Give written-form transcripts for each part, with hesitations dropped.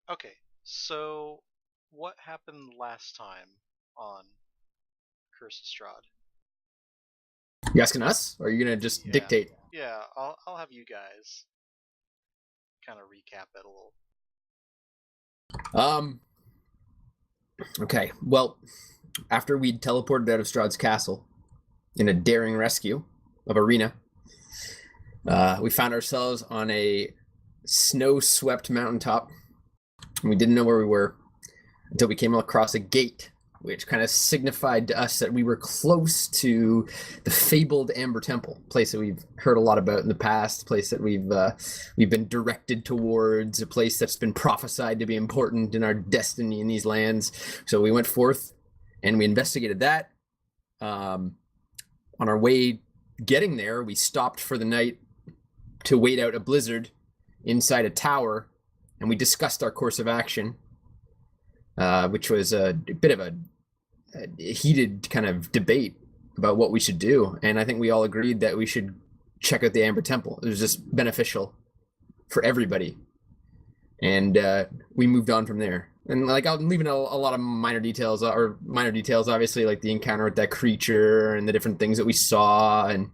Okay, so what happened last time on Curse of Strahd? You asking us, or are you gonna just Yeah, dictate? yeah. I'll have you guys kind of recap it a little. Um. Okay. Well, after we'd teleported out of Strahd's castle in a daring rescue of Arena, we found ourselves on a snow-swept mountaintop. And we didn't know where we were until we came across a gate, which kind of signified to us that we were close to the fabled Amber Temple, a place that we've heard a lot about in the past, a place that we've been directed towards, a place that's been prophesied to be important in our destiny in these lands. So we went forth and we investigated that. On our way getting there, we stopped for the night to wait out a blizzard inside a tower, and we discussed our course of action, which was a bit of a heated kind of debate about what we should do. And I think we all agreed that we should check out the Amber Temple. It was just beneficial for everybody. And we moved on from there. And like I'm leaving a lot of minor details, obviously, like the encounter with that creature and the different things that we saw, and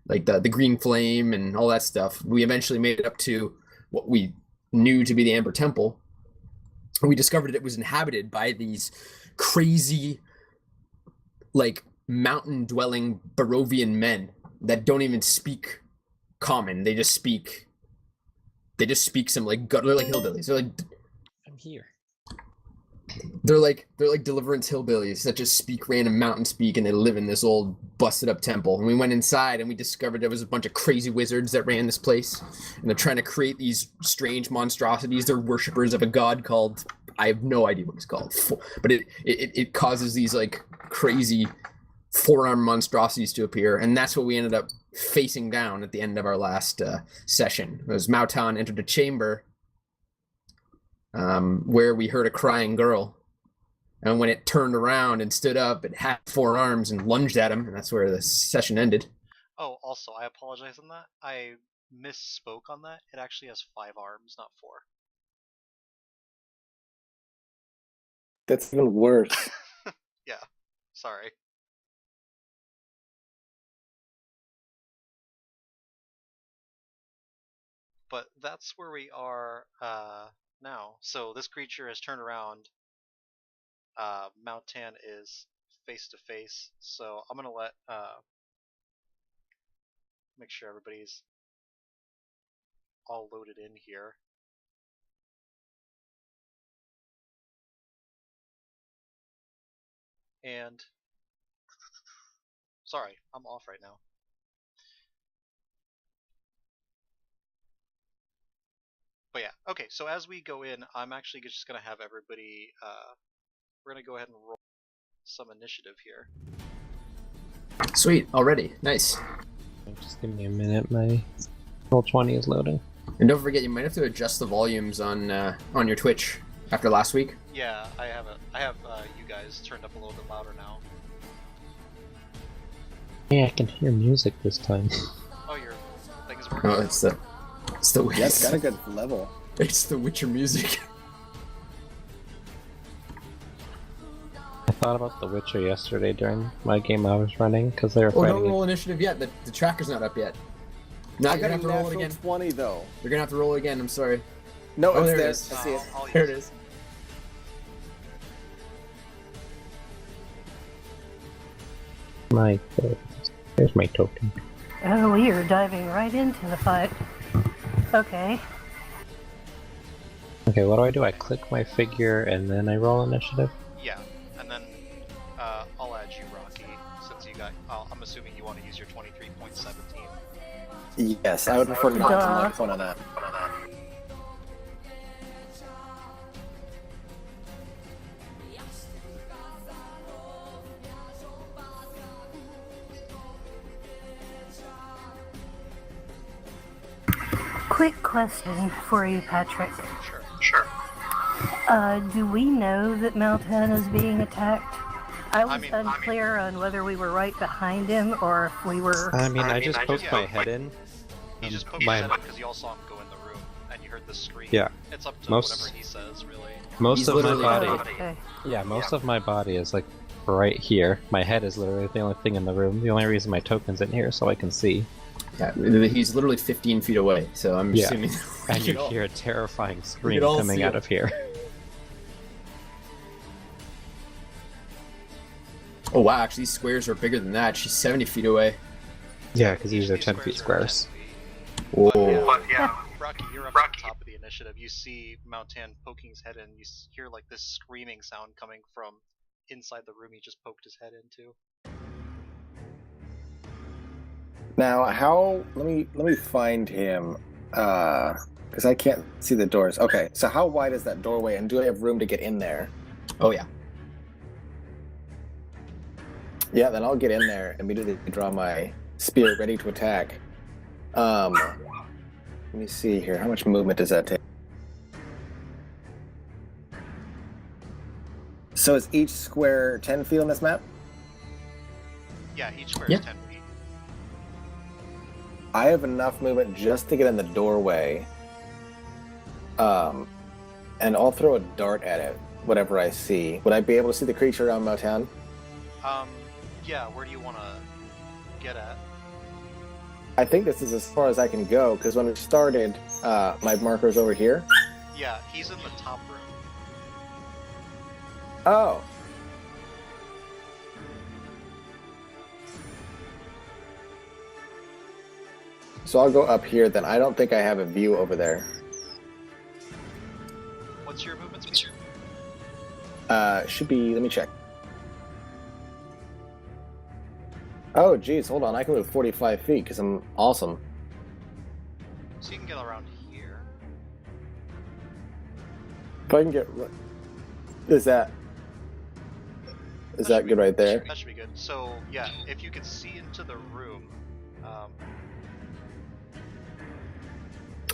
like the green flame and all that stuff. We eventually made it up to what we knew to be the Amber Temple. We discovered it was inhabited by these crazy, like, mountain-dwelling Barovian men that don't even speak common. They just speak some like they're like hillbillies. I'm here. They're like Deliverance hillbillies that just speak random mountain speak, and they live in this old busted up temple. And we went inside and we discovered there was a bunch of crazy wizards that ran this place, and they're trying to create these strange monstrosities. They're worshippers of a god called, I have no idea what it's called, but it causes these like crazy four-arm monstrosities to appear, and that's what we ended up facing down at the end of our last session. As Mautan entered a chamber where we heard a crying girl, and when it turned around and stood up, it had four arms and lunged at him, and that's where the session ended. Oh, also, I apologize on that. I misspoke on that. It actually has 5 arms, not 4. That's even worse. Yeah, sorry. But that's where we are now. So this creature has turned around. Mount Tan is face to face. So I'm gonna make sure everybody's all loaded in here. And sorry, I'm off right now. But yeah, okay, so as we go in, I'm actually just going to have everybody, we're going to go ahead and roll some initiative here. Sweet, already, nice. Just give me a minute, my Roll20 is loading. And don't forget, you might have to adjust the volumes on your Twitch after last week. Yeah, I have you guys turned up a little bit louder now. Yeah, I can hear music this time. Oh, your thing is working? Oh, it's the Yeah, it's got a good level. It's the Witcher music. I thought about The Witcher yesterday during my game I was running, because they were Oh, fighting don't roll initiative yet. The tracker's not up yet. No, I you're gonna got have a to roll it natural again. 20 though. You're gonna have to roll again. I'm sorry. No, Oh, it's there it there. I is. see it. I'll There it use is. my... There's my token. Oh, we are diving right into the fight. Okay. Okay, what do? I click my figure and then I roll initiative? Yeah, and then I'll add you, Rocky, since you got, I'm assuming you want to use your 23.17. Yes, I would prefer not to make fun of that. Quick question for you, Patrick. Sure. Do we know that Mountain is being attacked? I was mean, unclear on whether we were right behind him or if we were... I just poked my head in. He just poked my- his head up because you all saw him go in the room, and you heard like the screen. Yeah. It's up to Most- whatever he says, really. Most He's of my literally- body, Okay. most of my body is like right here. My head is literally the only thing in the room. The only reason my token's in here is so I can see. Yeah, he's literally 15 feet away, so I'm Yeah. assuming. And we you could all- hear a terrifying scream all coming see out it. of here. Oh wow, actually these squares are bigger than that. She's 70 feet away. Yeah, because these are These 10 feet are squares. 10 feet. Whoa. But yeah, Rocky, you're up at the top of the initiative. You see Mountain poking his head in. You hear like this screaming sound coming from inside the room he just poked his head into. Now, how? Let me find him. Because I can't see the doors. Okay, so how wide is that doorway, and do I have room to get in there? Oh yeah. Yeah, then I'll get in there. Immediately draw my spear, ready to attack. Let me see here. How much movement does that take? So is each square 10 feet on this map? Yeah, each square Yeah. is 10 feet. I have enough movement just to get in the doorway. And I'll throw a dart at it, whatever I see. Would I be able to see the creature around Motown? Yeah, where do you want to get at? I think this is as far as I can go, because when it started, my marker's over here. Yeah, he's in the top room. Oh. So I'll go up here then. I don't think I have a view over there. What's your movement speed? Should be, let me check. Oh, geez, hold on. I can move 45 feet because I'm awesome. So you can get around here. If I can get... Is that should good right there? That should be good. So, yeah, if you can see into the room,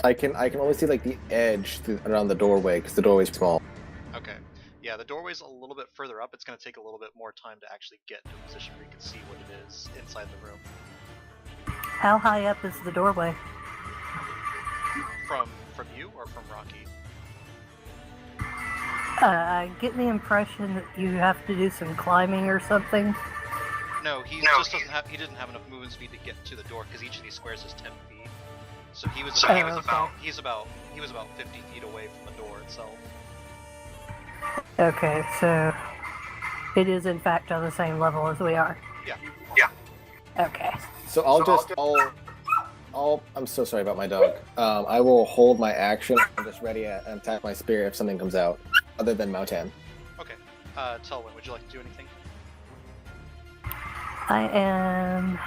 I can only see like the edge around the doorway because the doorway's small. okay. Yeah, the doorway's a little bit further up. It's going to take a little bit more time to actually get to a position where you can see what it is inside the room. How high up is the doorway? From you or from Rocky? I get the impression that you have to do some climbing or something. No, he just doesn't have. He didn't have enough movement speed to get to the door because each of these squares is 10 feet. So he was about 50 feet away from the door itself. Okay, so it is in fact on the same level as we are. Yeah. Okay. So I'm so sorry about my dog. I will hold my action and just ready to attack my spear if something comes out, other than Mautan. Okay. Telwyn, would you like to do anything? I am...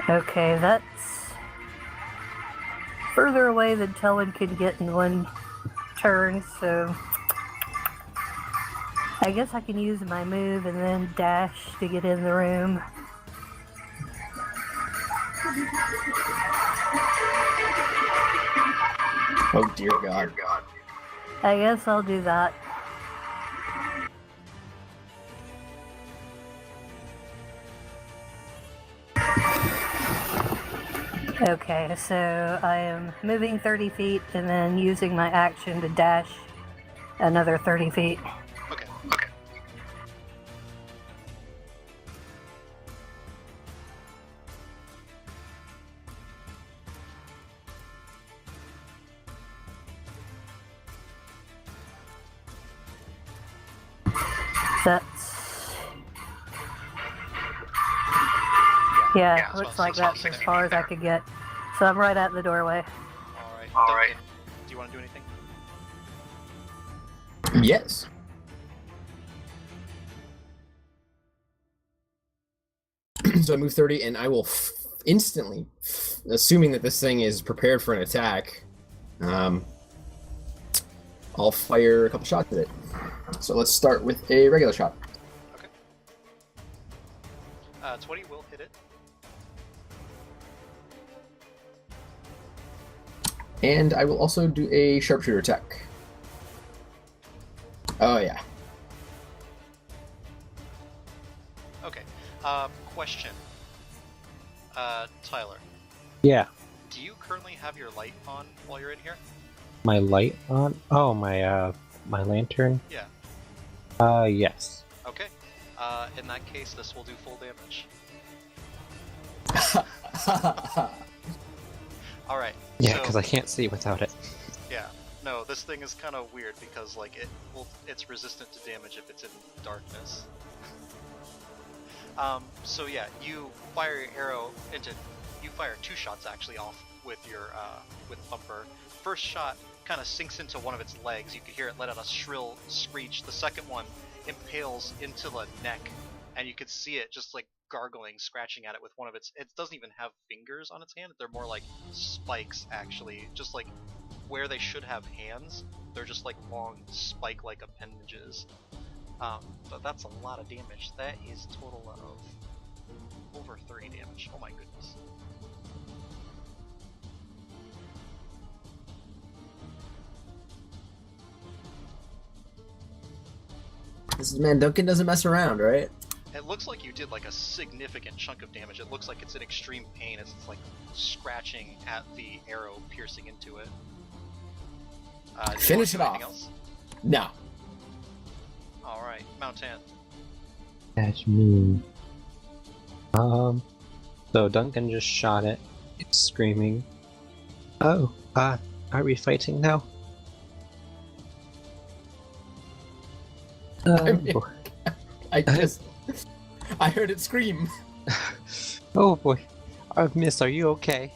Okay, that's further away than Telwyn can get in one turn, so I guess I can use my move and then dash to get in the room. Oh dear God. I guess I'll do that. Okay, so I am moving 30 feet and then using my action to dash another 30 feet. Okay. That's... Yeah, so looks it's like about that's 60 as far feet as I could get. So I'm right at the doorway. All right. Duncan, do you want to do anything? Yes. So I move 30, and I will instantly, assuming that this thing is prepared for an attack, I'll fire a couple shots at it. So let's start with a regular shot. Okay. 20 will hit it. And I will also do a sharpshooter attack. Oh yeah. Okay. Question. Tyler, Yeah. do you currently have your light on while you're in here? My light on? Oh, my lantern? Yeah. Yes. Okay. In that case, this will do full damage. Alright. Yeah, so- because I can't see without it. Yeah. No, this thing is kind of weird because like it's resistant to damage if it's in darkness. So yeah, you fire your arrow you fire 2 shots actually off with your with Thumper. First shot kind of sinks into one of its legs. You can hear it let out a shrill screech. The second one impales into the neck, and you can see it just like gargling, scratching at it with one of its. It doesn't even have fingers on its hand. They're more like spikes actually, just like where they should have hands. They're just like long spike-like appendages. But that's a lot of damage. That is total of over 30 damage. Oh my goodness. This is, man, Duncan doesn't mess around, right? It looks like you did like a significant chunk of damage. It looks like it's in extreme pain as it's like scratching at the arrow piercing into it. Finish it off. Anything else? No. Alright, Mountan. That's me. So Duncan just shot it. It's screaming. Oh, are we fighting now? I heard it scream. Oh boy. Miss, are you okay?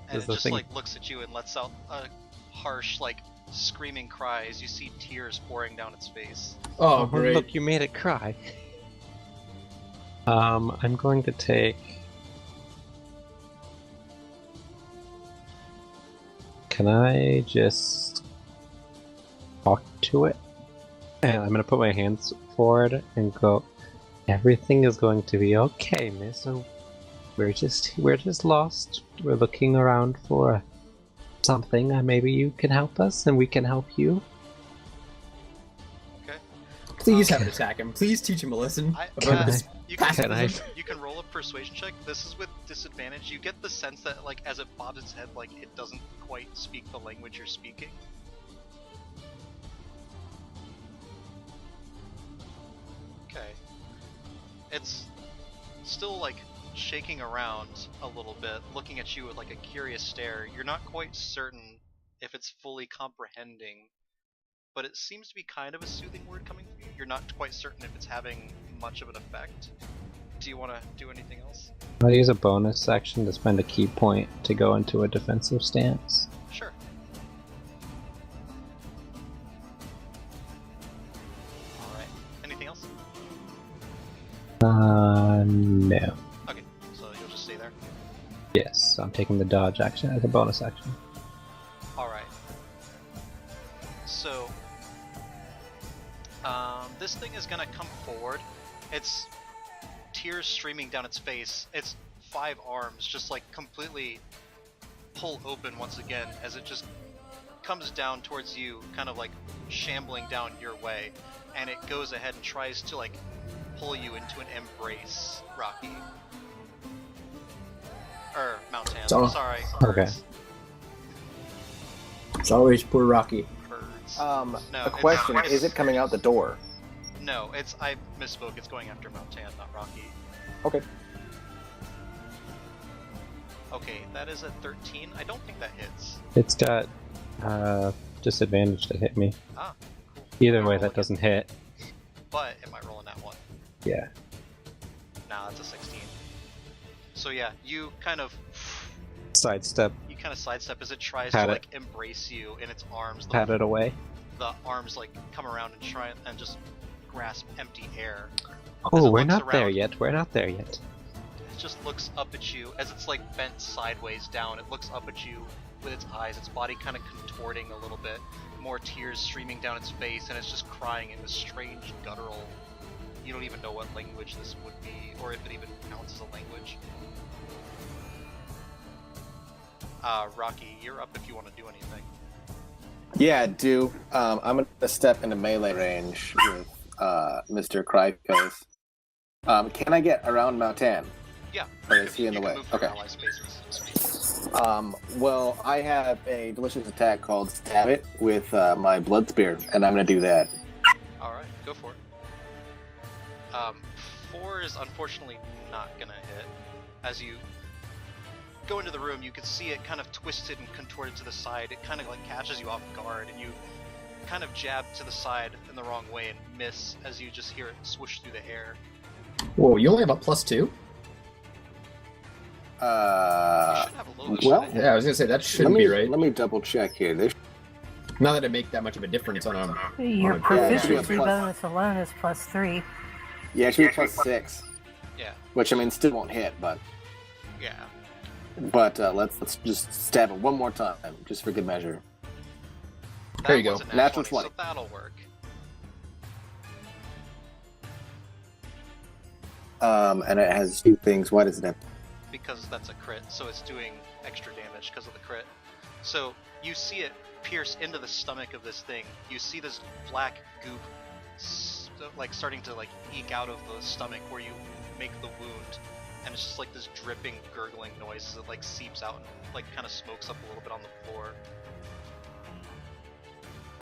And Is it the just thing- like looks at you and lets out a harsh, like screaming cry as you see tears pouring down its face. Oh, great. Look, you made it cry. I'm going to take... Can I just talk to it? And I'm gonna put my hands forward and go, everything is going to be okay, miss. So we're just lost. We're looking around for something. Maybe you can help us and we can help you. Okay. Please have it attack him. Please teach him a lesson. About this You can, pacifism. you can roll a persuasion check. This is with disadvantage. You get the sense that, like, as it bobs its head, like it doesn't quite speak the language you're speaking. Okay. It's still like shaking around a little bit, looking at you with like a curious stare. You're not quite certain if it's fully comprehending, but it seems to be kind of a soothing word coming from you. You're not quite certain if it's having much of an effect. Do you want to do anything else? I'll use a bonus action to spend a key point to go into a defensive stance. Sure. Alright. Anything else? No. Okay, so you'll just stay there. Yes, I'm taking the dodge action as a bonus action. Alright. So, this thing is gonna come forward. It's tears streaming down its face. Its 5 arms just like completely pull open once again as it just comes down towards you, kind of like shambling down your way, and it goes ahead and tries to like pull you into an embrace, Rocky. Mountan. all- Sorry. Okay. It's always poor Rocky. Birds. No, No, a question: it's- is it coming out the door? No, I misspoke. It's going after Mountan, not Rocky. Okay. Okay, that is a 13. I don't think that hits. It's got disadvantage to hit me. Ah, cool. Either I'll way, roll that again. doesn't hit. But it might roll in that one. Yeah. Nah, that's a 16. So yeah, you kind of Sidestep, sidestep as it tries Pat to it. like embrace you in its arms. pat it away. The arms like come around and try and just grasp empty air. As Oh, it we're looks not there around- yet. We're not there yet. It just looks up at you as it's like bent sideways down. It looks up at you with its eyes, its body kind of contorting a little bit, more tears streaming down its face, and it's just crying in this strange guttural. You don't even know what language this would be, or if it even counts as a language. Rocky, you're up if you want to do anything. Yeah, do. I'm gonna step into melee range with Mr. Cryface. Can I get around Mountan? Yeah. Or is he in the you can way? move through Okay. ally spaces. Well, I have a delicious attack called Stab It with my Blood Spear, and I'm going to do that. Alright, go for it. 4 is unfortunately not gonna hit. As you go into the room, you can see it kind of twisted and contorted to the side. It kind of like catches you off guard, and you kind of jab to the side in the wrong way and miss as you just hear it swoosh through the air. Whoa, you only have a +2? You should have a little bit well, of it. Yeah, I was gonna say that shouldn't be right. Let me double check here. This Not that it make that much of a difference on a. Your on a- proficiency plus- bonus alone is +3. yeah, it should be +6, Yeah, which I mean still won't hit, but yeah. let's just stab it one more time, just for good measure. There you That go. was a nat Natural 20, 20. so that'll work. And it has 2 things. Why does it have? Because that's a crit, so it's doing extra damage because of the crit. So you see it pierce into the stomach of this thing. You see this black goop like starting to like eke out of the stomach where you make the wound, and it's just like this dripping, gurgling noise as it like seeps out and like kind of smokes up a little bit on the floor.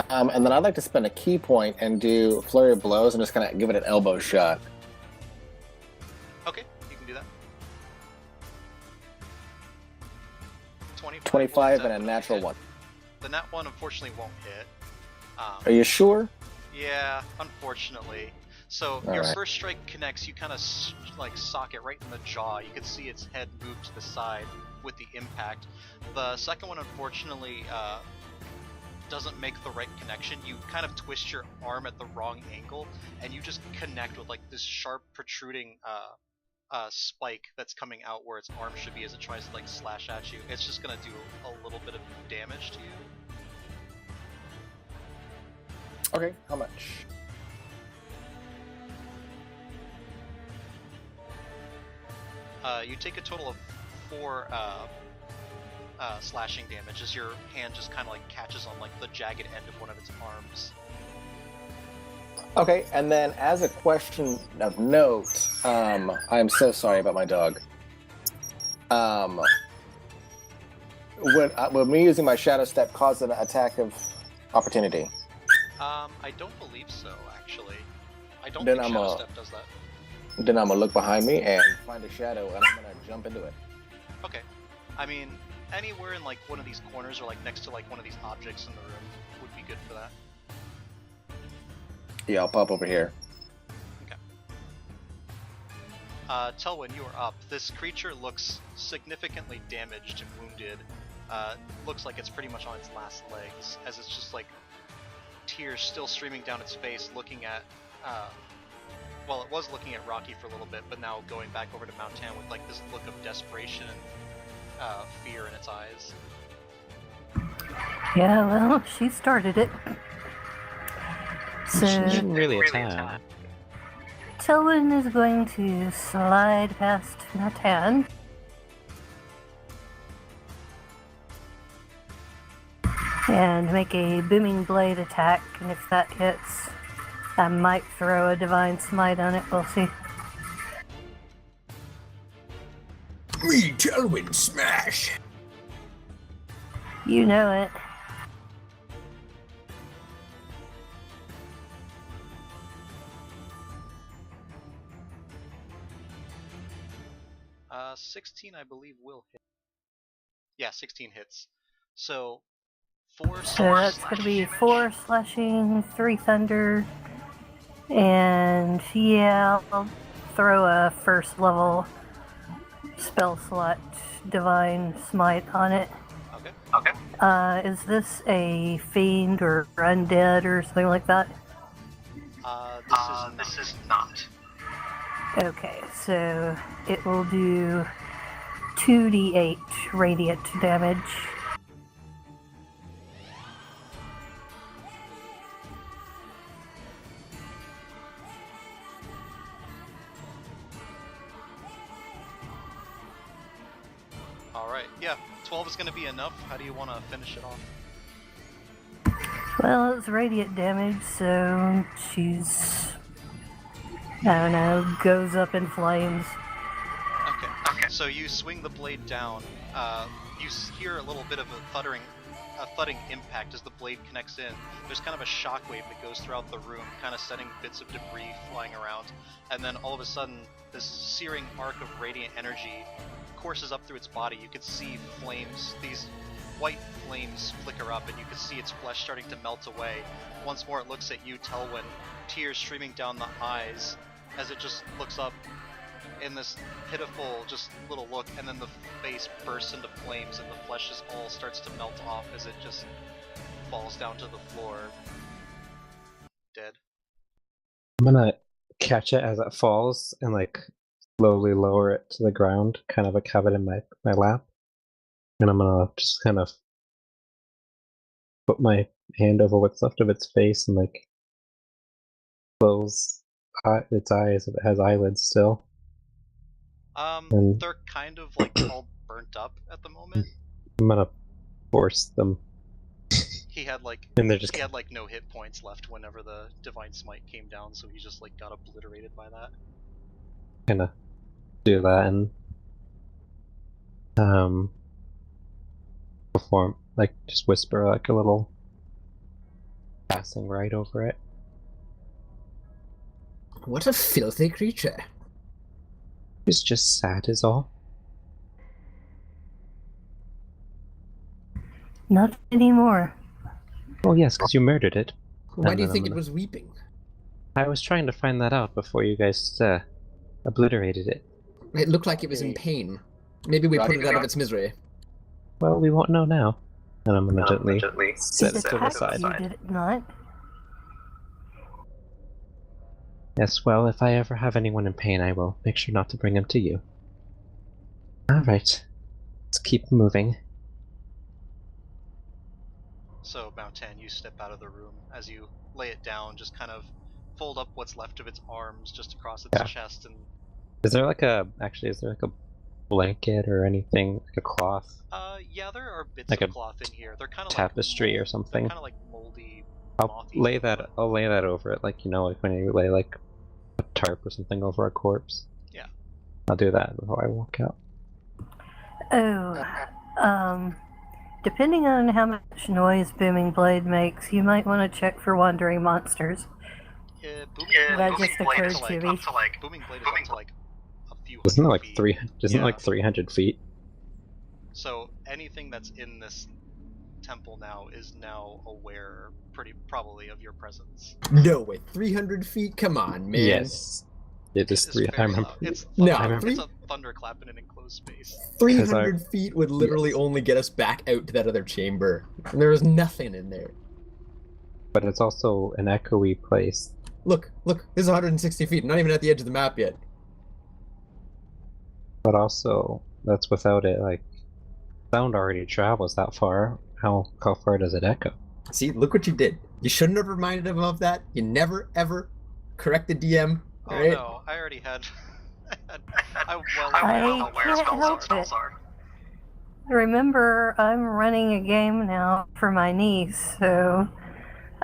And then I'd like to spend a key point and do Flurry of Blows and just kind of give it an elbow shot. Okay, you can do that. 25 will and a definitely natural hit. 1. The nat 1 unfortunately won't hit. Are you sure? Yeah, unfortunately. So All your right. first strike connects, you kind of like sock it right in the jaw. You can see its head move to the side with the impact. The second one unfortunately doesn't make the right connection. You kind of twist your arm at the wrong angle, and you just connect with like this sharp protruding spike that's coming out where its arm should be as it tries to like slash at you. It's just gonna do a little bit of damage to you. Okay, how much? You take a total of 4 slashing damage as your hand just kind of like catches on like the jagged end of one of its arms. Okay, and then as a question of note, I'm so sorry about my dog. Would me using my Shadow Step cause an attack of opportunity? I don't believe so, actually. I don't Then think I'm Shadow a- Step does that. Then I'm gonna look behind me and find a shadow, and I'm gonna jump into it. Okay. I mean, anywhere in like one of these corners or like next to like one of these objects in the room would be good for that. Yeah, I'll pop over here. Telwyn, you are up. This creature looks significantly damaged and wounded. Looks like it's pretty much on its last legs, as it's just like tears still streaming down its face, looking at, well, it was looking at Rocky for a little bit, but now going back over to Mountain with like this look of desperation and fear in its eyes. Yeah, well, she started it. She So, didn't really attack. Telwyn is going to slide past Natan. And make a booming blade attack, and if that hits, I might throw a divine smite on it, we'll see. We Telwyn smash. You know it. 16 I believe will hit. Yeah, 16 hits. So 4 So that's going to be 4 slashing, 3 thunder, and yeah, I'll throw a first level spell slot divine smite on it. Okay. Is this a fiend or undead or something like that? This is not. Okay, so it will do 2d8 radiant damage. Alright, yeah, 12 is going to be enough. How do you want to finish it off? Well, it's radiant damage, so she's, I don't know, goes up in flames. Okay. So you swing the blade down. you hear a little bit of a thudding impact as the blade connects in. There's kind of a shockwave that goes throughout the room, kind of setting bits of debris flying around, and then all of a sudden, this searing arc of radiant energy courses up through its body. You can see flames, these white flames flicker up, and you can see its flesh starting to melt away. Once more, it looks at you, Telwyn, tears streaming down the eyes as it just looks up in this pitiful, just little look, and then the face bursts into flames, and the flesh just all starts to melt off as it just falls down to the floor, dead. I'm gonna catch it as it falls and like slowly lower it to the ground, kind of like have it in my lap, and I'm gonna just kind of put my hand over what's left of its face and like close its eyes if it has eyelids still. And They're kind of like all burnt up at the moment. I'm gonna force them. He had like And they're just no hit points left whenever the divine smite came down, so he just like got obliterated by that. kind of do that and perform, like just whisper like a little passing right over it. What a filthy creature. It's just sad is all. Not anymore. Well, yes, because you murdered it. Why And do you then think I'm it was weeping? I was trying to find that out before you guys obliterated it. It looked like it was in pain. Maybe we put it out of its misery. Well, we won't know now. And I'm gonna gently set it to the Perhaps side. you did it not. Yes, well, if I ever have anyone in pain, I will make sure not to bring him to you. Alright. Let's keep moving. So, Mountain, you step out of the room as you lay it down, just kind of fold up what's left of its arms just across its chest, and Is there like a blanket or anything, like a cloth? yeah, there are bits Like of a cloth in here. They're kind of tapestry like or something? Kind of like moldy. I'll lay that over it, like, you know, like when you lay like a tarp or something over a corpse. Yeah. I'll do that before I walk out. Oh, depending on how much noise Booming Blade makes, you might want to check for wandering monsters. That just occurred to me. Booming Blade is up to like a few Isn't it hundred like feet. Isn't it like 300 feet? So anything that's in this temple now is now aware, pretty probably, of your presence. No way, 300 feet? Come on, man. Yes. It is It's 3. I very remember. loud. It's No, thunder, three- it's a thunderclap in an enclosed space. 300 feet would literally only get us back out to that other chamber. And there was nothing in there. But it's also an echoey place. Look, this is 160 feet, not even at the edge of the map yet. But also, that's without it, like, sound already travels that far. How far does it echo? See, look what you did. You shouldn't have reminded him of that. You never, ever correct the DM. Oh Right? no, I already had. I'm well I aware of can't help it. Remember, I'm running a game now for my niece, so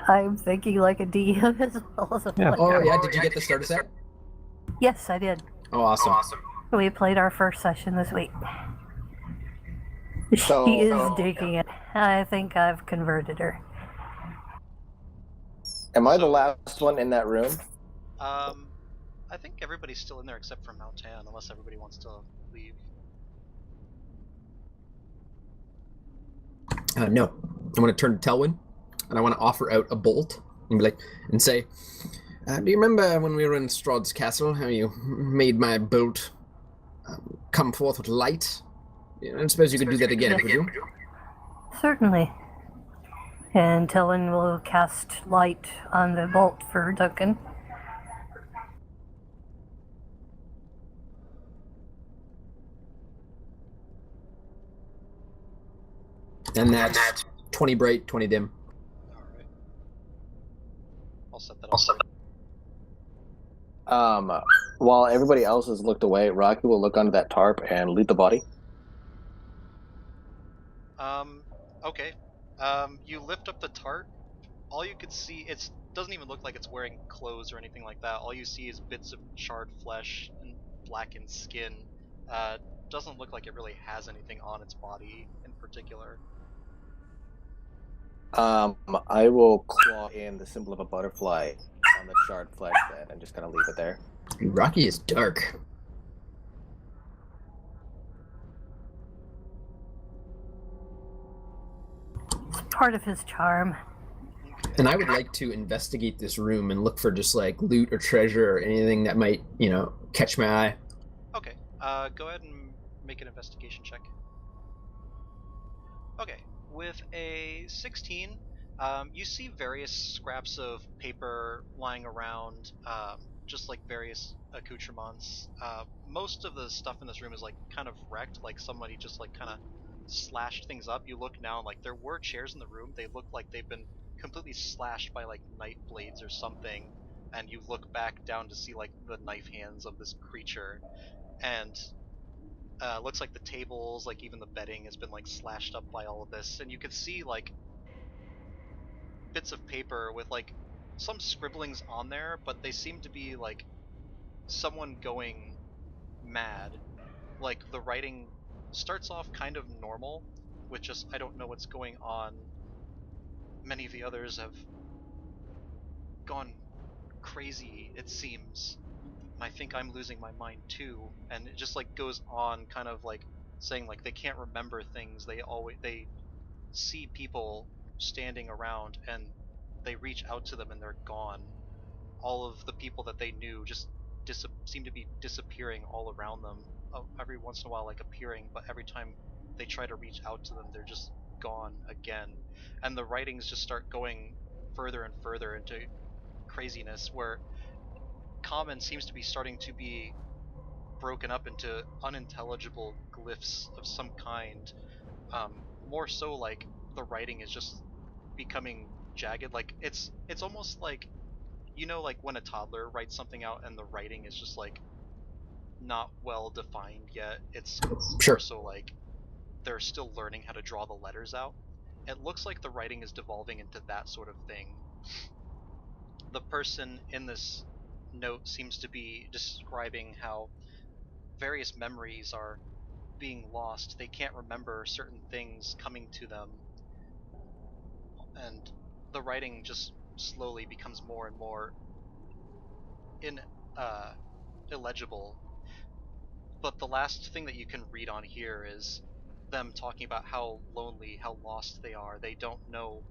I'm thinking like a DM as well as a Yeah. player. Oh, yeah, did you get the starter set? Yes, I did. Oh, awesome. We played our first session this week. So- She is digging it. I think I've converted her. Am I the last one in that room? I think everybody's still in there except for Mountain, unless everybody wants to leave. No. I want to turn to Telwyn, and I want to offer out a bolt and be like, and say, do you remember when we were in Strahd's castle, how you made my bolt come forth with light? I suppose you could do that again, could you? Certainly. And Tillin will cast light on the bolt for Duncan. And that's 20 bright, 20 dim. Alright. I'll set that up. While everybody else has looked away, Rocky will look under that tarp and loot the body. Okay. You lift up the tarp. All you could see, it doesn't even look like it's wearing clothes or anything like that. All you see is bits of charred flesh and blackened skin. Doesn't look like it really has anything on its body. In particular. I will claw in the symbol of a butterfly on the shard flesh then, and just kind of leave it there. Rocky is dark. It's part of his charm. Okay. And I would like to investigate this room and look for just like loot or treasure or anything that might, catch my eye. Okay. Go ahead and make an investigation check. Okay. With a 16, you see various scraps of paper lying around, just like various accoutrements. Most of the stuff in this room is like kind of wrecked, like somebody just like kind of slashed things up. You look now, and like there were chairs in the room. They look like they've been completely slashed by like knife blades or something. And you look back down to see like the knife hands of this creature, and looks like the tables, like even the bedding has been like slashed up by all of this, and you can see like bits of paper with like some scribblings on there, but they seem to be like someone going mad. Like the writing starts off kind of normal, with just I don't know what's going on. Many of the others have gone crazy, it seems. I think I'm losing my mind too, and it just like goes on, kind of like saying like they can't remember things. They see people standing around and they reach out to them and they're gone. All of the people that they knew just seem to be disappearing all around them. Every once in a while, like appearing, but every time they try to reach out to them, they're just gone again. And the writings just start going further and further into craziness, where common seems to be starting to be broken up into unintelligible glyphs of some kind. More so, like the writing is just becoming jagged. Like it's almost like, like when a toddler writes something out and the writing is just like not well defined yet. It's Sure. more so like they're still learning how to draw the letters out. It looks like the writing is devolving into that sort of thing. The person in this note seems to be describing how various memories are being lost. They can't remember certain things coming to them, and the writing just slowly becomes more and more in illegible. But the last thing that you can read on here is them talking about how lonely, how lost they are. They don't know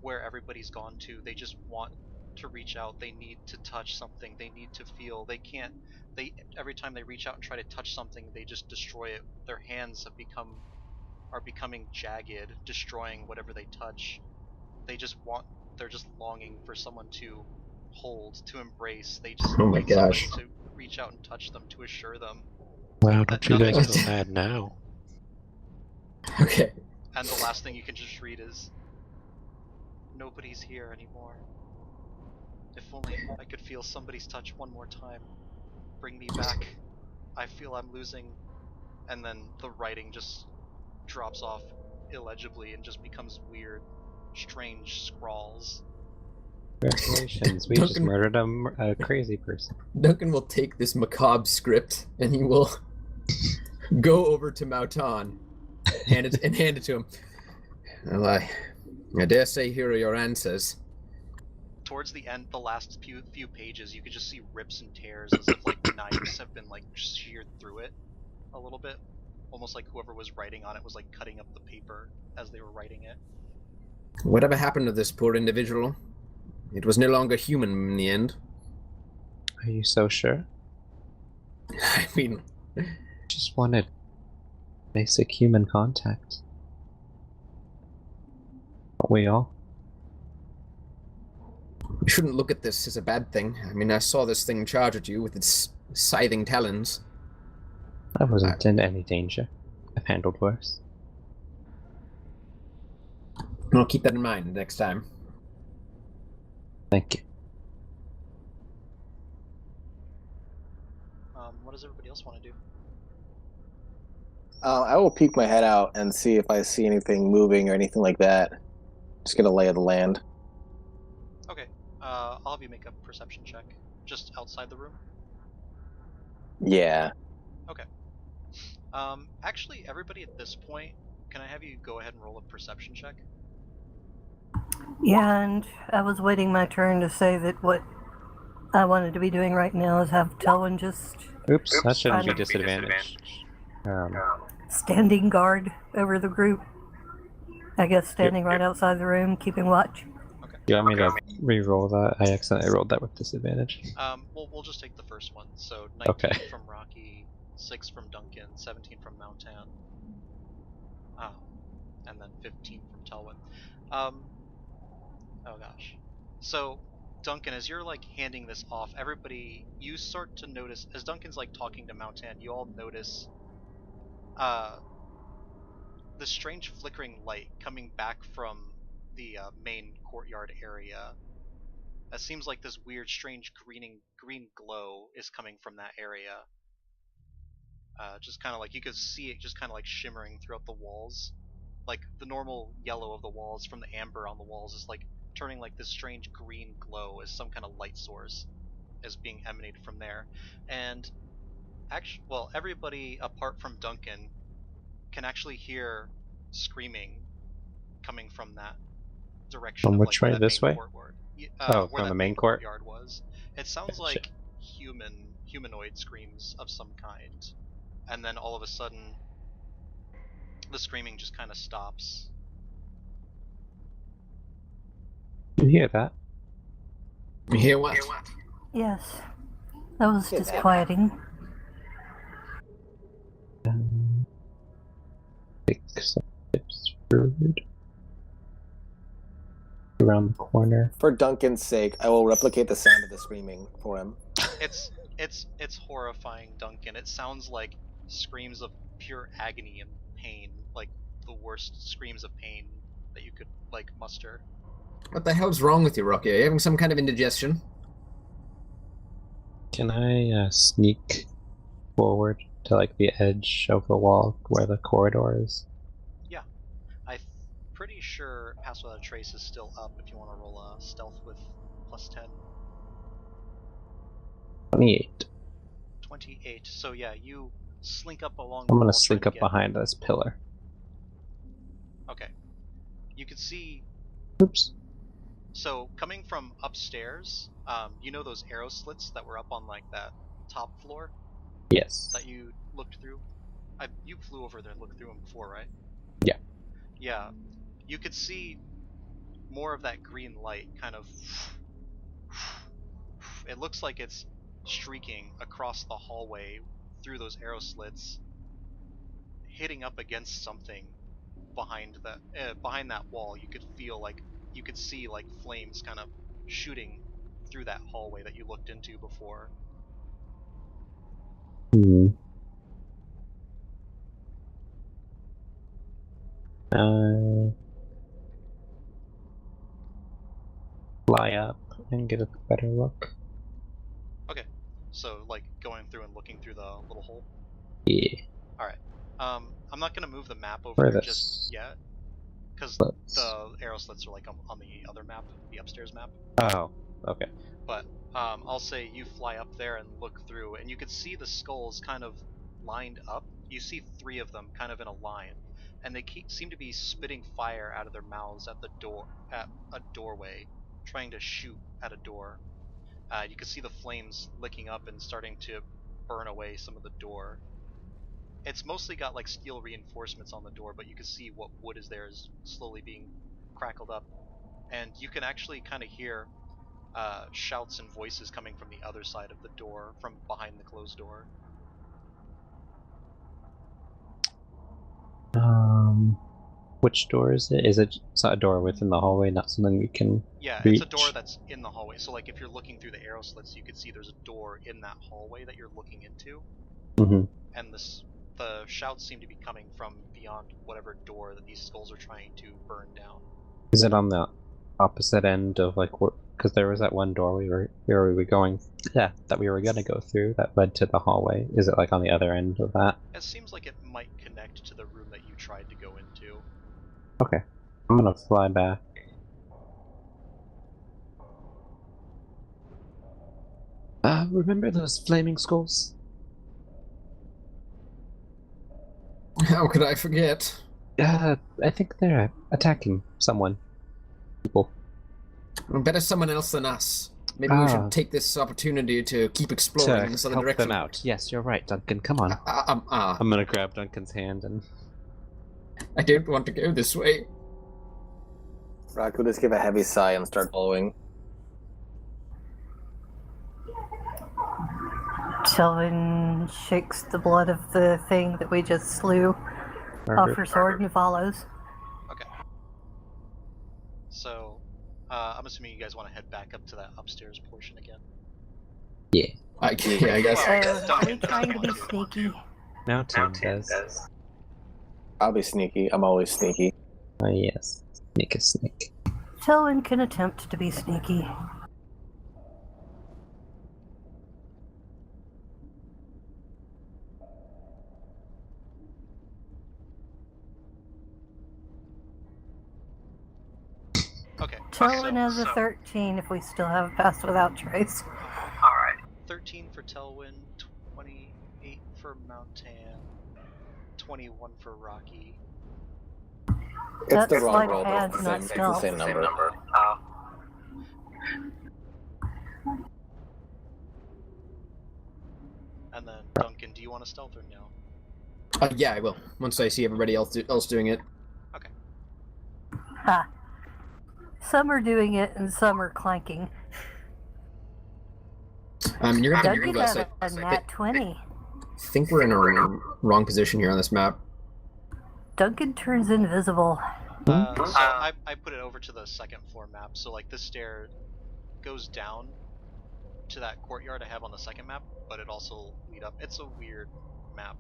where everybody's gone to. They just want to reach out. They need to touch something. They need to feel. They can't. They every time they reach out and try to touch something, they just destroy it. Their hands are becoming jagged, destroying whatever they touch. They just want. They're just longing for someone to hold, to embrace. They just Oh my need somebody gosh. to reach out and touch them, to assure them Wow, that don't you guys nothing. feel bad now? Okay. And the last thing you can just read is, "Nobody's here anymore. If only I could feel somebody's touch one more time. Bring me back. I feel I'm losing." And then the writing just drops off illegibly and just becomes weird, strange scrawls. Congratulations, we just Duncan- murdered a crazy person. Duncan will take this macabre script and he will go over to Mauton, hand it to him. Well, I dare say here are your answers. Towards the end, the last few pages, you could just see rips and tears as if like knives have been like sheared through it a little bit. Almost like whoever was writing on it was like cutting up the paper as they were writing it. Whatever happened to this poor individual? It was no longer human in the end. Are you so sure? I mean, Just wanted basic human contact. Aren't we all? we shouldn't look at this as a bad thing. I mean, I saw this thing charge at you with its scything talons. I wasn't in any danger. I've handled worse. I'll keep that in mind next time. Thank you. What does everybody else want to do? I will peek my head out and see if I see anything moving or anything like that. Just get a lay of the land. Okay, I'll have you make a perception check just outside the room. Yeah. Actually, everybody at this point can I have you go ahead and roll a perception check? Yeah, and I was waiting my turn to say that what I wanted to be doing right now is have Telwyn just Oops, that shouldn't be Kind of. disadvantage. standing guard over the group. I guess standing right outside the room, keeping watch. You want me to re-roll that? I accidentally rolled that with disadvantage. We'll just take the first one. So 19 Okay. from Rocky, 6 from Duncan, 17 from Mountan, and then 15 from Telwyn. Oh gosh. So Duncan, as you're like handing this off, everybody, you start to notice as Duncan's like talking to Mountan, you all notice the strange flickering light coming back from the main courtyard area. It seems like this weird, strange green glow is coming from that area. Just kind of like you could see it, just kind of like shimmering throughout the walls. Like the normal yellow of the walls from the amber on the walls is like turning like this strange green glow as some kind of light source is being emanated from there. And actually, well, everybody apart from Duncan can actually hear screaming coming from that direction From of which like where way? that This main way? courtyard, Oh, where from that the main main court? courtyard was. It sounds Gotcha. like humanoid screams of some kind, and then all of a sudden, the screaming just kind of stops. You hear that? You hear what? Yes, that was Yeah. disquieting. Six steps forward. Around the corner. For Duncan's sake, I will replicate the sound of the screaming for him. It's horrifying, Duncan. It sounds like screams of pure agony and pain, like the worst screams of pain that you could like muster. What the hell's wrong with you, Rocky? Are you having some kind of indigestion? Can I sneak forward to like the edge of the wall where the corridor is? Yeah, I'm pretty sure Pass Without a Trace is still up. If you want to roll a stealth with +10. 28. 28. So yeah, you slink up along. I'm the gonna wall slink trying up to get... behind this pillar. Okay. You can see. Oops. So coming from upstairs, you know those arrow slits that were up on like that top floor Yes. that you looked through. You flew over there and looked through them before, right? Yeah. Yeah. You could see more of that green light kind of. It looks like it's streaking across the hallway through those arrow slits, hitting up against something behind that wall. You could feel like you could see like flames kind of shooting through that hallway that you looked into before. Hmm. Fly up and get a better look. Okay, so like going through and looking through the little hole. Yeah. All right. I'm not gonna move the map over Where there this just yet, because slits. the arrow slits are like on the other map, the upstairs map. Oh, okay. But I'll say you fly up there and look through, and you can see the skulls kind of lined up. You see 3 of them kind of in a line, and they seem to be spitting fire out of their mouths at a doorway, trying to shoot at a door. You can see the flames licking up and starting to burn away some of the door. It's mostly got like steel reinforcements on the door, but you can see what wood is there is slowly being crackled up, and you can actually kind of hear shouts and voices coming from the other side of the door, from behind the closed door. Which door is it? It's not a door within the hallway, not something we can Yeah, reach? it's a door that's in the hallway. So like if you're looking through the arrow slits, you could see there's a door in that hallway that you're looking into. Mm-hmm. And the shouts seem to be coming from beyond whatever door that these skulls are trying to burn down. Is it on the opposite end of like because there was that one door we were going, yeah, that we were gonna go through that led to the hallway. Is it like on the other end of that? It seems like it might connect to the room that you tried to go into. Okay, I'm gonna fly back. Remember those flaming skulls? How could I forget? I think they're attacking someone. People. Better someone else than us. Maybe we should take this opportunity to keep exploring in the To southern help direction. them out. Yes, you're right, Duncan. Come on. I'm gonna grab Duncan's hand and. I don't want to go this way. Rock will just give a heavy sigh and start following. Sylvan shakes the blood of the thing that we just slew off her sword and follows. Okay. So, I'm assuming you guys want to head back up to that upstairs portion again. I guess. Are we trying to be sneaky? Now Tim does. I'll be sneaky. I'm always sneaky. Oh yes. Sneak a snake. Sylvan can attempt to be sneaky. Okay. Sylvan has a 13 if we still have Pass Without Trace. Alright. 13 for Telwyn, 28 for Mountan, 21 for Rocky. It's That's the wrong sleight of roll, but hand, it's not the stealth. same number. And then, Duncan, do you want to stealth or no? Yeah, I will. Once I see everybody else doing it. Okay. Ha. Some are doing it and some are clanking. You're gonna have to Duncan move us. had a nat 20. I think we're in a wrong position here on this map. Duncan turns invisible. So I put it over to the second floor map, so like this stair goes down to that courtyard I have on the second map, but it also lead up. It's a weird map.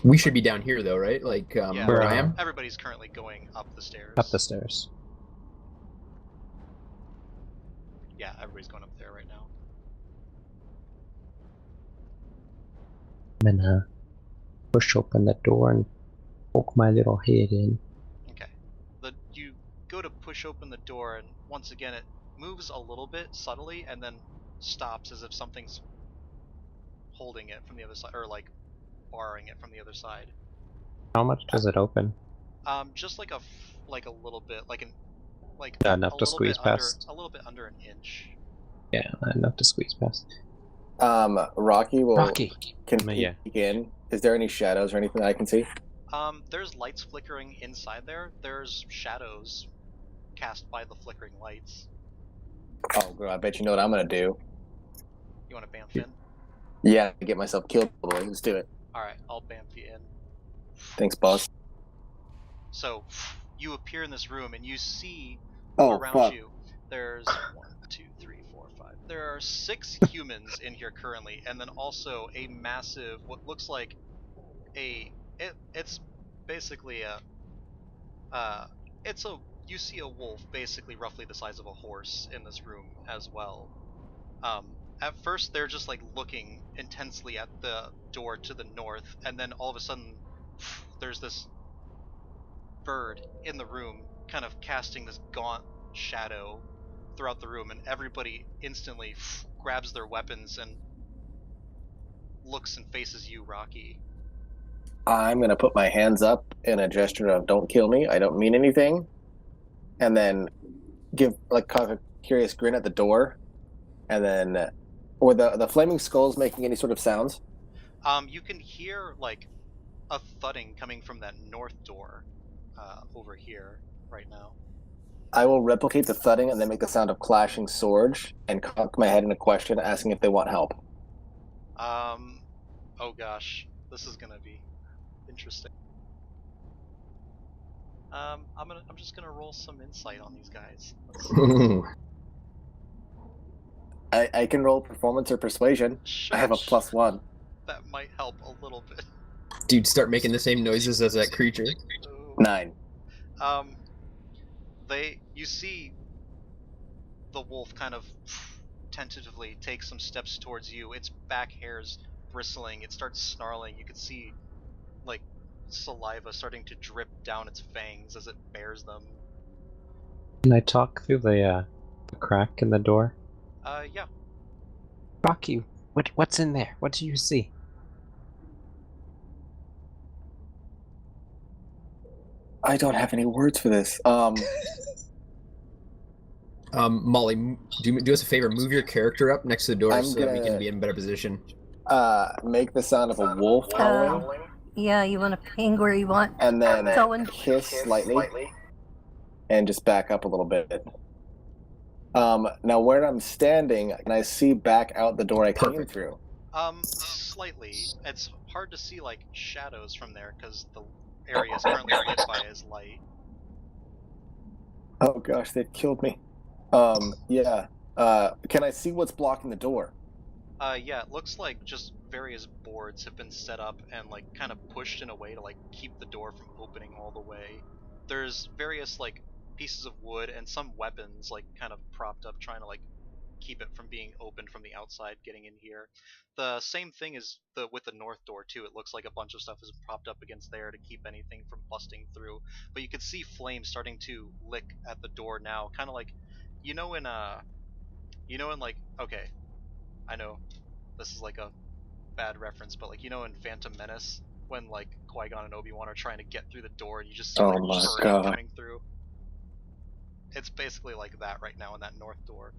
We should be down here though, right? Like Yeah, where I am. Everybody's currently going up the stairs. Up the stairs. Yeah, everybody's going up there right now. I'm gonna push open the door and poke my little head in. Okay. You go to push open the door, and once again it moves a little bit subtly, and then stops as if something's holding it from the other side, or like barring it from the other side. How much does it open? Just like like a little bit, like Enough to squeeze past. A little bit under an inch. Yeah, enough to squeeze past. Rocky will can Yeah. peek in. Is there any shadows or anything that I can see? There's lights flickering inside there. There's shadows cast by the flickering lights. Oh, girl, I bet you know what I'm gonna do. You want to bamf in? Yeah, get myself killed. Boy, let's do it. Alright, I'll bamf you in. Thanks, boss. So, you appear in this room and you see Oh, around fuck. you, there's 1, 2, 3, 4, 5. There are 6 humans in here currently, and then also a massive, what looks like it's basically you see a wolf basically roughly the size of a horse in this room as well. At first they're just like looking intensely at the door to the north, and then all of a sudden there's this bird in the room kind of casting this gaunt shadow throughout the room, and everybody instantly grabs their weapons and looks and faces you, Rocky. I'm gonna put my hands up in a gesture of "Don't kill me. I don't mean anything," and then give like kind of a curious grin at the door, and then, or the flaming skulls making any sort of sounds. You can hear like a thudding coming from that north door over here right now. I will replicate the thudding and then make the sound of clashing swords and cock my head in a question, asking if they want help. Oh gosh, this is gonna be interesting. I'm just gonna roll some insight on these guys. I can roll performance or persuasion. I have a +1. That might help a little bit. Dude, start making the same noises as that creature. 9. You see the wolf kind of tentatively take some steps towards you. Its back hairs bristling. It starts snarling. You can see like saliva starting to drip down its fangs as it bares them. Can I talk through the crack in the door? Yeah. Rocky, what's in there? What do you see? I don't have any words for this. Molly, do us a favor. Move your character up next to the door I'm so that we can gonna- be in a better position. Make the sound of a wolf howling, Yeah, you want to ping where you want. and then Going. hiss slightly, and just back up a little bit. Now where I'm standing, can I see back out the door I came Perfect. through? Slightly. It's hard to see like shadows from there because the area is currently lit by his light. Oh gosh, they've killed me. Yeah. Can I see what's blocking the door? Yeah, it looks like just various boards have been set up and like kind of pushed in a way to like keep the door from opening all the way. There's various like pieces of wood and some weapons like kind of propped up trying to like keep it from being opened from the outside getting in here. The same thing is with the north door too. It looks like a bunch of stuff is propped up against there to keep anything from busting through. But you can see flames starting to lick at the door now, kind of like like okay, I know this is like a bad reference, but like in Phantom Menace when like Qui-Gon and Obi-Wan are trying to get through the door and you just see Oh like my burning God. coming through. It's basically like that right now in that north door.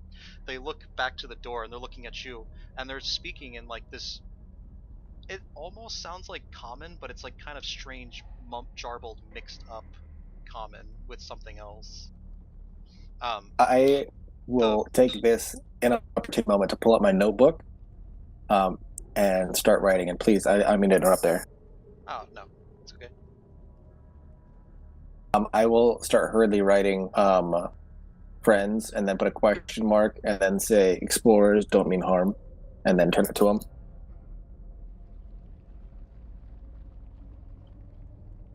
They look back to the door and they're looking at you and they're speaking in like this. It almost sounds like common, but it's like kind of strange, jarbled, mixed up common with something else. I will take this in an opportune moment to pull up my notebook, and start writing. And please, I mean to interrupt there. Oh no, it's okay. I will start hurriedly writing friends, and then put a question mark, and then say explorers don't mean harm, and then turn it to them.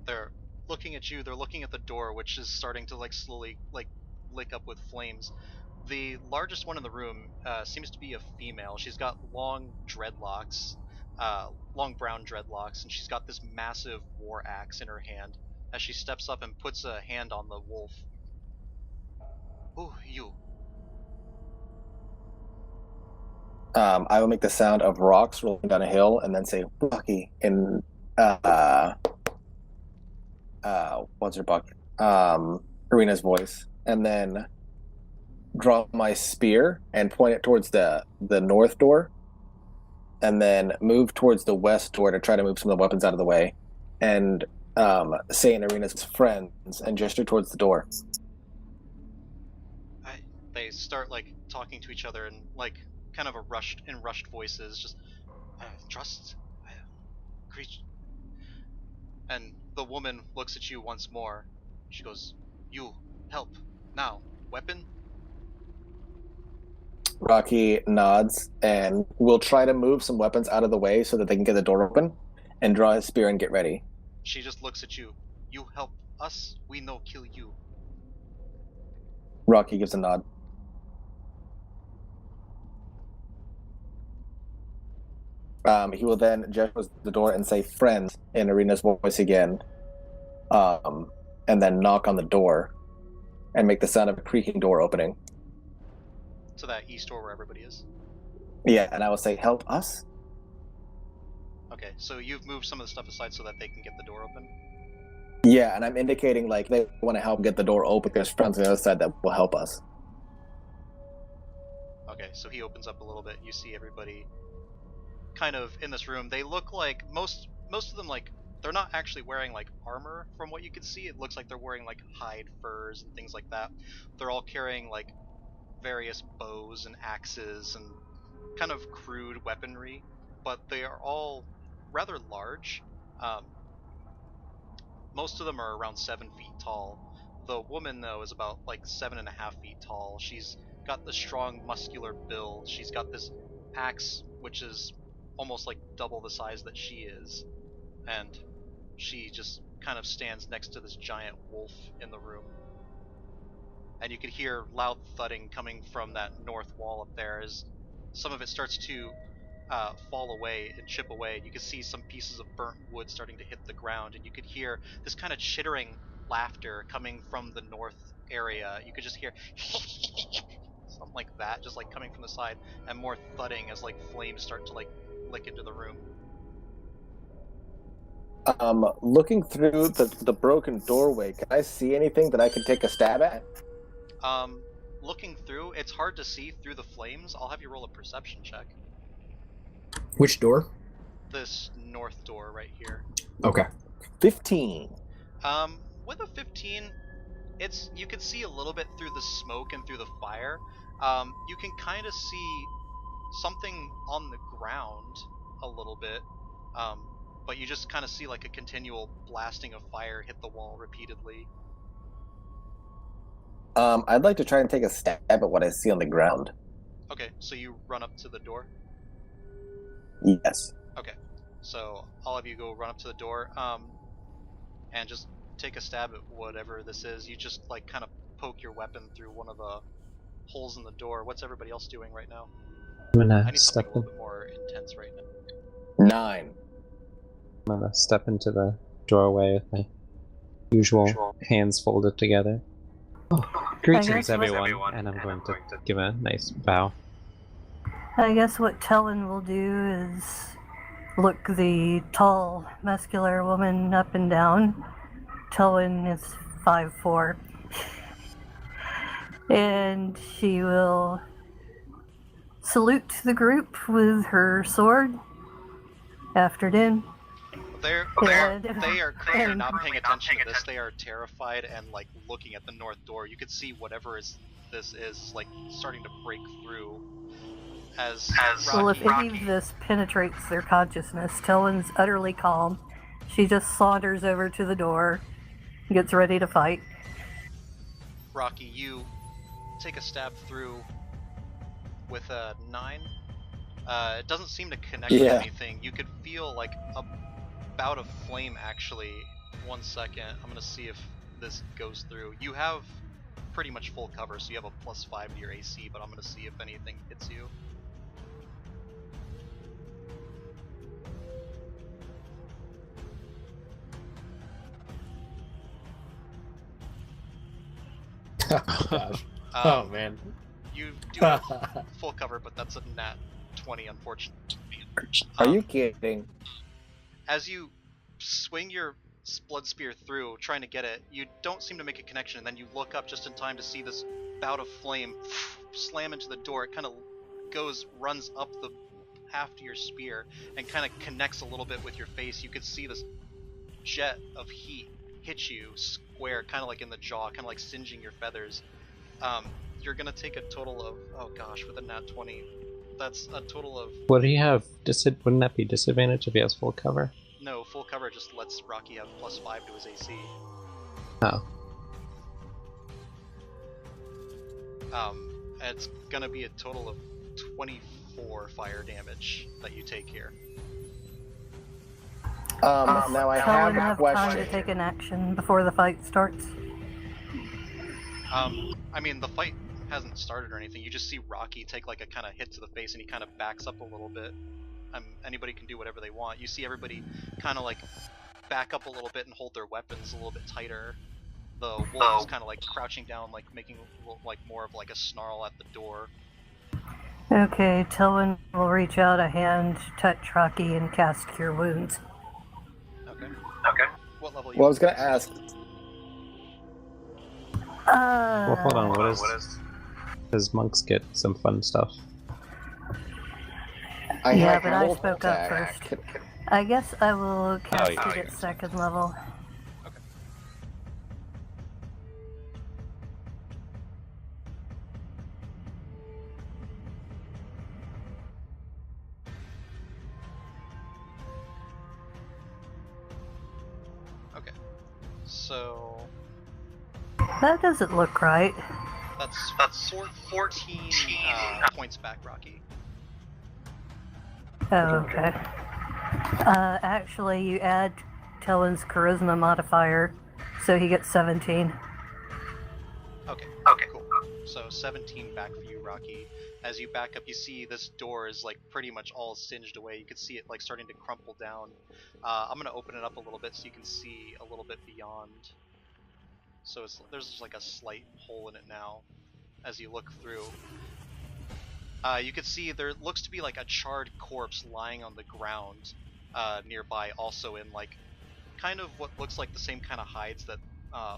They're looking at you. They're looking at the door, which is starting to like slowly like lick up with flames. The largest one in the room seems to be a female. She's got long dreadlocks, long brown dreadlocks, and she's got this massive war axe in her hand. As she steps up and puts a hand on the wolf. Who you? I will make the sound of rocks rolling down a hill, and then say Bucky in what's her Buck? Arena's voice, and then draw my spear and point it towards the north door, and then move towards the west door to try to move some of the weapons out of the way, and say in Arena's friends and gesture towards the door. They start like talking to each other and like kind of rushed voices, just trust, creature. And the woman looks at you once more. She goes, "You help now. Weapon." Rocky nods and will try to move some weapons out of the way so that they can get the door open, and draw his spear and get ready. She just looks at you. You help us, we no kill you. Rocky gives a nod. He will then gesture towards the door and say friends in Arena's voice again, and then knock on the door and make the sound of a creaking door opening. To that east door where everybody is. Yeah, and I will say, help us? Okay, so you've moved some of the stuff aside so that they can get the door open? Yeah, and I'm indicating like they want to help get the door open. There's friends on the other side that will help us. Okay, so he opens up a little bit. You see everybody kind of in this room. They look like most of them like they're not actually wearing like armor from what you can see. It looks like they're wearing like hide furs and things like that. They're all carrying like various bows and axes and kind of crude weaponry, but they are all rather large. Most of them are around 7 feet tall. The woman though is about like 7.5 feet tall. She's got the strong muscular build. She's got this axe which is almost like double the size that she is, and she just kind of stands next to this giant wolf in the room. And you could hear loud thudding coming from that north wall up there as some of it starts to fall away and chip away. And you can see some pieces of burnt wood starting to hit the ground, and you could hear this kind of chittering laughter coming from the north area. You could just hear something like that, just like coming from the side, and more thudding as like flames start to like lick into the room. Looking through the broken doorway, can I see anything that I can take a stab at? Looking through, it's hard to see through the flames. I'll have you roll a perception check. Which door? This north door right here. Okay. 15. With a 15, you can see a little bit through the smoke and through the fire. You can kind of see something on the ground a little bit, but you just kind of see like a continual blasting of fire hit the wall repeatedly. I'd like to try and take a stab at what I see on the ground. Okay, so you run up to the door? Yes. Okay, so all of you go run up to the door, and just take a stab at whatever this is. You just like kind of poke your weapon through one of the holes in the door. What's everybody else doing right now? I'm I gonna need step something a in. little bit more intense right now. 9. I'm gonna step into the doorway with my usual hands folded together. Oh, greetings, guess what- everyone, and I'm going to give a nice bow. I guess what Tellen will do is look the tall, muscular woman up and down. Tellen is 5'4". And she will salute the group with her sword. After din. They are currently and- not paying attention to this. They are terrified and like looking at the north door. You could see whatever this is like starting to break through. As Well, if Rocky, any of this penetrates their consciousness, Tellen's utterly calm. She just saunters over to the door, gets ready to fight. Rocky, you take a stab through with a 9. It doesn't seem to connect with anything. You could feel like a bout of flame actually. 1 second, I'm gonna see if this goes through. You have pretty much full cover, so you have a +5 to your AC, but I'm gonna see if anything hits you. Oh, gosh. Man. You do have full cover, but that's a nat 20, unfortunately. Are you kidding? As you swing your blood spear through, trying to get it, you don't seem to make a connection, and then you look up just in time to see this bout of flame slam into the door. It kind of runs up the haft of your spear, and kind of connects a little bit with your face. You could see this jet of heat hit you square, kind of like in the jaw, kind of like singeing your feathers. You're gonna take a total of, oh gosh, with a nat 20, that's a total of... Would he have wouldn't that be disadvantage if he has full cover? No, full cover just lets Rocky have +5 to his AC. Oh. It's gonna be a total of 24 fire damage that you take here. Now I Tellen have a have time question. to take an action before the fight starts. I mean, the fight hasn't started or anything. You just see Rocky take like a kind of hit to the face, and he kind of backs up a little bit. Anybody can do whatever they want. You see everybody kind of like back up a little bit and hold their weapons a little bit tighter. The wolf is kind of like crouching down, like making like more of like a snarl at the door. Okay, Tellen will reach out a hand, touch Rocky, and cast Cure Wounds. Okay. What level? Well, I was gonna ask. Well, hold on. What is? Because monks get some fun stuff. Yeah, but I spoke up first. I guess I will cast it at 2nd level. Okay. Okay. So That doesn't look right. that's 14 points back, Rocky. Oh, okay. Actually, you add Tellen's charisma modifier, so he gets 17. Okay, cool. So 17 back for you, Rocky. As you back up, you see this door is like pretty much all singed away. You can see it like starting to crumple down. I'm gonna open it up a little bit so you can see a little bit beyond. So there's just like a slight hole in it now. As you look through, you can see there looks to be like a charred corpse lying on the ground nearby, also in like kind of what looks like the same kind of hides that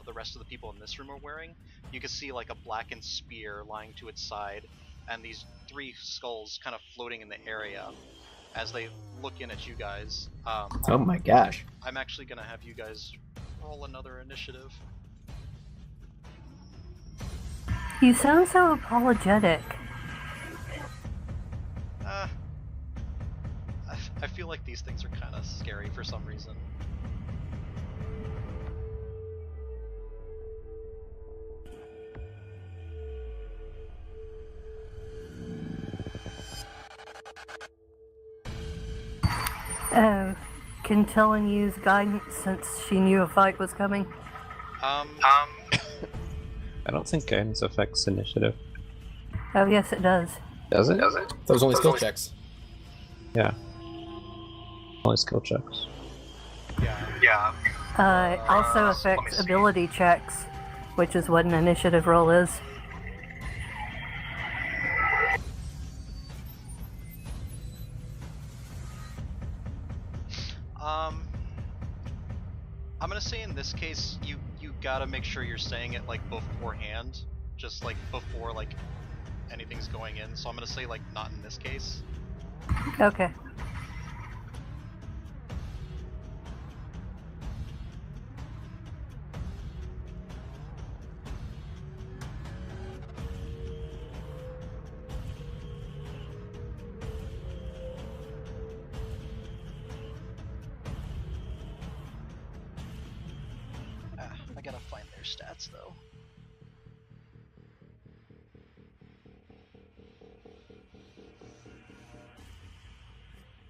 the rest of the people in this room are wearing. You can see like a blackened spear lying to its side, and these 3 skulls kind of floating in the area as they look in at you guys. Oh my gosh. I'm actually gonna have you guys roll another initiative. You sound so apologetic. I feel like these things are kind of scary for some reason. Oh, can Tellen use guidance since she knew a fight was coming? I don't think guidance affects initiative. Oh, yes, it does. Does it? That was only skill checks. Yeah. Only skill checks. Yeah. Also affects ability checks, which is what an initiative roll is. I'm gonna say in this case, you gotta make sure you're saying it like beforehand, just like before like anything's going in. So I'm gonna say like not in this case. Okay. I gotta find their stats though.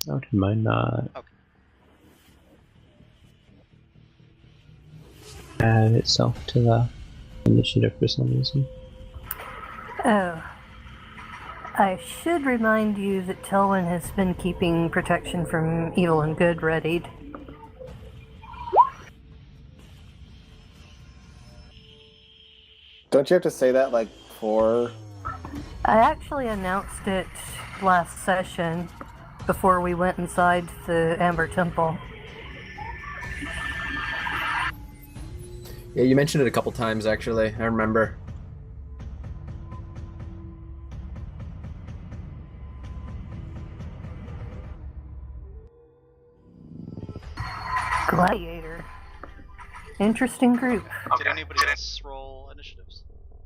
Oh, did mine not Okay. add itself to the initiative for some reason? Oh. I should remind you that Telwyn has been keeping protection from evil and good readied. Don't you have to say that like for? I actually announced it last session before we went inside the Amber Temple. Yeah, you mentioned it a couple times actually. I remember. Gladiator. Interesting group. Did anybody else roll initiatives?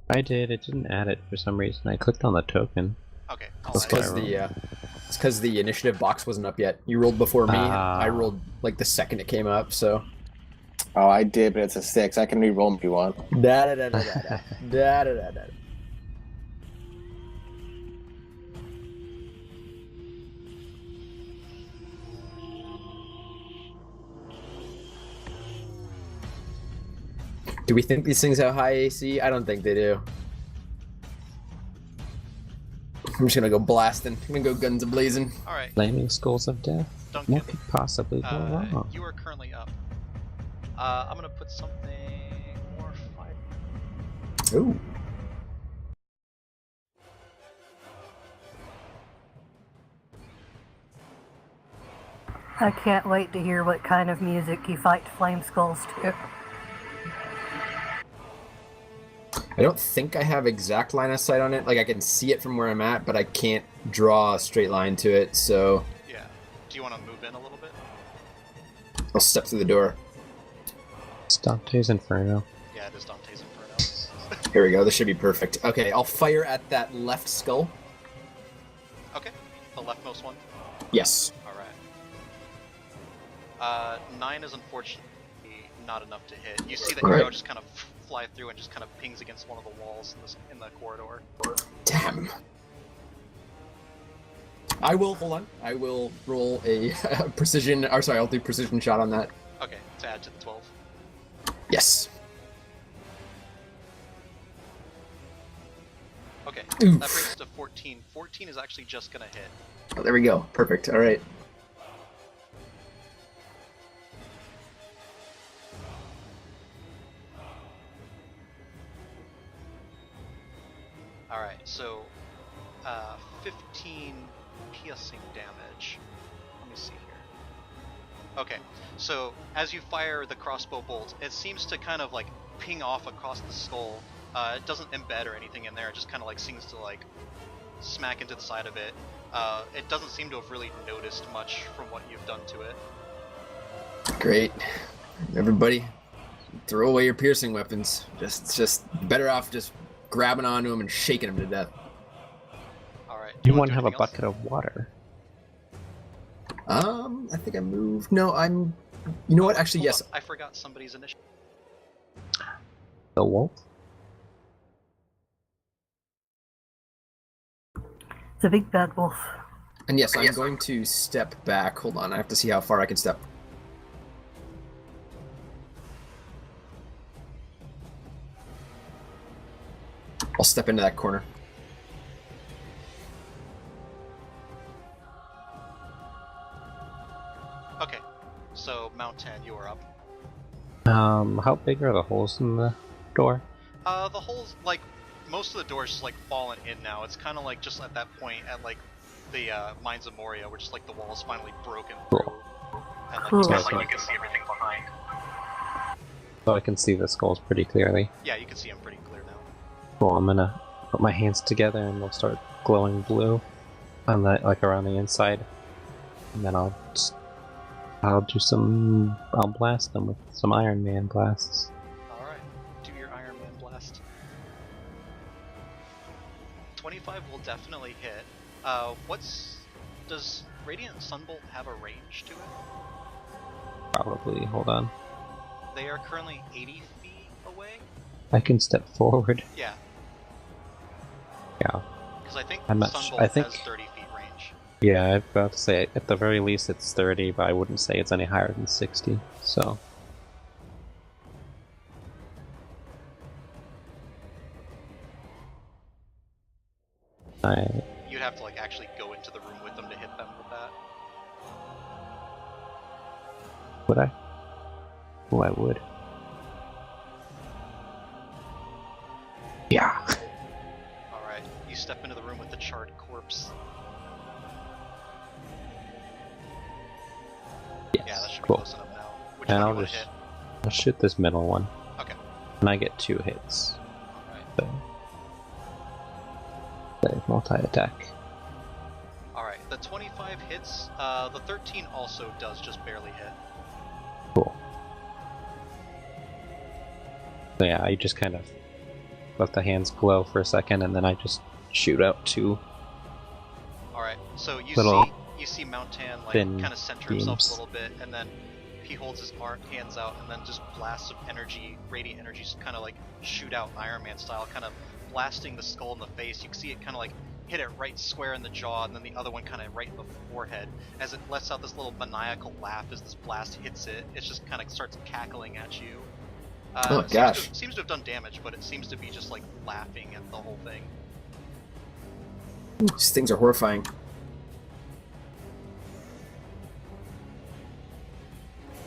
I did. It didn't add it for some reason. I clicked on the token. Okay. It's because the initiative box wasn't up yet. You rolled before me. I rolled like the second it came up. So. Oh, I did, but it's a 6. I can re-roll if you want. Da da da da da da da da da da. Do we think these things have high AC? I don't think they do. I'm just gonna go blasting. I'm gonna go guns a-blazing. Alright. Flaming skulls of death? Duncan, What could possibly go wrong? you are currently up. I'm gonna put something more fire. Ooh. I can't wait to hear what kind of music you fight flame skulls to. I don't think I have exact line of sight on it. Like I can see it from where I'm at, but I can't draw a straight line to it. So Yeah. Do you want to move in a little bit? I'll step through the door. It's Dante's Inferno. Yeah, it is Dante's Inferno. Here we go. This should be perfect. Okay, I'll fire at that left skull. Okay. The leftmost one. Yes. Alright. 9 is unfortunately not enough to hit. You see the Alright. arrow just kind of fly through and just kind of pings against one of the walls in the corridor. Damn. I will, hold on. I will roll a precision, or sorry, I'll do precision shot on that. Okay, to add to the 12. Yes. Okay, Oof. that brings us to 14. 14 is actually just gonna hit. Oh, there we go. Perfect. All right. Alright, so 15 piercing damage. Let me see here. Okay, so as you fire the crossbow bolt, it seems to kind of like ping off across the skull. It doesn't embed or anything in there. It just kind of like seems to like smack into the side of it. It doesn't seem to have really noticed much from what you've done to it. Great. Everybody, throw away your piercing weapons. Just better off just grabbing onto them and shaking them to death. All right. You wanna want to do have a anything else? bucket of water. I think I moved. No, I'm. You know what? Actually, Hold yes. on, I forgot somebody's initiative. The wolf? It's a big bad wolf. And yes, I'm going to step back. Hold on, I have to see how far I can step. I'll step into that corner. Okay, so Mount 10, you are up. How big are the holes in the door? The holes, like, most of the doors just like fallen in now. It's kind of like just at that point at like the Mines of Moria, where just like the wall's finally broken through, and like, Cool. you can see everything behind. So I can see the skulls pretty clearly. Yeah, you can see them pretty clear now. Well, I'm gonna put my hands together and they'll start glowing blue on the like around the inside, and then I'll blast them with some Iron Man blasts. All right, do your Iron Man blast. 25 will definitely hit. Does Radiant Sunbolt have a range to it? Probably. Hold on. They are currently 80 feet away. I can step forward. Yeah, Yeah. because I think I'm not Sunbolt I think- has 30 feet range. Yeah, I was about to say at the very least it's 30, but I wouldn't say it's any higher than 60. So. You'd have to like actually go into the room with them to hit them with that. Would I? Oh, I would. Yeah. Alright, you step into the room with the charred corpse. Yes. Yeah, that should cool. be close enough now. Which And one do I'll you want just to hit? I'll shoot this middle one, Okay, and I get 2 hits. alright. So. Save multi-attack. Alright, the 25 hits, the 13 also does just barely hit. Cool. So yeah, I just kind of let the hands glow for a second, and then I just shoot out 2. Alright, so you Little see Mountan like thin kind of center himself beams. a little bit, and then he holds his hands out, and then just blasts of energy, radiant energy, kind of like shoot out Iron Man style, kind of blasting the skull in the face. You can see it kind of like hit it right square in the jaw, and then the other one kind of right in the forehead. As it lets out this little maniacal laugh as this blast hits it, it just kind of starts cackling at you. Oh, gosh. Seems to have done damage, but it seems to be just like laughing at the whole thing. These things are horrifying.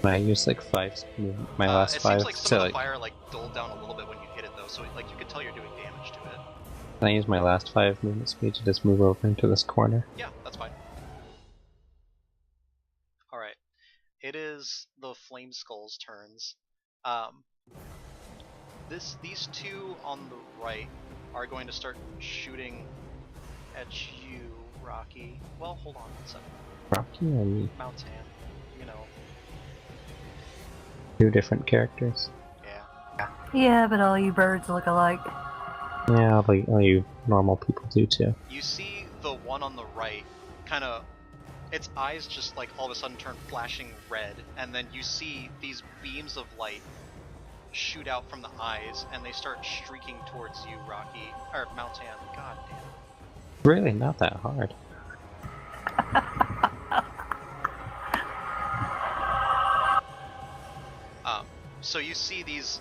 I use like 5, my last it 5 seems like to some of like. the fire like dulled down a little bit when you hit it though, so like you can tell you're doing damage to it. Can I use my last 5 movement speed to just move over into this corner? Yeah, that's fine. Alright. It is the Flame Skull's turns. These 2 on the right are going to start shooting at you, Rocky. Well, hold on one second. Rocky or me? Mountain, you know, 2 different characters. yeah. Yeah, but all you birds look alike. Yeah, like all you normal people do too. You see the one on the right, kind of, its eyes just like all of a sudden turn flashing red, and then you see these beams of light shoot out from the eyes, and they start streaking towards you, Rocky, or Mountain. God damn. Really, not that hard. So you see these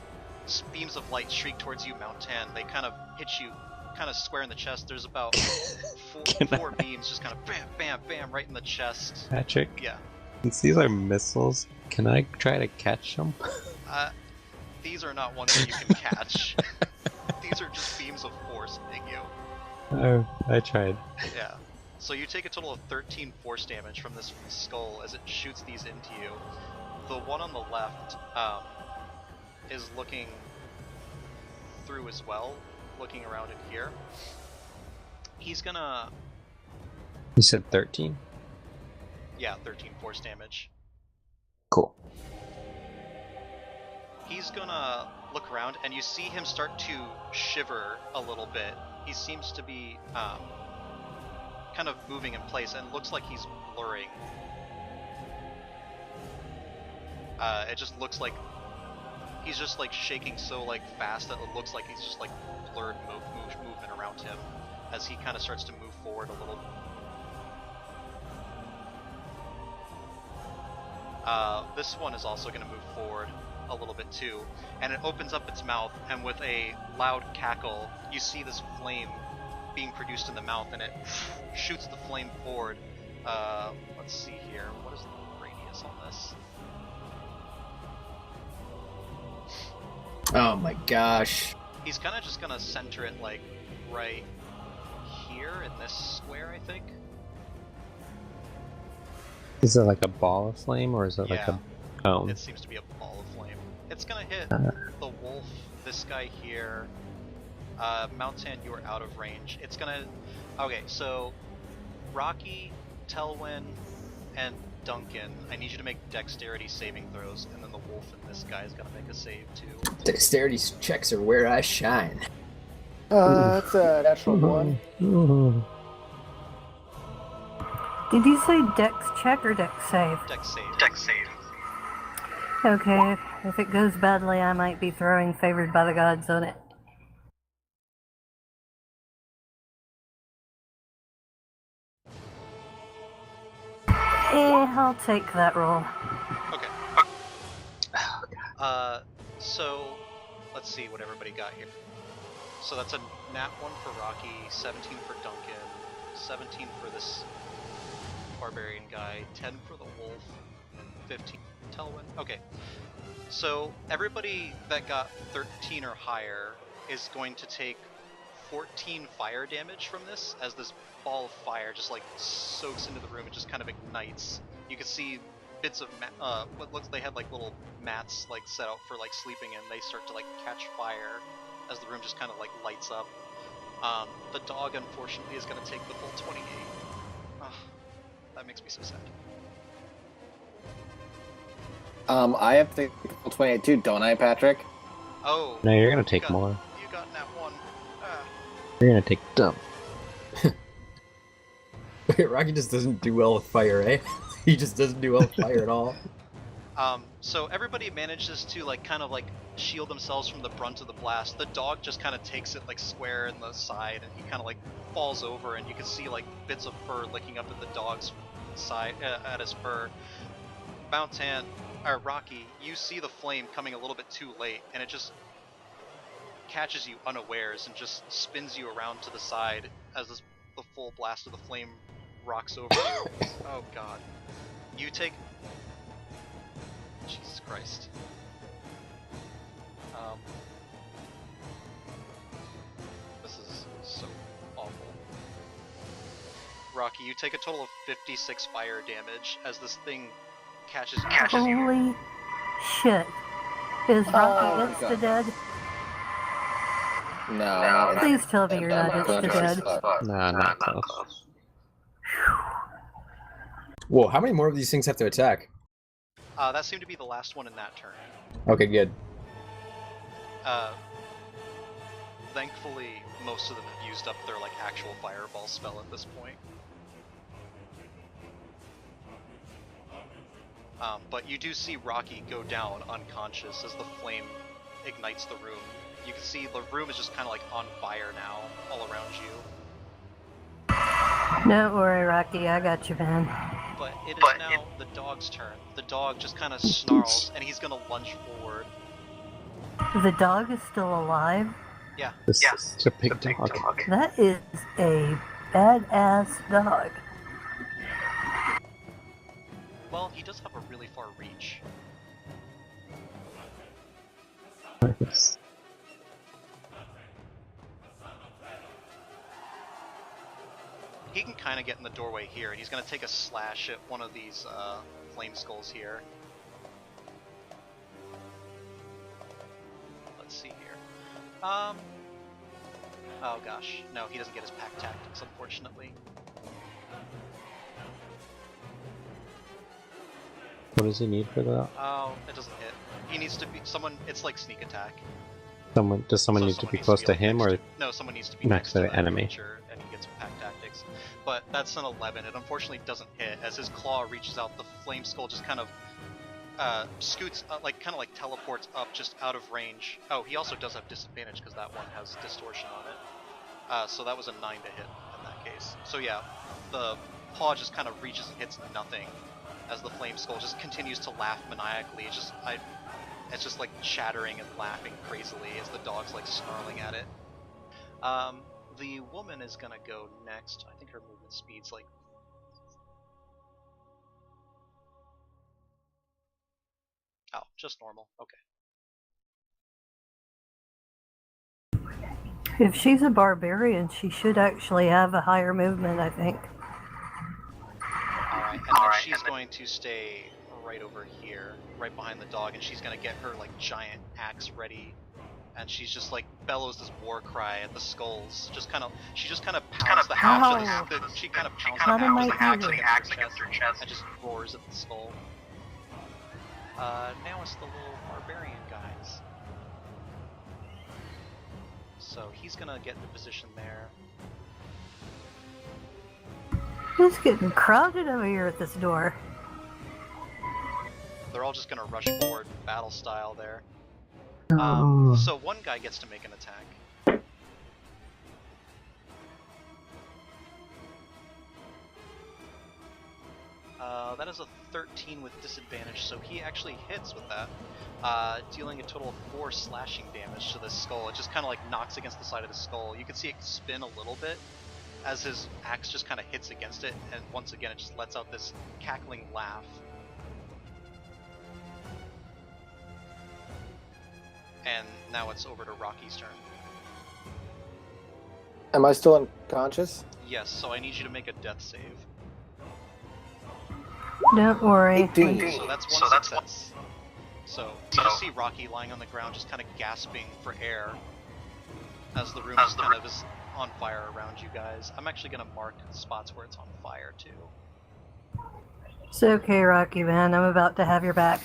beams of light streak towards you, Mountain. They kind of hit you kind of square in the chest. There's about four beams just kind of bam, bam, bam, right in the chest. Patrick, Yeah. since these are missiles, can I try to catch them? These are not ones that you can catch. These are just beams of force hitting you. Oh, I tried. Yeah. So you take a total of 13 force damage from this skull as it shoots these into you. The one on the left is looking through as well, looking around in here. He's gonna... You said 13? Yeah, 13 force damage. Cool. He's gonna look around, and you see him start to shiver a little bit. He seems to be kind of moving in place, and looks like he's blurring. It just looks like he's just like shaking so like fast that it looks like he's just like blurred movement around him as he kind of starts to move forward a little. This one is also going to move forward a little bit too, and it opens up its mouth, and with a loud cackle, you see this flame being produced in the mouth, and it shoots the flame forward. Let's see here. What is the radius on this? Oh my gosh. He's kind of just gonna center it like right here in this square, I think. Is it like a ball of flame, or is it like Yeah. a cone? It seems to be a ball of flame. It's gonna hit Uh. the wolf, this guy here. Mountain, you are out of range. It's gonna... Okay, so Rocky, Telwyn, and Duncan, I need you to make dexterity saving throws, and then the wolf and this guy is gonna make a save too. Dexterity checks are where I shine. That's a natural one. Ooh. Did you say dex check or dex save? Dex save. Dex save. Okay, if it goes badly, I might be throwing favored by the gods on it. I'll take that roll. Okay. So let's see what everybody got here. So that's a nat 1 for Rocky, 17 for Duncan, 17 for this barbarian guy, 10 for the wolf, 15 for Telwyn. Okay. So everybody that got 13 or higher is going to take 14 fire damage from this, as this ball of fire just like soaks into the room and just kind of ignites. You can see bits of what looks, they had like little mats like set out for like sleeping, and they start to like catch fire as the room just kind of like lights up. The dog unfortunately is going to take the full 28. That makes me so sad. I have to take the full 28 too, don't I, Patrick? Oh. No, you're gonna you take got- more. You got nat 1. You're gonna take dump. Rocky just doesn't do well with fire, eh? He just doesn't do well with fire at all. So everybody manages to like kind of like shield themselves from the brunt of the blast. The dog just kind of takes it like square in the side, and he kind of like falls over, and you can see like bits of fur licking up at the dog's side, at his fur. Rocky, you see the flame coming a little bit too late, and it just catches you unawares and just spins you around to the side as the full blast of the flame rocks over you. Oh god. You take... Jesus Christ. This is so awful. Rocky, you take a total of 56 fire damage as this thing catches you. Holy shit. Is Rocky insta-dead? No, not Please tell me you're not insta-dead. Nah, not close. Whoa, how many more of these things have to attack? That seemed to be the last one in that turn. Okay, good. Thankfully, most of them have used up their like actual fireball spell at this point. But you do see Rocky go down unconscious as the flame ignites the room. You can see the room is just kind of like on fire now, all around you. Don't worry, Rocky, I got you, man. But it is now the dog's turn. The dog just kind of snarls, and he's gonna lunge forward. The dog is still alive? Yeah. This is a big dog. That is a badass dog. Well, he does have a really far reach. He can kind of get in the doorway here, and he's going to take a slash at one of these flame skulls here. Let's see here. Oh gosh, no, he doesn't get his pack tactics, unfortunately. What does he need for that? Oh, it doesn't hit. He needs to be someone. It's like sneak attack. Does someone So need to be needs close to like him, next or no? Someone needs to be next to to the that enemy? creature, and he gets pack tactics. But that's an 11. It unfortunately doesn't hit. As his claw reaches out, the flame skull just kind of scoots, kind of like teleports up just out of range. Oh, he also does have disadvantage because that one has distortion on it. So that was a 9 to hit in that case. So yeah, the paw just kind of reaches and hits nothing, as the flame skull just continues to laugh maniacally. It's just like chattering and laughing crazily as the dog's like snarling at it. The woman is gonna go next. I think her movement speed's like... Oh, just normal. Okay. If she's a barbarian, she should actually have a higher movement, I think. Alright, and then she's going to stay right over here, right behind the dog, and she's gonna get her like giant axe ready, and she's just like bellows this war cry at the skulls. She just kind of pounds the axe against her chest and just roars at the skull. Now it's the little barbarian guys. So he's gonna get the position there. It's getting crowded over here at this door. They're all just gonna rush forward, battle style there. Oh. So one guy gets to make an attack. That is a 13 with disadvantage, so he actually hits with that, dealing a total of 4 slashing damage to this skull. It just kind of like knocks against the side of the skull. You can see it spin a little bit as his axe just kind of hits against it, and once again it just lets out this cackling laugh. And now it's over to Rocky's turn. Am I still unconscious? Yes, so I need you to make a death save. Don't worry. 18. So that's one success. So you just see Rocky lying on the ground, just kind of gasping for air, as the room is on fire around you guys. I'm actually gonna mark spots where it's on fire too. It's okay, Rocky man. I'm about to have your back.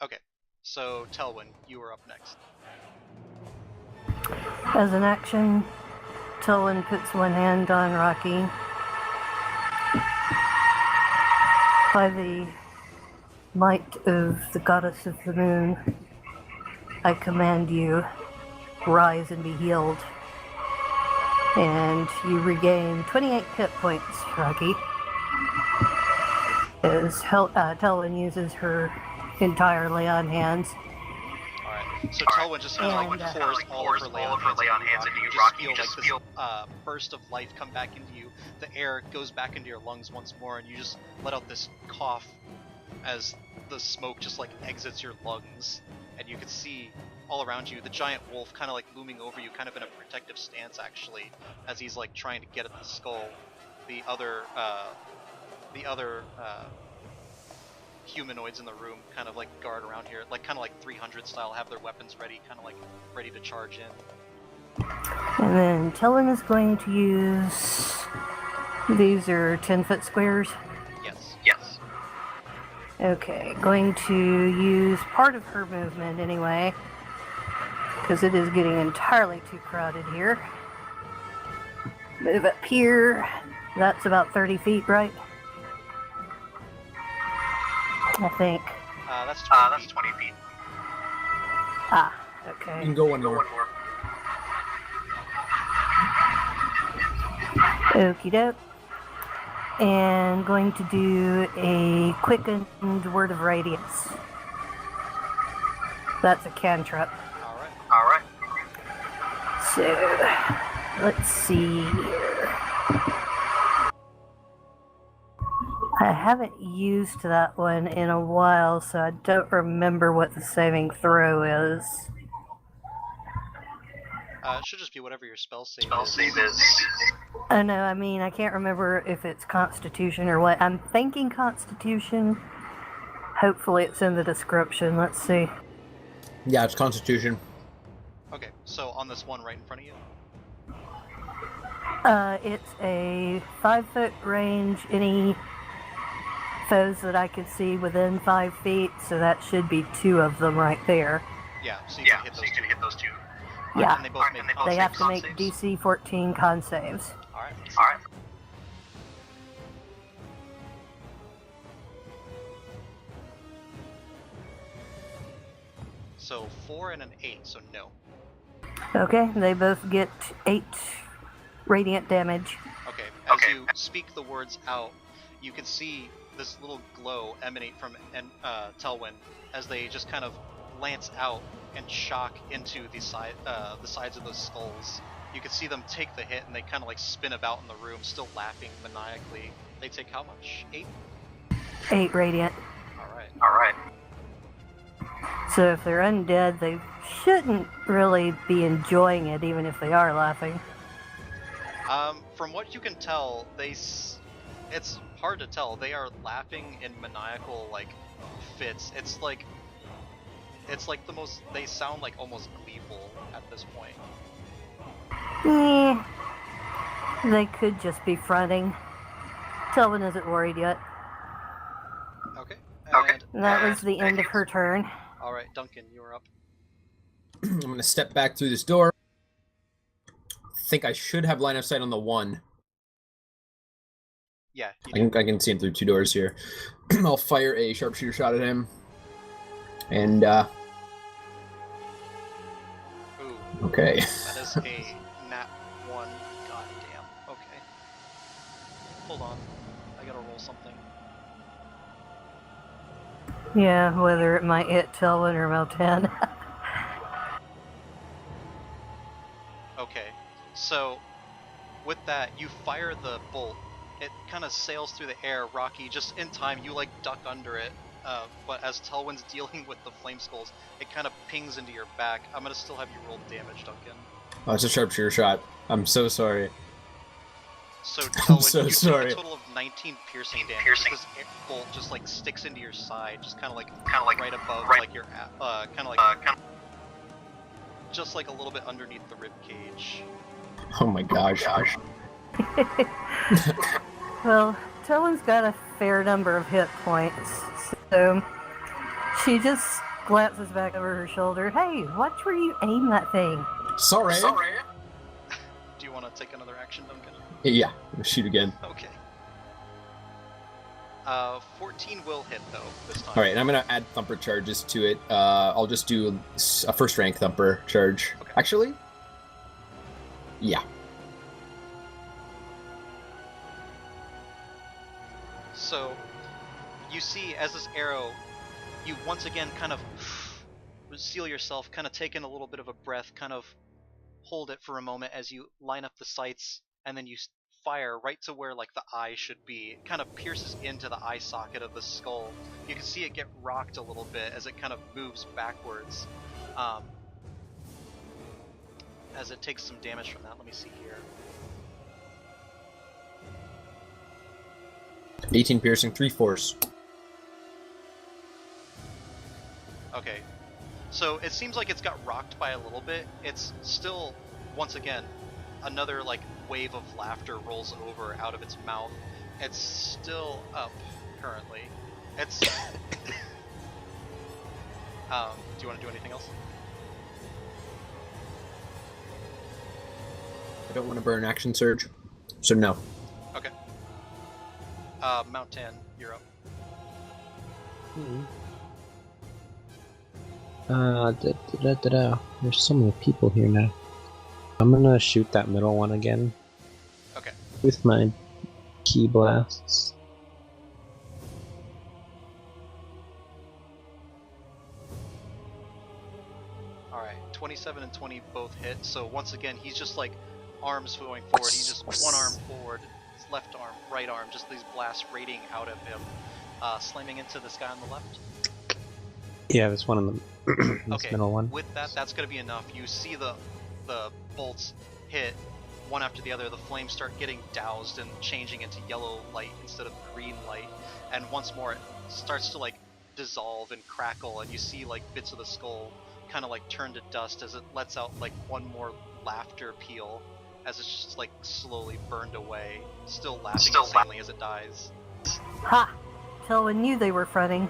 Okay, so Telwyn, you are up next. As an action, Tulin puts one hand on Rocky. By the might of the goddess of the moon, I command you, rise and be healed. And you regain 28 hit points, Rocky. As Telwyn uses her entirely on hands. Alright, so Telwyn just kind of like pours all of her lay on hands into you, Rocky. You just feel like this burst of life come back into you. The air goes back into your lungs once more, and you just let out this cough as the smoke just like exits your lungs. And you can see all around you the giant wolf kind of like looming over you, kind of in a protective stance actually, as he's like trying to get at the skull. The other humanoids in the room kind of like guard around here, like kind of like 300 style, have their weapons ready, kind of like ready to charge in. And then Telwyn is going to use... These are 10-foot squares? Yes. Okay, going to use part of her movement anyway, because it is getting entirely too crowded here. Move up here. That's about 30 feet, right? I think. That's 20 feet. Ah, You okay. can go one more. Okie doke. And going to do a quickened word of radiance. That's a cantrip. Alright. So, let's see here. I haven't used that one in a while, so I don't remember what the saving throw is. It should just be whatever your spell save is. Oh no, I mean, I can't remember if it's Constitution or what. I'm thinking Constitution. Hopefully it's in the description. Let's see. Yeah, it's Constitution. Okay, so on this one right in front of you? It's a 5-foot range, any foes that I could see within 5 feet, so that should be 2 of them right there. Yeah, so you can hit those two. Yeah, And they both make con they have to saves. make DC 14 con saves. Alright. So 4 and an 8, so no. Okay, they both get 8 radiant damage. Okay, as you speak the words out, you can see this little glow emanate from Telwyn as they just kind of lance out and shock into the sides of those skulls. You can see them take the hit and they kind of like spin about in the room, still laughing maniacally. They take how much? 8? 8 radiant. Alright. So if they're undead, they shouldn't really be enjoying it, even if they are laughing. From what you can tell, it's hard to tell. They are laughing in maniacal like fits. It's like the most. They sound like almost gleeful at this point. They could just be fronting. Telvin isn't worried yet. Okay. That was the end of her turn. All right, Duncan, you're up. I'm gonna step back through this door. Think I should have line of sight on the one. Yeah. I can see him through 2 doors here. I'll fire a sharpshooter shot at him. And Ooh. okay. That is a nat 1. God damn. Okay. Hold on. I gotta roll something. Yeah, whether it might hit Telvin or Mel-10. Okay. So, with that, you fire the bolt. It kind of sails through the air, Rocky. Just in time, you like duck under it. But as Telwyn's dealing with the flame skulls, it kind of pings into your back. I'm gonna still have you roll damage, Duncan. Oh, it's a sharpshooter shot. I'm so sorry. So Telwyn, so you sorry. take a total of 19 piercing damage. This bolt just like sticks into your side, just kind of like right above like your just like a little bit underneath the rib cage. Oh my gosh. Well, Telvin's got a fair number of hit points, so she just glances back over her shoulder. Hey, watch where you aim that thing. Sorry. Do you want to take another action, Duncan? Yeah, shoot again. Okay. 14 will hit though this time. Alright, and I'm gonna add thumper charges to it. I'll just do a first rank thumper charge. Okay. Actually? Yeah. So, you see as this arrow, you once again kind of seal yourself, kind of take in a little bit of a breath, kind of hold it for a moment as you line up the sights, and then you fire right to where like the eye should be. It kind of pierces into the eye socket of the skull. You can see it get rocked a little bit as it kind of moves backwards. As it takes some damage from that. Let me see here. 18 piercing, 3 force. Okay. So it seems like it's got rocked by a little bit. It's still, once again, another like wave of laughter rolls over out of its mouth. It's still up currently. It's do you want to do anything else? I don't want to burn action surge, so no. Okay. Mount 10, you're up. There's so many people here now. I'm gonna shoot that middle one again. Okay. With my key blasts. Alright, 27 and 20 both hit, so once again, he's just like arms going forward. He's just one arm forward, left arm, right arm, just these blasts radiating out of him, slamming into this guy on the left. Yeah, this one in the this Okay, middle one. with that, that's going to be enough. You see the bolts hit one after the other. The flames start getting doused and changing into yellow light instead of green light, and once more it starts to like dissolve and crackle, and you see like bits of the skull kind of like turn to dust as it lets out like one more laughter peal as it's just like slowly burned away, still laughing insanely as it dies. Ha! Telwa knew they were fronting.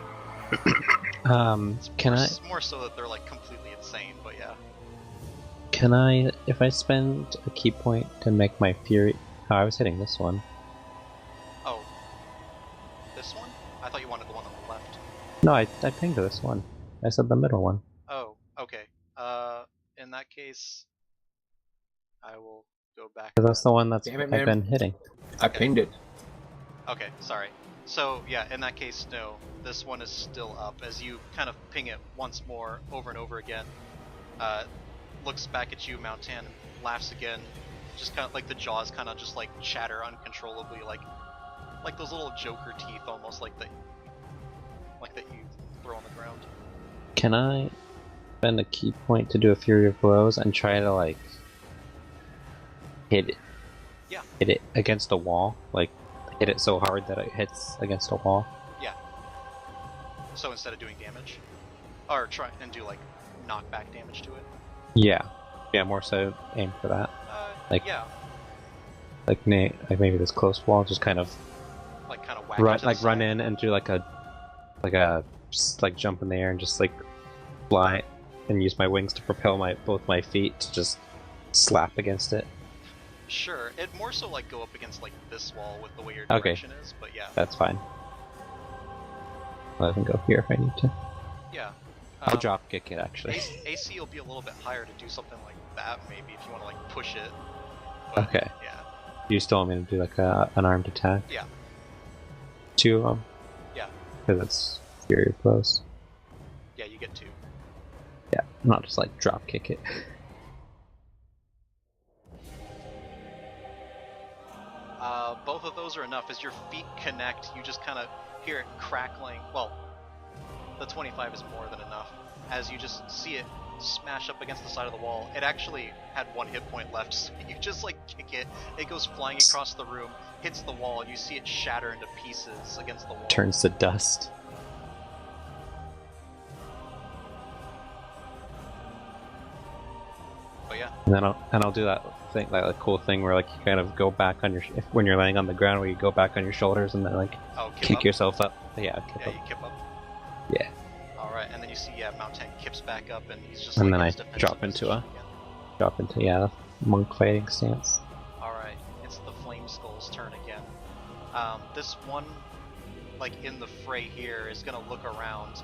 It's more so that they're like completely insane, but yeah. Can I, if I spend a key point to make my fury... Oh, I was hitting this one. Oh. This one? I thought you wanted the one on the left. No, I pinged this one. I said the middle one. Oh, okay. In that case, I will go back. That's the one that's Damn it, I've man. been hitting. I pinged it. Okay, sorry. So, yeah, in that case, no. This one is still up. As you kind of ping it once more, over and over again, looks back at you, Mountain, laughs again, just kind of like the jaws kind of just like chatter uncontrollably, like those little Joker teeth, almost like that you throw on the ground. Can I spend a key point to do a Fury of Blows and try to like hit it against a wall? Like hit it so hard that it hits against a wall? Yeah. So instead of doing damage, or try and do like knockback damage to it. Yeah. Yeah, more so aim for that. Like yeah. Like maybe this close wall, just kind of like kind of whack run in and do like jump in the air and just like fly and use my wings to propel both my feet to just slap against it. Sure, it more so like go up against like this wall with the way your Okay. direction is, but yeah. That's fine. I can go here if I need to. Yeah. I'll drop kick it actually. AC will be a little bit higher to do something like that, maybe if you want to like push it. But, Okay. Yeah. You still want me to do like an armed attack? Yeah. 2 of them? Yeah. Because it's Fury of Blows. Yeah, you get 2. Yeah, not just like drop kick it. Both of those are enough. As your feet connect, you just kind of hear it crackling. Well, the 25 is more than enough. As you just see it smash up against the side of the wall. It actually had 1 hit point left, so you just like kick it. It goes flying across the room, hits the wall, and you see it shatter into pieces against the wall. Turns to dust. But yeah. And then I'll do that thing, that cool thing where like you kind of go back on when you're laying on the ground, where you go back on your shoulders and then like kick up? yourself up. Yeah, kip Yeah, up. you kip up. Yeah. Alright, and then you see Mount 10 kips back up, and he's just And like then in I his defensive drop into position again. monk fighting stance. Alright, it's the Flame Skull's turn again. This one, like in the fray here, is gonna look around.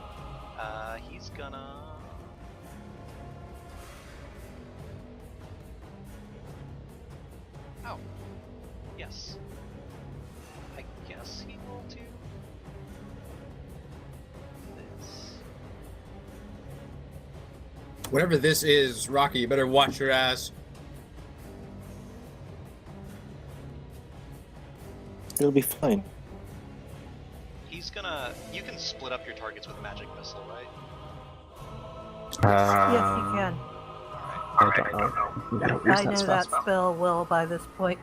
He's gonna... Oh. Yes. I guess he will do this. Whatever this is, Rocky, you better watch your ass. It'll be fine. He's gonna... You can split up your targets with a magic missile, right? Yes, you can. I don't know. I know that spell well by this point.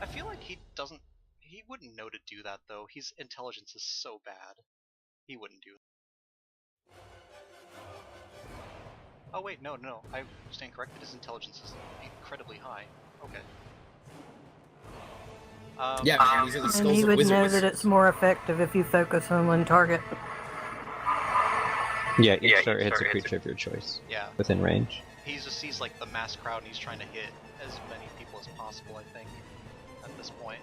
I feel like he doesn't... He wouldn't know to do that, though. His intelligence is so bad. He wouldn't do it. Oh wait, no, I stand corrected. His intelligence is incredibly high. Okay. Yeah, man, these are the And skulls he of would know wizards. that it's more effective if you focus on one target. Yeah, each target hits a creature of your choice Yeah. within range. He just sees like the mass crowd and he's trying to hit as many people as possible, I think, at this point.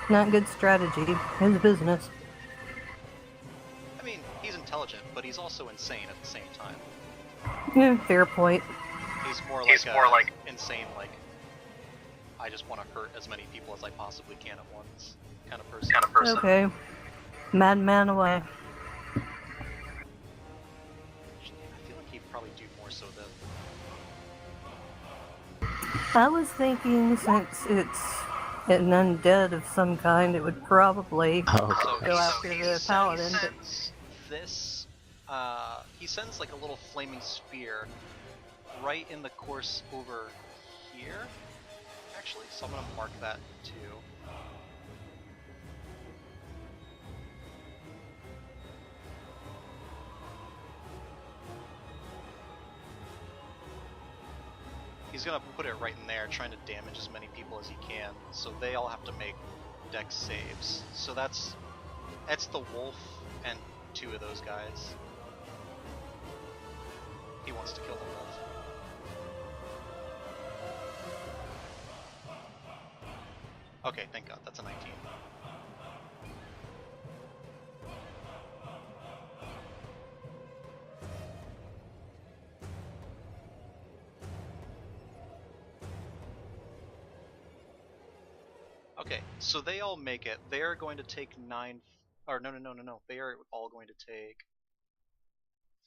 Not good strategy. His business. I mean, he's intelligent, but he's also insane at the same time. Yeah, fair point. He's more like insane, like, I just want to hurt as many people as I possibly can at once kind of person. Okay. Madman away. I feel like he'd probably do more so than... I was thinking since it's an undead of some kind, it would probably Oh, go after the paladin. He But sends this. He sends like a little flaming spear right in the course over here. Actually, so I'm gonna mark that too. He's gonna put it right in there, trying to damage as many people as he can. So they all have to make dex saves. So that's the wolf and 2 of those guys. He wants to kill the wolf. Okay, thank God, that's a 19. Okay, so they all make it. They are going to take 9, or no. They are all going to take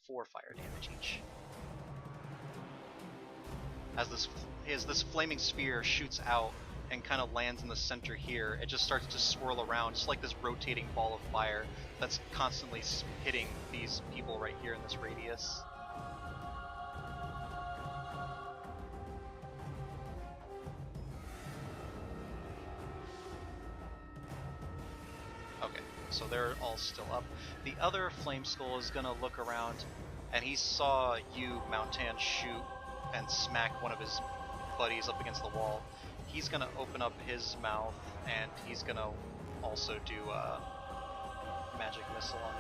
4 fire damage each. As this flaming sphere shoots out and kind of lands in the center here, it just starts to swirl around, just like this rotating ball of fire that's constantly hitting these people right here in this radius. Okay, so they're all still up. The other Flame Skull is gonna look around, and he saw you, Mountan, shoot and smack one of his buddies up against the wall. He's gonna open up his mouth, and he's gonna also do a magic missile on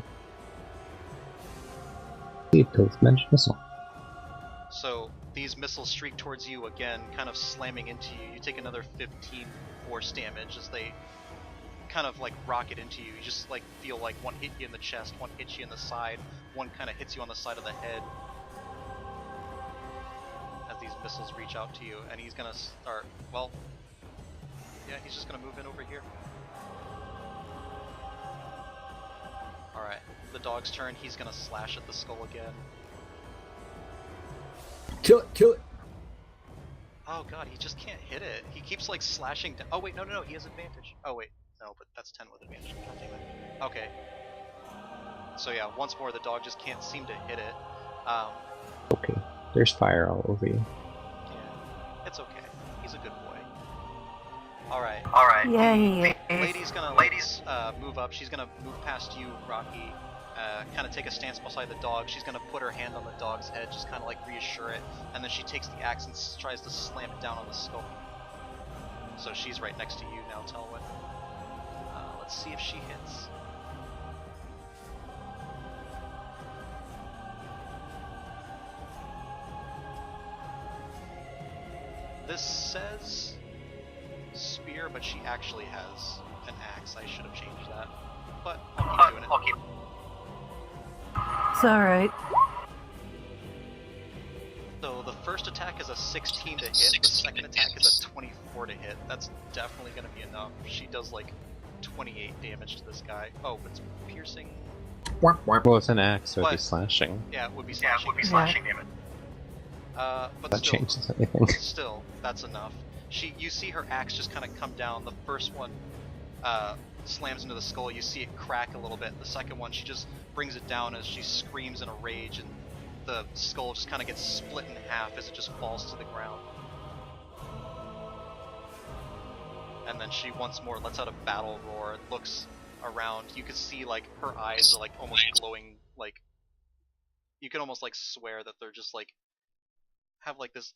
you. 5. Pills magic missile. So these missiles streak towards you again, kind of slamming into you. You take another 15 force damage as they kind of like rocket into you. You just like feel like one hit you in the chest, one hits you in the side, one kind of hits you on the side of the head as these missiles reach out to you. And he's gonna start, well, yeah, he's just gonna move in over here. Alright, the dog's turn. He's gonna slash at the skull again. Kill it, kill it. Oh god, he just can't hit it. He keeps like slashing down. Oh wait, no, he has advantage. Oh wait, no, but that's 10 with advantage. God damn it. Okay. So yeah, once more the dog just can't seem to hit it. Okay, there's fire all over you. Yeah, it's okay. He's a good boy. Alright. yay! Lady's gonna move up. She's gonna move past you, Rocky. Kind of take a stance beside the dog. She's gonna put her hand on the dog's head, just kind of like reassure it, and then she takes the axe and tries to slam it down on the skull. So she's right next to you now, Telwyn. Let's see if she hits. This says spear, but she actually has an axe. I should have changed that, but I'll keep doing it. It's alright. So the first attack is a 16 to hit, the second attack is a 24 to hit. That's definitely going to be enough. She does like 28 damage to this guy. Oh, but it's piercing. Whap, whap. Well, it's an axe, so it'd be But- slashing. Yeah, it would be slashing. damage. But That still, changes anything. still, that's enough. You see her axe just kind of come down. The first one slams into the skull. You see it crack a little bit. The second one, she just brings it down as she screams in a rage, and the skull just kind of gets split in half as it just falls to the ground. And then she once more lets out a battle roar and looks around. You can see like her eyes are like almost glowing, like you can almost like swear that they're just like have like this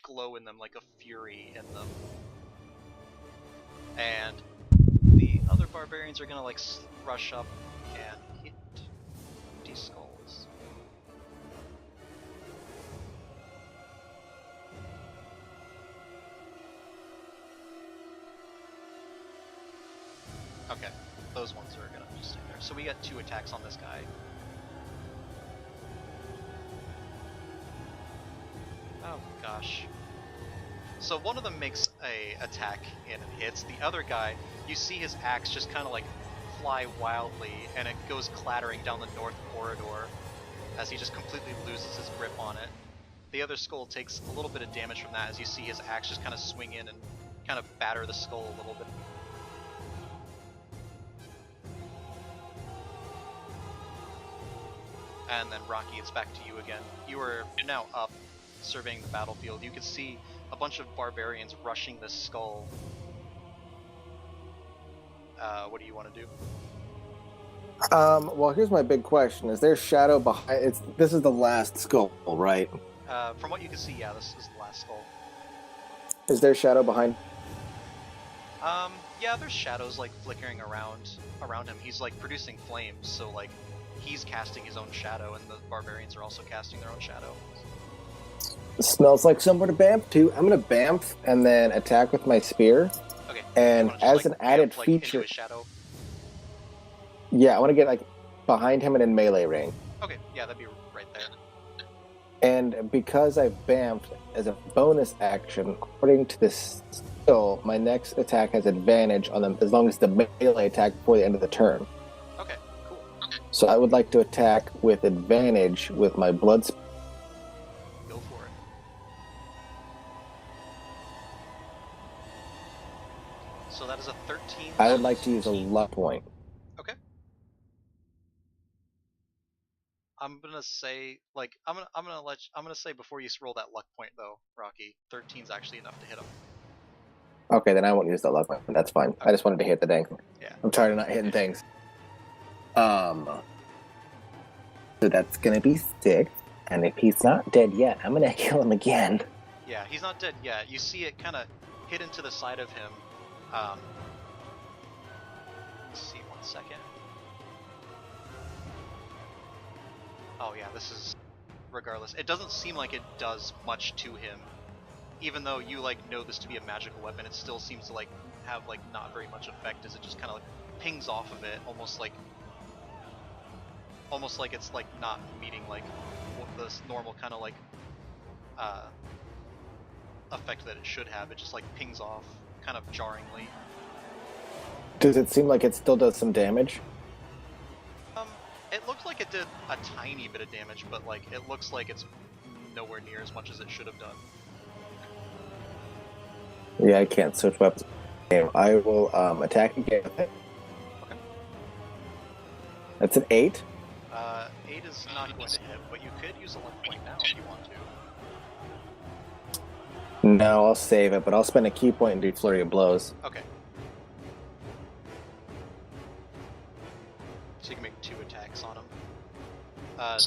glow in them, like a fury in them. And the other barbarians are gonna like rush up and hit these skulls. Okay, those ones are gonna just stay there. So we got 2 attacks on this guy. Oh gosh. So one of them makes a attack and it hits. The other guy, you see his axe just kind of like fly wildly, and it goes clattering down the north corridor as he just completely loses his grip on it. The other skull takes a little bit of damage from that as you see his axe just kind of swing in and kind of batter the skull a little bit. And then Rocky, it's back to you again. You are now up, surveying the battlefield. You can see a bunch of barbarians rushing this skull. What do you want to do? Well, here's my big question: is there shadow behind? This is the last skull, right? From what you can see, yeah, this is the last skull. Is there shadow behind? Yeah, there's shadows like flickering around him. He's like producing flames, so like he's casting his own shadow, and the barbarians are also casting their own shadow. It smells like somewhere to bamf to. I'm gonna bamf and then attack with my spear. Okay. And just, as an added bamf, feature, into his shadow. Yeah, I want to get like behind him and in melee range. Okay, yeah, that'd be right there. And because I've bamfed as a bonus action, according to this skill, my next attack has advantage on them as long as the melee attack before the end of the turn. Okay, cool. So I would like to attack with advantage with my blood. Go for it. So that is a 13. I would like to use a luck point. Okay. I'm gonna say, like, I'm gonna say before you roll that luck point though, Rocky, 13's actually enough to hit him. Okay, then I won't use the luck point. That's fine. I just wanted to hit the thing. Yeah. I'm tired of not hitting things. So that's gonna be 6, and if he's not dead yet, I'm gonna kill him again. Yeah, he's not dead yet. You see it kind of hit into the side of him. Let's see, 1 second. Oh yeah, this is... Regardless, it doesn't seem like it does much to him. Even though you, like, know this to be a magical weapon, it still seems to, like, have, like, not very much effect as it just kind of, like, pings off of it, almost like it's, like, not meeting, like, this normal kind of, like, effect that it should have. It just, like, pings off kind of jarringly. Does it seem like it still does some damage? It looks like it did a tiny bit of damage, but, like, it looks like it's nowhere near as much as it should have done. Yeah, I can't switch weapons. I will attack again with it. Okay. That's an 8. 8 is not going to hit, but you could use a luck point now if you want to. No, I'll save it, but I'll spend a key point and do flurry of blows. Okay. So you can make 2 attacks on him. No.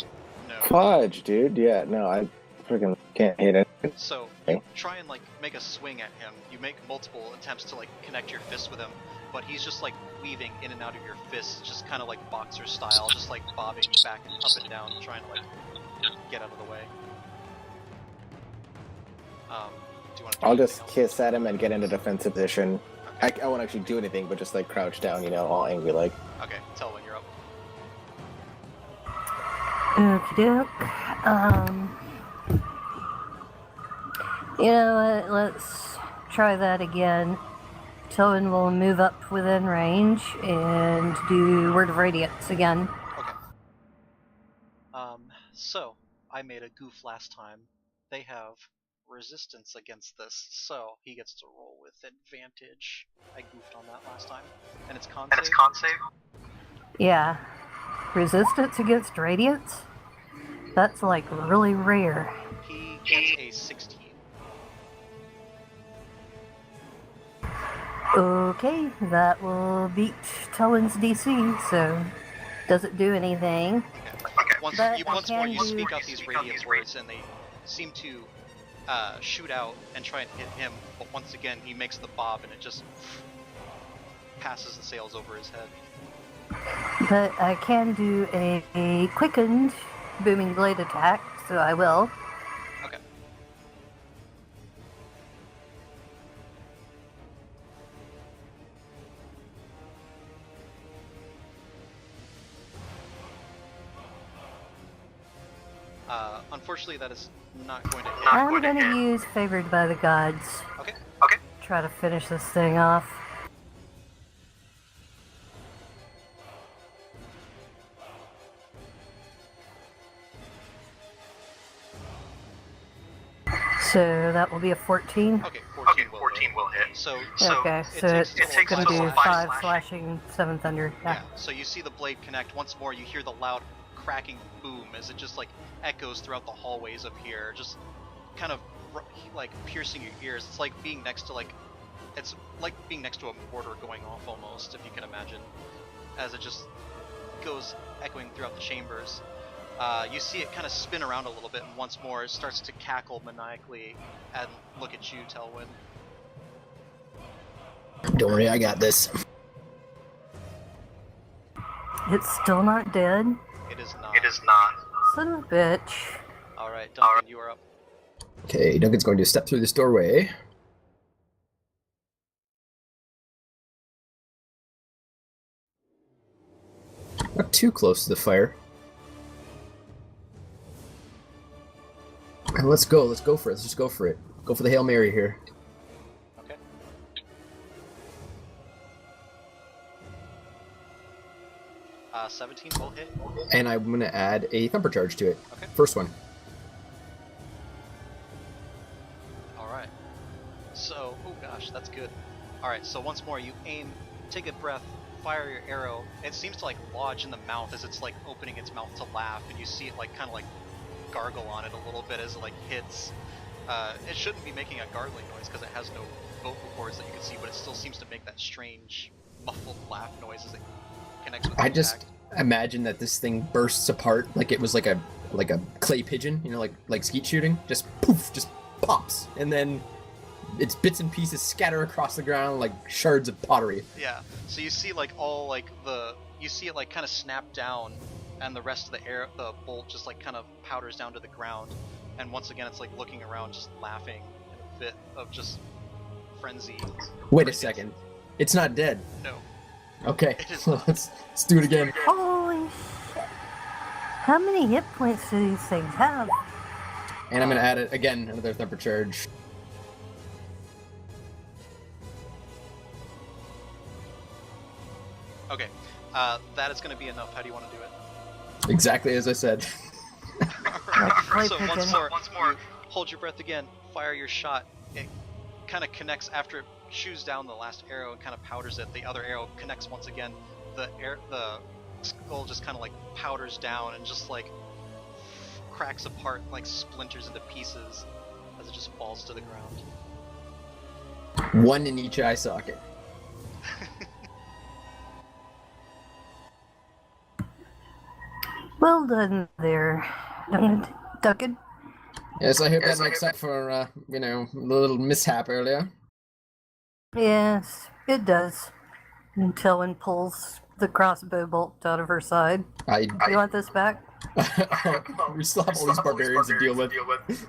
Fudge, dude. Yeah, no, I freaking can't hit it. So you try and like make a swing at him. You make multiple attempts to like connect your fists with him, but he's just like weaving in and out of your fists, just kind of like boxer style, just like bobbing back and up and down, trying to like get out of the way. Do you want to? I'll just kiss at him and get into defensive position. Okay. I won't actually do anything, but just like crouch down, all angry like. Okay. Tell when you're up. Okie doke. You know what? Let's try that again. Tillman will move up within range and do Word of Radiance again. Okay. So I made a goof last time. They have resistance against this, so he gets to roll with advantage. I goofed on that last time, and it's con save. Yeah. Resistance against Radiance? That's like really rare. He gets a 16. Okay, that will beat Tullen's DC, so doesn't do anything. Okay. Once But more, you can speak do- out these radiant words, and they seem to shoot out and try and hit him. But once again, he makes the bob, and it just passes the sails over his head. But I can do a quickened booming blade attack, so I will. Okay. Unfortunately, that is not going to hit. I'm gonna use Favored by the Gods. Okay. Try to finish this thing off. So that will be a 14. Okay, 14 will hit. So Okay, so it it's takes going to do 5 5 slashing, 7 thunder. Yeah, so you see the blade connect. Once more, you hear the loud cracking boom as it just like echoes throughout the hallways of here, just kind of like piercing your ears. It's like being next to it's like being next to a mortar going off almost, if you can imagine, as it just goes echoing throughout the chambers. You see it kind of spin around a little bit, and once more it starts to cackle maniacally and look at you, Telwyn. Don't worry, I got this. It's still not dead. It is not. Son of a bitch. Alright, Duncan, you are up. Okay, Duncan's going to step through this doorway. Not too close to the fire. And let's go for it. Let's just go for it. Go for the Hail Mary here. Okay. Uh, 17 will hit. And I'm going to add a thumper charge to it. Okay. First one. Alright. So, oh gosh, that's good. Alright, so once more you aim, take a breath, fire your arrow. It seems to like lodge in the mouth as it's like opening its mouth to laugh, and you see it like kind of like gargle on it a little bit as it like hits. It shouldn't be making a gargling noise because it has no vocal cords that you can see, but it still seems to make that strange muffled laugh noise as it connects with the I just impact. imagine that this thing bursts apart like it was like a clay pigeon, you know, like skeet shooting. Just poof, just pops, and then its bits and pieces scatter across the ground like shards of pottery. Yeah. So you see like all like you see it like kind of snap down, and the rest of the bolt just like kind of powders down to the ground. And once again, it's like looking around, just laughing in a fit of just frenzy. Wait a second, it's not dead. No. Okay, It is not. let's do it again. Holy shit. How many hit points do these things have? And I'm gonna add it again, another thumper charge. Okay. That is going to be enough. How do you want to do it? Exactly as I said. Clay So pigeon. once more, hold your breath again. Fire your shot. It kind of connects after it shoots down the last arrow and kind of powders it. The other arrow connects once again. The skull just kind of like powders down and just like cracks apart, like splinters into pieces as it just falls to the ground. One in each eye socket. Well done there, Duncan. Yes, I hope that makes up for, you know, a little mishap earlier. Yes, it does. Until one pulls the crossbow bolt out of her side. You want this back? We still have all these barbarians to deal with.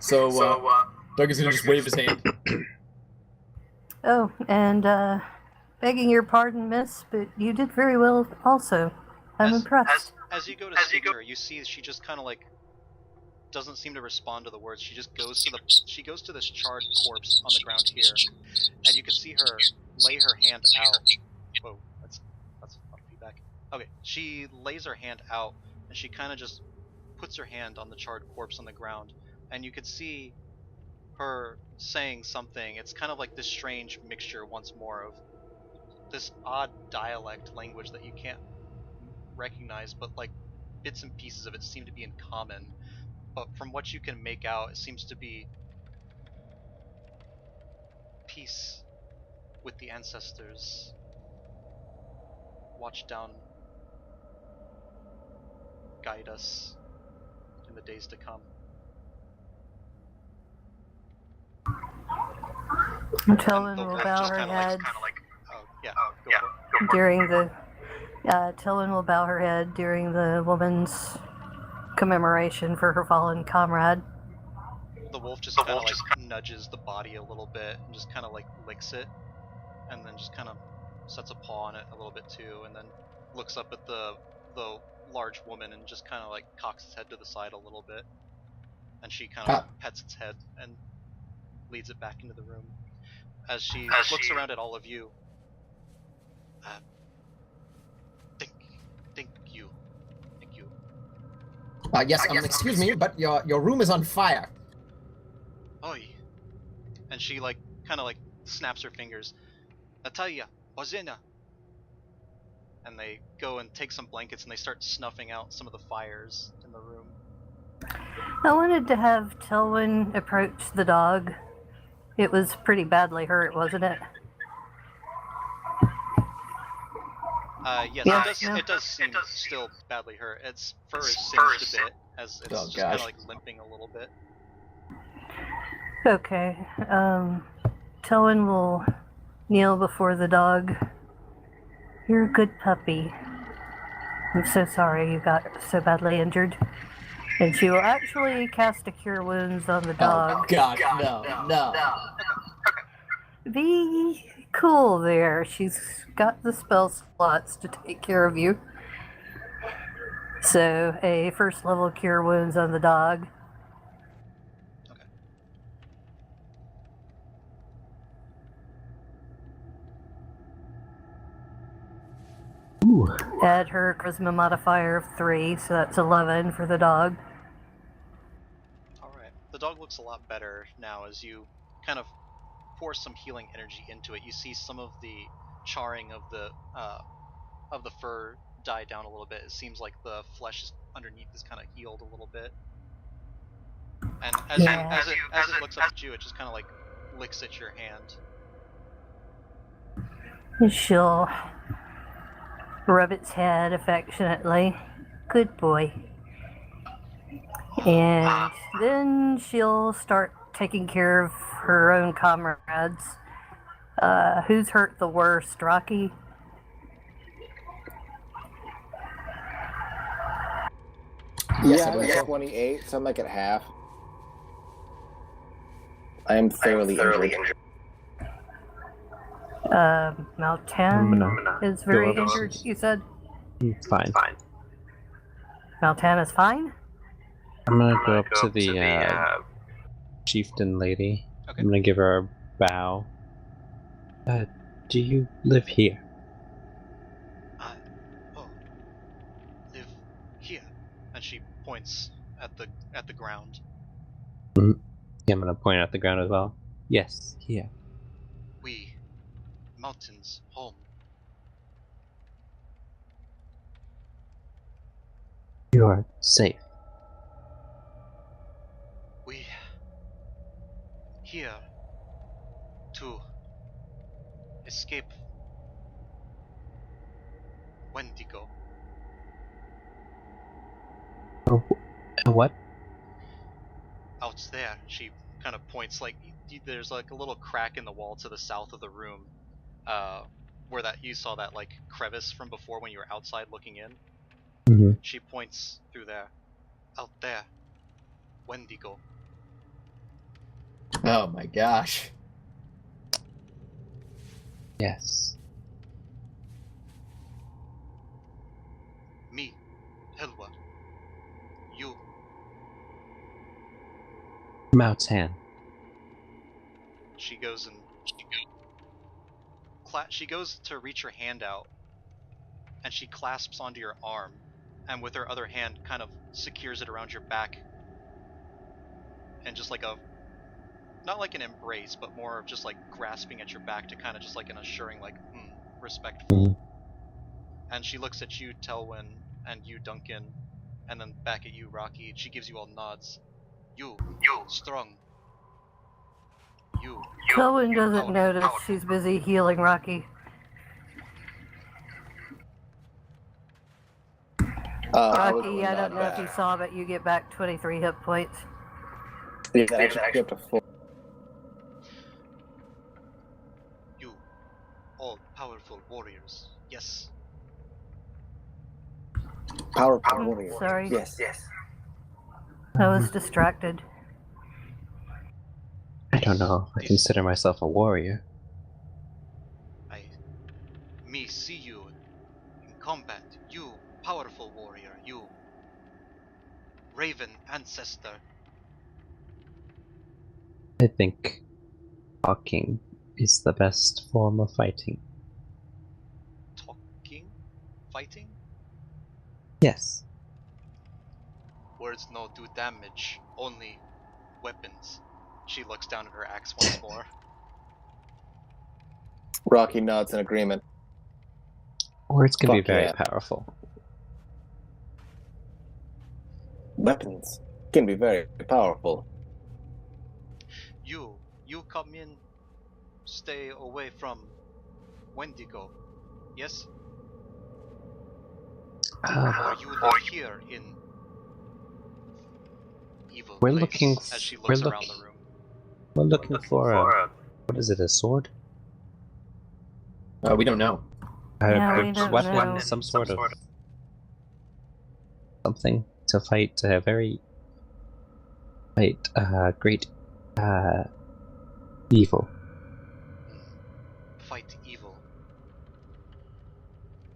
So, Duncan's gonna just wave his hand. Oh, and begging your pardon, miss, but you did very well also. I'm impressed. As you go to speak to her, you see she just kind of like doesn't seem to respond to the words. She just goes to this charred corpse on the ground here, and you can see her lay her hand out. Whoa, that's a lot of feedback. Okay, she lays her hand out, and she kind of just puts her hand on the charred corpse on the ground, and you could see her saying something. It's kind of like this strange mixture once more of this odd dialect language that you can't recognize, but like bits and pieces of it seem to be in common. But from what you can make out, it seems to be peace with the ancestors. Watch down, guide us in the days to come. Tillen The will wolf bow just her kinda head oh yeah, go for it. during the. Tillen will bow her head during the woman's commemoration for her fallen comrade. The wolf just kind of like nudges the body a little bit and just kind of like licks it, and then just kind of sets a paw on it a little bit too, and then looks up at the large woman and just kind of like cocks its head to the side a little bit, and she kind of pets its head and leads it back into the room. As she looks around at all of you, thank you. Yes, excuse me, but your room is on fire. Oi, she like kind of like snaps her fingers. Natalia, Ozena. And they go and take some blankets and they start snuffing out some of the fires in the room. I wanted to have Telwyn approach the dog. It was pretty badly hurt, wasn't it? Yes, Yeah. it does seem still badly hurt. Its fur is singed a bit, as it's Oh, just kind of gosh. like limping a little bit. Okay. Telwyn will kneel before the dog. You're a good puppy. I'm so sorry you got so badly injured. And she will actually cast a Cure Wounds on the dog. Oh gosh, no. Be cool there. She's got the spell slots to take care of you. So, a first level Cure Wounds on the dog. Okay. Ooh. Add her Charisma modifier of 3, so that's 11 for the dog. Alright. The dog looks a lot better now as you kind of pour some healing energy into it. You see some of the charring of the fur die down a little bit. It seems like the flesh underneath is kind of healed a little bit. And as it looks up at you, it just kind of like licks at your hand. She'll rub its head affectionately. Good boy. And then she'll start taking care of her own comrades. Who's hurt the worst, Rocky? Yeah, I'm at 28, so I'm like at half. I am thoroughly injured. Maltan is very go up. injured, you said? It's fine. Maltan is fine? I'm gonna go up to the chieftain lady. Okay. I'm gonna give her a bow. Do you live here? Live here. And she points at the ground. Yeah, I'm gonna point at the ground as well. Yes, here. We, mountains, home. You are safe. We here to escape Wendigo. What? Out there, she kind of points like there's like a little crack in the wall to the south of the room, where that you saw that like crevice from before when you were outside looking in. Mm-hmm. She points through there. Out there, Wendigo. Oh my gosh. Yes. Me, Helwa. You. Maltan. She goes and she goes to reach her hand out, and she clasps onto your arm, and with her other hand kind of secures it around your back, and just like not like an embrace, but more of just like grasping at your back to kind of just like an assuring like, respectful. Mhm. And she looks at you, Telwyn, and you, Duncan, and then back at you, Rocky. She gives you all nods. You, strong. You. Telwyn doesn't powerful. notice she's busy healing Rocky. Rocky, I don't know if you saw, but you get back 23 hit points. Yeah, that actually get up to 4. You, all powerful warriors. Yes. Powerful warrior. Sorry. Yes. I was distracted. I don't know if I consider myself a warrior. Me see you in combat. You, powerful warrior. You, raven ancestor. I think talking is the best form of fighting. Talking? Fighting? Yes. Words no do damage, only weapons. She looks down at her axe once more. Rocky nods in agreement. Words can be Fuck very yeah. powerful. Weapons can be very powerful. You come in, stay away from Wendigo, yes? Or you live here in evil We're place, looking as she we're looks look- around the room. We're looking for a... What is it, a sword? We don't know. Yeah, A we don't weapon, know. some sort of... something to fight a very... great... evil. Fight evil.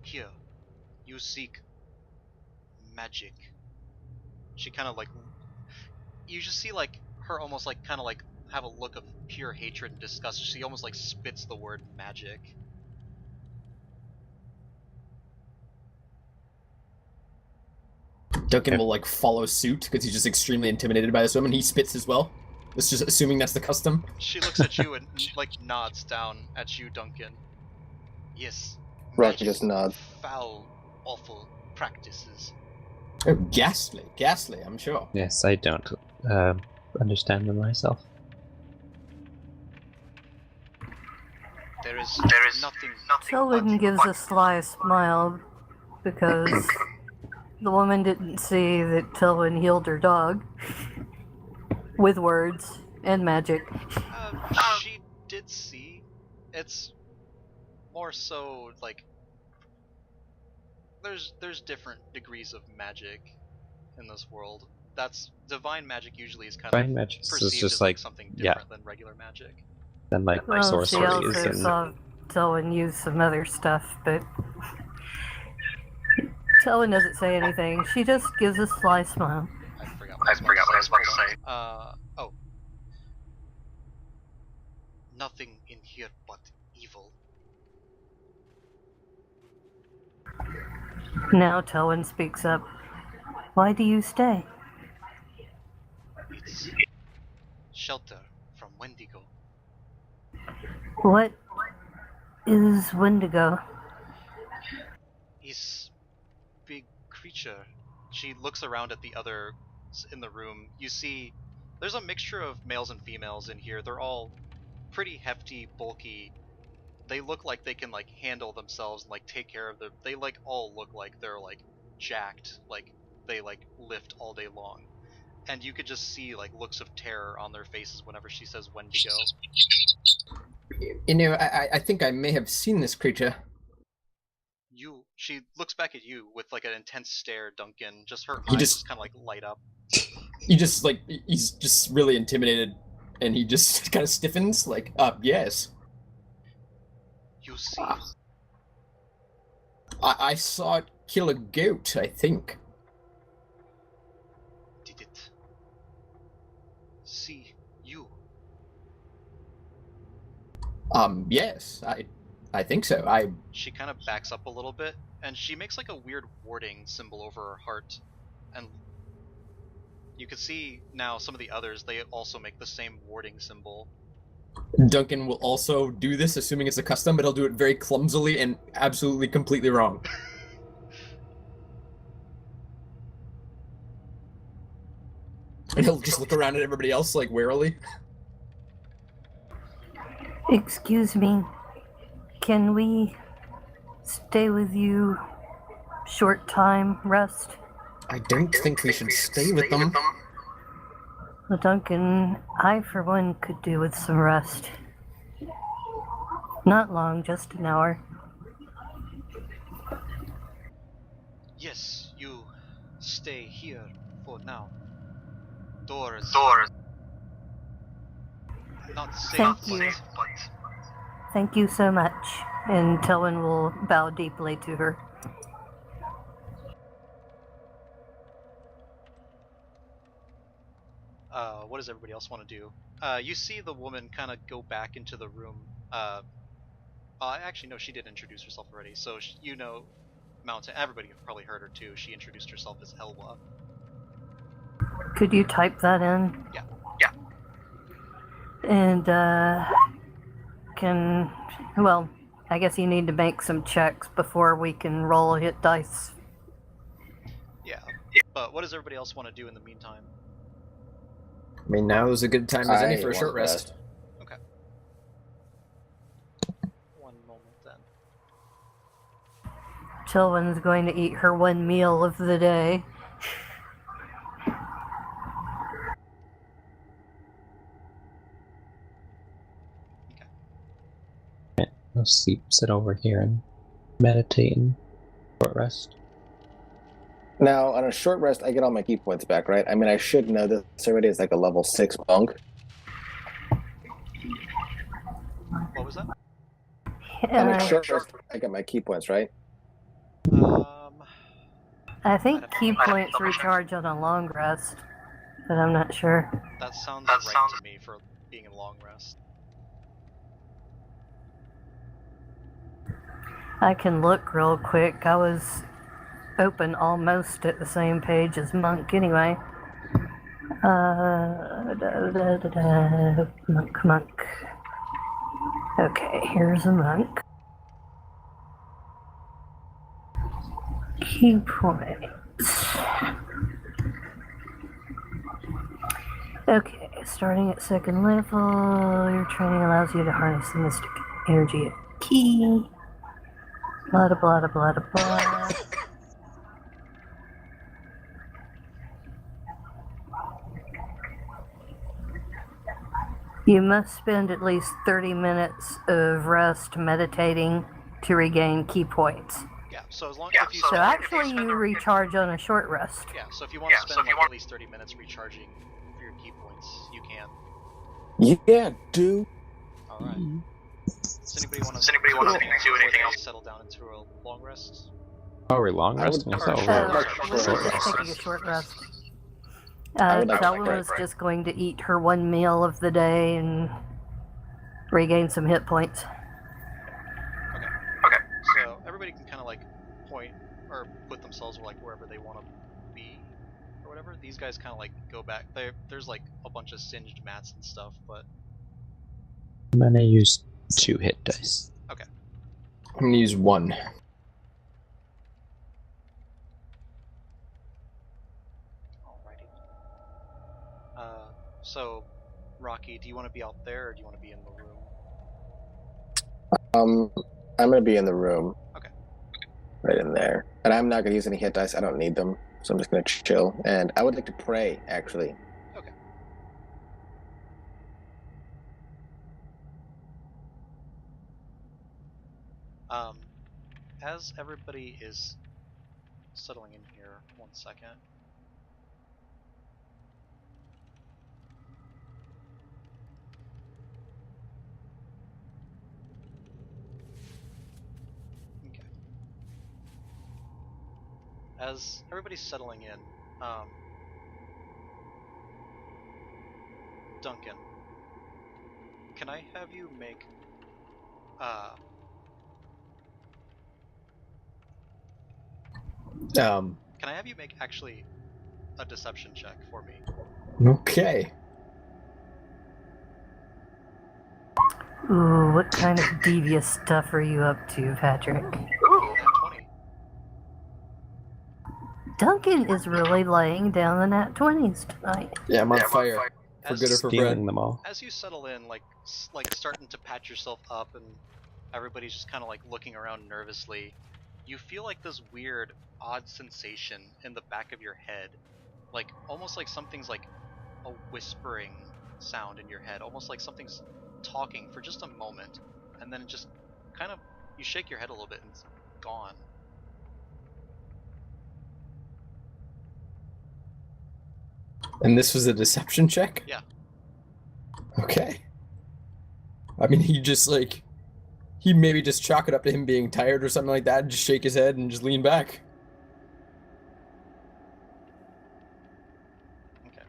Here, you seek magic. She kind of like, you just see like her almost like kind of like have a look of pure hatred and disgust. She almost like spits the word magic. Duncan will like follow suit because he's just extremely intimidated by this woman. He spits as well. Let's just assuming that's the custom. She looks at you and like nods down at you, Duncan. Yes. Rocky magic, just nods. Foul, awful practices. Oh, ghastly, I'm sure. Yes, I don't understand them myself. There is nothing. Selwyn gives a sly smile because the woman didn't see that Selwyn healed her dog with words and magic. She did see. It's more so like there's different degrees of magic in this world. That's divine magic usually is kind Divine of magic is perceived just as like, something yeah. different than regular magic. Then like Well, she sorceries also and... saw Selwyn use some other stuff, but Selwyn doesn't say anything. She just gives a sly smile. I forgot what I was about to say. Oh. Nothing in here but evil. Now Selwyn speaks up. Why do you stay? It's shelter from Wendigo. What is Wendigo? He's big creature. She looks around at the others in the room. You see, there's a mixture of males and females in here. They're all pretty hefty, bulky. They look like they can like handle themselves and like take care of them. They like all look like they're like jacked, like they like lift all day long. And you could just see like looks of terror on their faces whenever she says Wendigo. You know, I think I may have seen this creature. She looks back at you with like an intense stare, Duncan. Just her He eyes just- just kind of like light up. He's just really intimidated, and he just kind of stiffens, like, yes. You see, I saw it kill a goat, I think. did it see you? Yes, I think so. She kind of backs up a little bit, and she makes like a weird warding symbol over her heart. And you can see now some of the others, they also make the same warding symbol. Duncan will also do this, assuming it's a custom, but he'll do it very clumsily and absolutely completely wrong. And he'll just look around at everybody else, like, warily. Excuse me. Can we stay with you short time, rest? I don't think we should stay with them. Well, Duncan, I for one could do with some rest. Not long, just an hour. Yes, you stay here for now. Doors. Not safe, Thank you. but Thank you so much. And Selwyn will bow deeply to her. what does everybody else want to do? You see the woman kind of go back into the room. Actually, no, she did introduce herself already. So you know, Mountain. Everybody probably heard her too. She introduced herself as Elwa. Could you type that in? Yeah. And well, I guess you need to make some checks before we can roll hit dice. Yeah. But what does everybody else want to do in the meantime? I mean, now is a good time as any I for a want short to rest. Okay. One moment then. Chilwyn's going to eat her one meal of the day. I'll sit over here and meditate and short rest. Now, on a short rest, I get all my key points back, right? I mean, I should know this already. It's like a level 6 monk. What was that? On a short rest, I get my key points, right? I think key points recharge on a long rest, but I'm not sure. That sounds right to me for being a long rest. I can look real quick. I was open almost at the same page as Monk anyway. Monk. Okay, here's a monk. Key points. Okay, starting at 2nd level, your training allows you to harness the mystic energy at key. Blah blah blah blah blah. You must spend at least 30 minutes of rest meditating to regain key points. Yeah, so as long if you so actually you recharge on a short rest. Yeah, so if you want to spend at least 30 minutes recharging for your key points, you can. Yeah, dude. Alright. Does anybody want to do anything else? Settle down into a long rest? Oh, we're long resting? We're just taking a short rest. Bella was just going to eat her one meal of the day and regain some hit points. Okay. So everybody can kind of like point or put themselves like wherever they want to be or whatever. These guys kind of like go back. There's like a bunch of singed mats and stuff, but I'm gonna use 2 hit dice. Okay. I'm gonna use 1. So, Rocky, do you want to be out there or do you want to be in the room? I'm gonna be in the room. Okay. Right in there. And I'm not gonna use any hit dice. I don't need them. So I'm just gonna chill. And I would like to pray, actually. Okay. As everybody is settling in here, 1 second. As everybody's settling in, Duncan, can I have you make, can I have you make actually a deception check for me? Okay. Ooh, what kind of devious stuff are you up to, Patrick? Ooh, 20. Duncan is really laying down the nat 20s tonight. Yeah, I'm on fire. For good or for bad. Them all. As you settle in, like starting to patch yourself up, and everybody's just kind of like looking around nervously, you feel like this weird, odd sensation in the back of your head, like almost like something's like a whispering sound in your head, almost like something's talking for just a moment, and then it just kind of, you shake your head a little bit and it's gone. And this was a deception check? Yeah. Okay. I mean, he just like, he maybe just chalk it up to him being tired or something like that, and just shake his head and just lean back. Okay.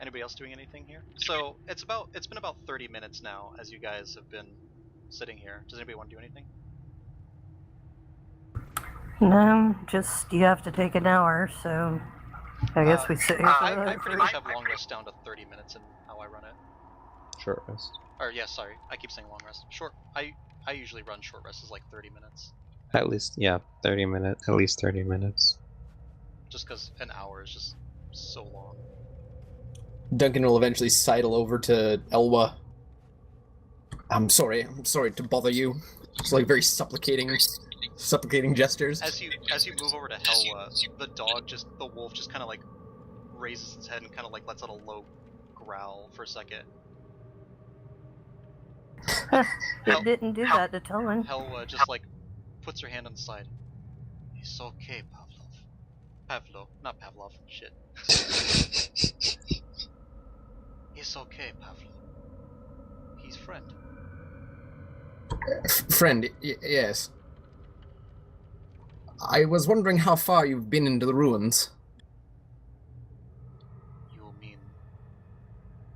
Anybody else doing anything here? So it's been about 30 minutes now as you guys have been sitting here. Does anybody want to do anything? No, just you have to take an hour, so I guess we sit here. I pretty much have long rest down to 30 minutes in how I run it. short rest. Or yeah, sorry, I keep saying long rest. Short. I usually run short rest is like 30 minutes, At least, yeah, 30 minutes. At least 30 minutes. just because an hour is just so long. Duncan will eventually sidle over to Elwa. I'm sorry to bother you. It's like very supplicating gestures. As you move over to Helwa, the wolf just kind of like raises its head and kind of like lets out a low growl for a second. It didn't do that to Tillman. Helwa just like puts her hand on the side. It's okay, not Pavlov. Shit. It's okay, Pavlov. He's friend. Friend, yes. I was wondering how far you've been into the ruins. You mean?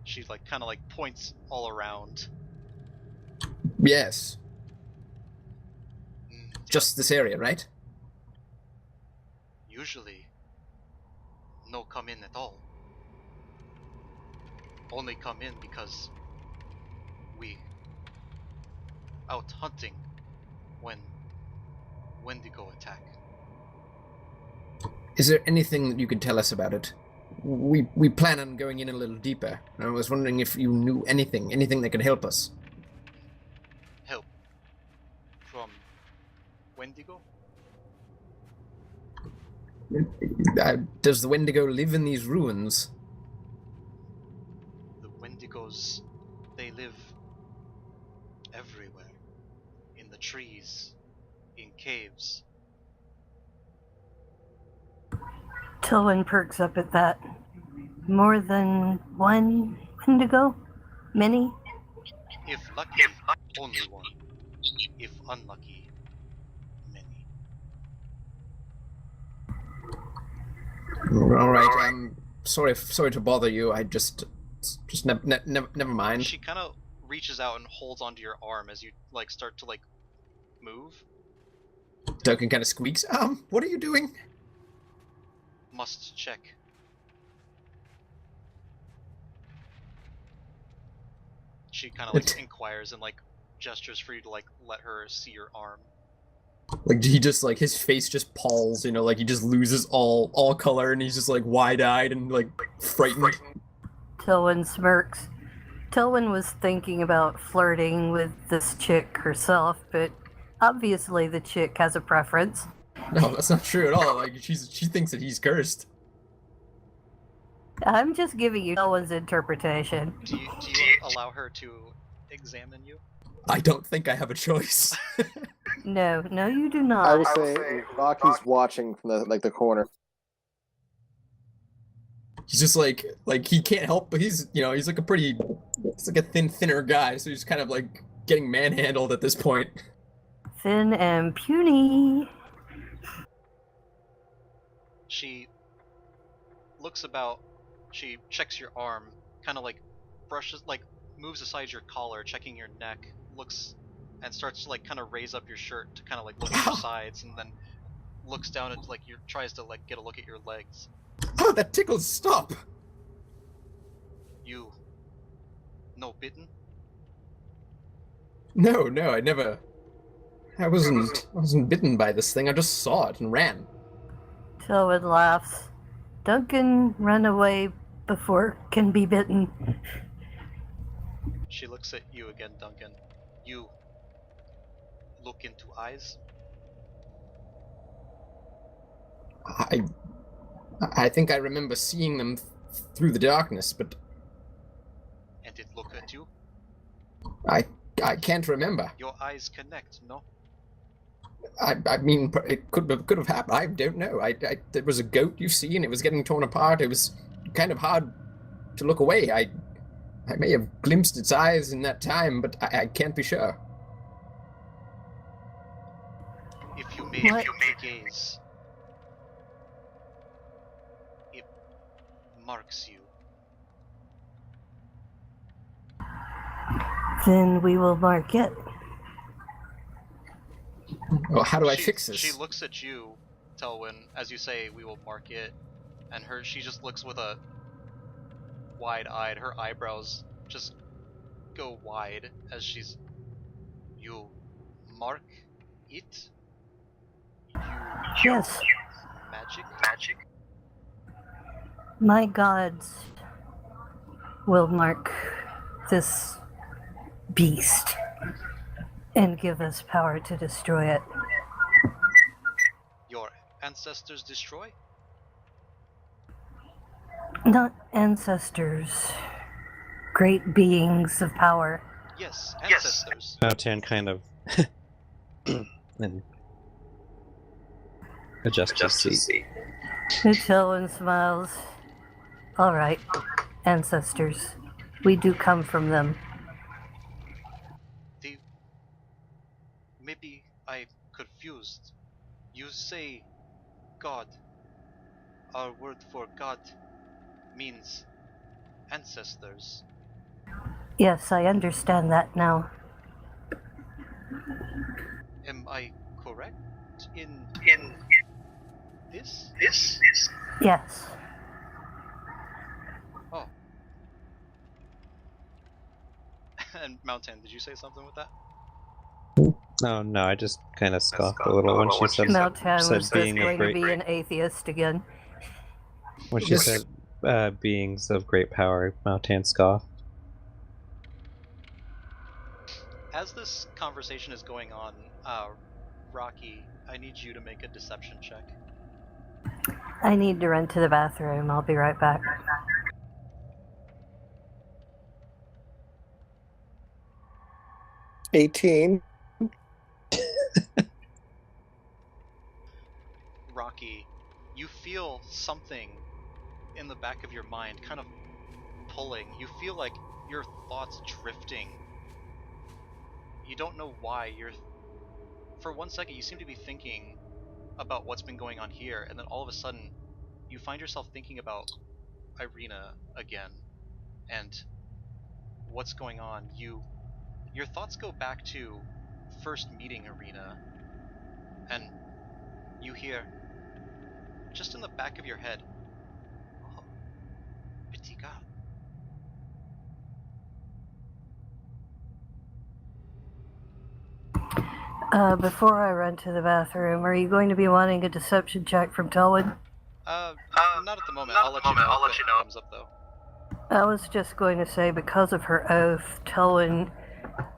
She like kind of like points all around. Yes, Mm, just this area, right? usually, no come in at all. Only come in because we out hunting when Wendigo attack. Is there anything that you could tell us about it? We plan on going in a little deeper. I was wondering if you knew anything that could help us. Help from Wendigo? Does the Wendigo live in these ruins? The Wendigos, they live everywhere. In the trees, in caves. Tillman perks up at that. More than one Wendigo? Many? If lucky, only one. If unlucky, many. All right. Sorry to bother you. I just never mind. She kind of reaches out and holds onto your arm as you like start to like move. Duncan kind of squeaks. What are you doing? Must check. She kind of like inquires and like gestures for you to like let her see your arm. Like he just like his face just palls, like he just loses all color and he's just like wide-eyed and like frightened. Tilwyn smirks. Tilwyn was thinking about flirting with this chick herself, but obviously the chick has a preference. No, that's not true at all. Like she thinks that he's cursed. I'm just giving you Tilwyn's interpretation. Do you allow her to examine you? I don't think I have a choice. No, you do I not. would say Rocky's watching from the corner. He's just like he can't help, but he's like he's like a thinner guy, so he's kind of like getting manhandled at this point. Thin and puny. She looks about, she checks your arm, kind of like brushes, like moves aside your collar, checking your neck, looks and starts to like kind of raise up your shirt to kind of like look at your sides, and then looks down at like tries to like get a look at your legs. Oh, that tickles! Stop! You no bitten? No, I never. I wasn't bitten by this thing. I just saw it and ran. Tilwyn laughs. Duncan run away before can be bitten. She looks at you again, Duncan. You look into eyes? I think I remember seeing them through the darkness, but And it look at you? I can't remember. Your eyes connect, no? I mean, it could have happened. I don't know. There was a goat you see, and it was getting torn apart. It was kind of hard to look away. I may have glimpsed its eyes in that time, but I can't be sure. If you may gaze, it marks you. Then we will mark it. Well, how do I fix this? She looks at you, Telwyn, as you say, we will mark it, and she just looks with a wide-eyed, her eyebrows just go wide as she's. You mark it? You Yes, magic? my gods will mark this beast and give us power to destroy it. Your ancestors destroy? Not ancestors, great beings of power. Yes, ancestors. Mountain kind of and adjust his seat. Uchelwyn smiles. All right, ancestors. We do come from them. The maybe I'm confused. You say God. Our word for God means ancestors. Yes, I understand that now. Am I correct in this? Yes. Oh. And Mountain, did you say something with that? Oh no, I just kind of scoffed a little when she said Meltan said was just being of going to great be an atheist again. when she Yes. said beings of great power. Mountain scoffed. As this conversation is going on, Rocky, I need you to make a deception check. I need to run to the bathroom. I'll be right back. 18. Rocky, you feel something in the back of your mind kind of pulling. You feel like your thoughts drifting. You don't know why. For 1 second, you seem to be thinking about what's been going on here, and then all of a sudden, you find yourself thinking about Irina again, and what's going on. Your thoughts go back to first meeting Irina, and you hear, just in the back of your head, oh, petit gars. Before I run to the bathroom, are you going to be wanting a deception check from Telwood? Not at the moment. I'll let you know if it comes up, though. I was just going to say, because of her oath, Telwyn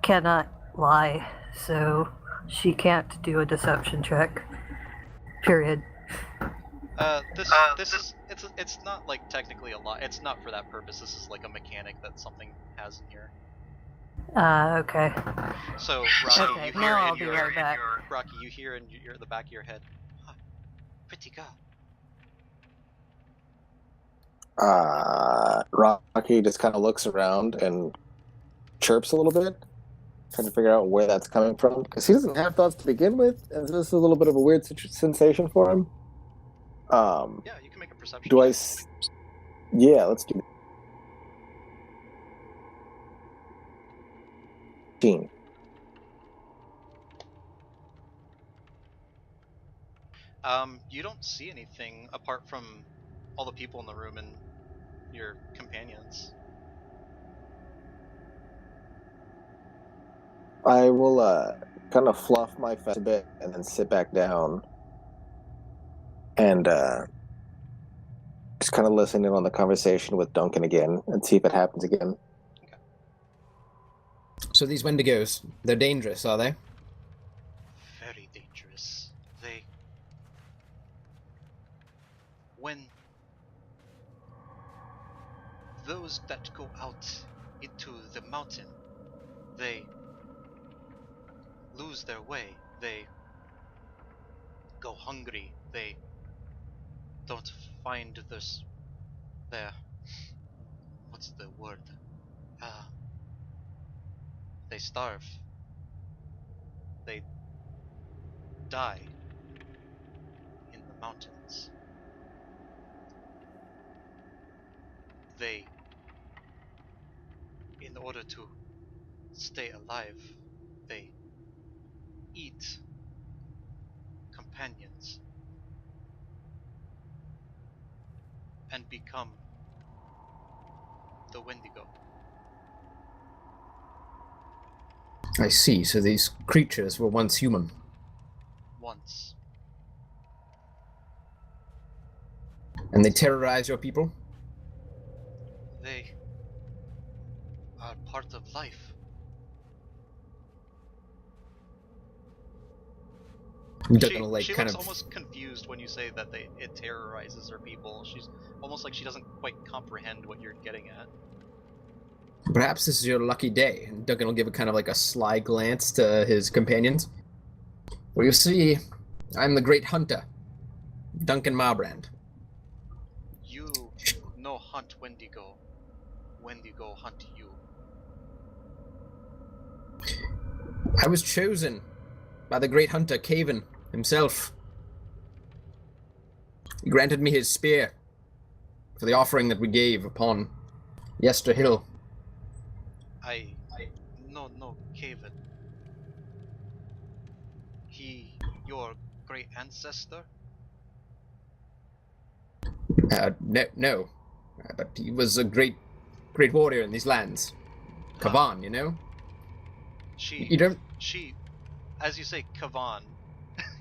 cannot lie, so she can't do a deception check. Period. It's not like technically a lie. It's not for that purpose. This is like a mechanic that something has in here. Okay. So Rocky, Okay, you hear now in I'll be your right back. Rocky, you hear in the back of your head, ah, pretty girl. Rocky just kind of looks around and chirps a little bit, trying to figure out where that's coming from, because he doesn't have thoughts to begin with, and this is a little bit of a weird sensation for him. Yeah, you can make a perception. Do I? check. Yeah, let's do. 15. You don't see anything apart from all the people in the room and your companions. I will kind of fluff my face a bit and then sit back down and just kind of listen in on the conversation with Duncan again and see if it happens again. So these Wendigos, they're dangerous, are they? Very dangerous. When those that go out into the mountain, they lose their way. They go hungry. They don't find their what's the word? They starve. They die in the mountains. They, in order to stay alive, they eat companions and become the Wendigo. I see, so these creatures were once human. Once. And they terrorize your people? They are part of life. Duggan will, like, She kind looks of... almost confused when you say that it terrorizes her people. She's almost like she doesn't quite comprehend what you're getting at. Perhaps this is your lucky day. And Duggan will give a kind of like a sly glance to his companions. Well, you see, I'm the great hunter, Duncan Marbrand. You no hunt Wendigo. Wendigo hunt you. I was chosen by the great hunter, Caven, himself. He granted me his spear for the offering that we gave upon Yester Hill. No, Caven. He, your great ancestor? No. But he was a great warrior in these lands. Kavan, you know? You don't... She, as you say, Kavan,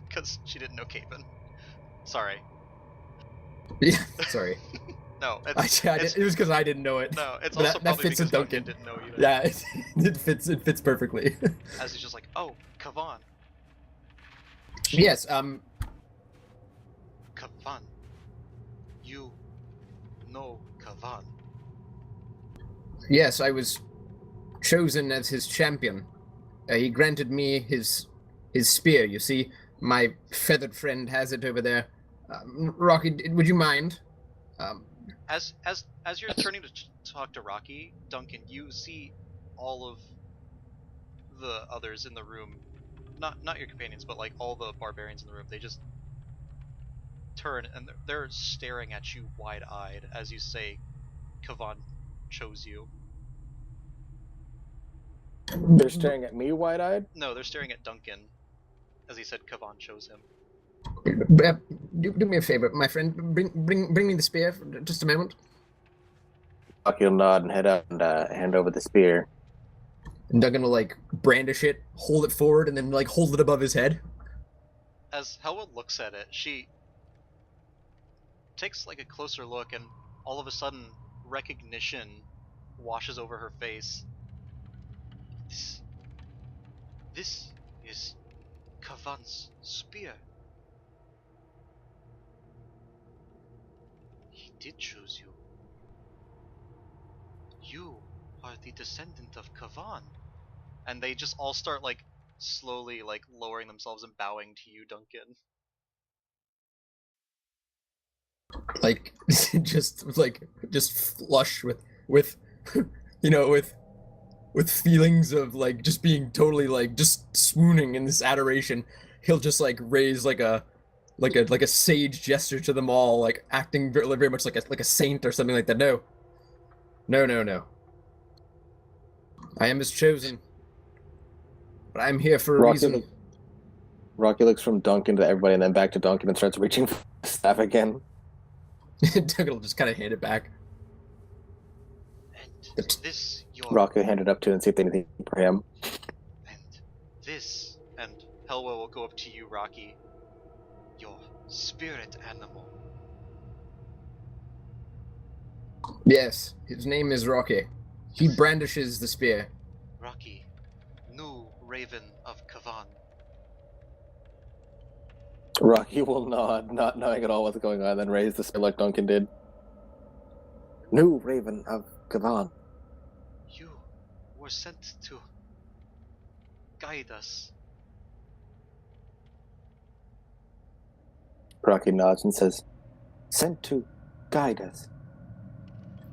because she didn't know Caven. Sorry. Yeah, sorry. No, it was because I didn't know it. No, it's But also that probably fits because with Duncan. Didn't know either. Yeah, it fits perfectly. As he's just like, oh, Kavan. Yes, Kavan. You know Kavan. Yes, I was chosen as his champion. He granted me his spear, you see. My feathered friend has it over there. Rocky, would you mind? As you're turning to talk to Rocky, Duncan, you see all of the others in the room, not your companions, but like all the barbarians in the room. They just turn and they're staring at you wide-eyed as you say, "Kavan chose you." They're staring at me wide-eyed? No, they're staring at Duncan, as he said Kavan chose him. Do me a favor, my friend. Bring me the spear for just a moment. Rocky will nod and head up and hand over the spear. And Duggan will, like, brandish it, hold it forward, and then, like, hold it above his head. As Helwa looks at it, she takes, like, a closer look, and all of a sudden, recognition washes over her face. This is Kavan's spear. He did choose you. You are the descendant of Kavan. And they just all start, like, slowly, like, lowering themselves and bowing to you, Duncan. Like, just flush with you know, with feelings of, like, just being totally, like, just swooning in this adoration. He'll just, like, raise like a sage gesture to them all, like acting very much like a saint or something like that. No. I am his chosen, but I'm here for a reason. Rocky looks from Duncan to everybody and then back to Duncan and starts reaching for the staff again. Duncan will just kind of hand it back. And this, your... Rocky will hand it up to and see if they have anything for him. And this, and Helwa will go up to you, Rocky. Your spirit animal. Yes, his name is Rocky. He brandishes the spear. Rocky, new Raven of Kavan. Rocky will nod, not knowing at all what's going on, then raise the spear like Duncan did. New Raven of Kavan. You were sent to guide us. Rocky nods and says, sent to guide us.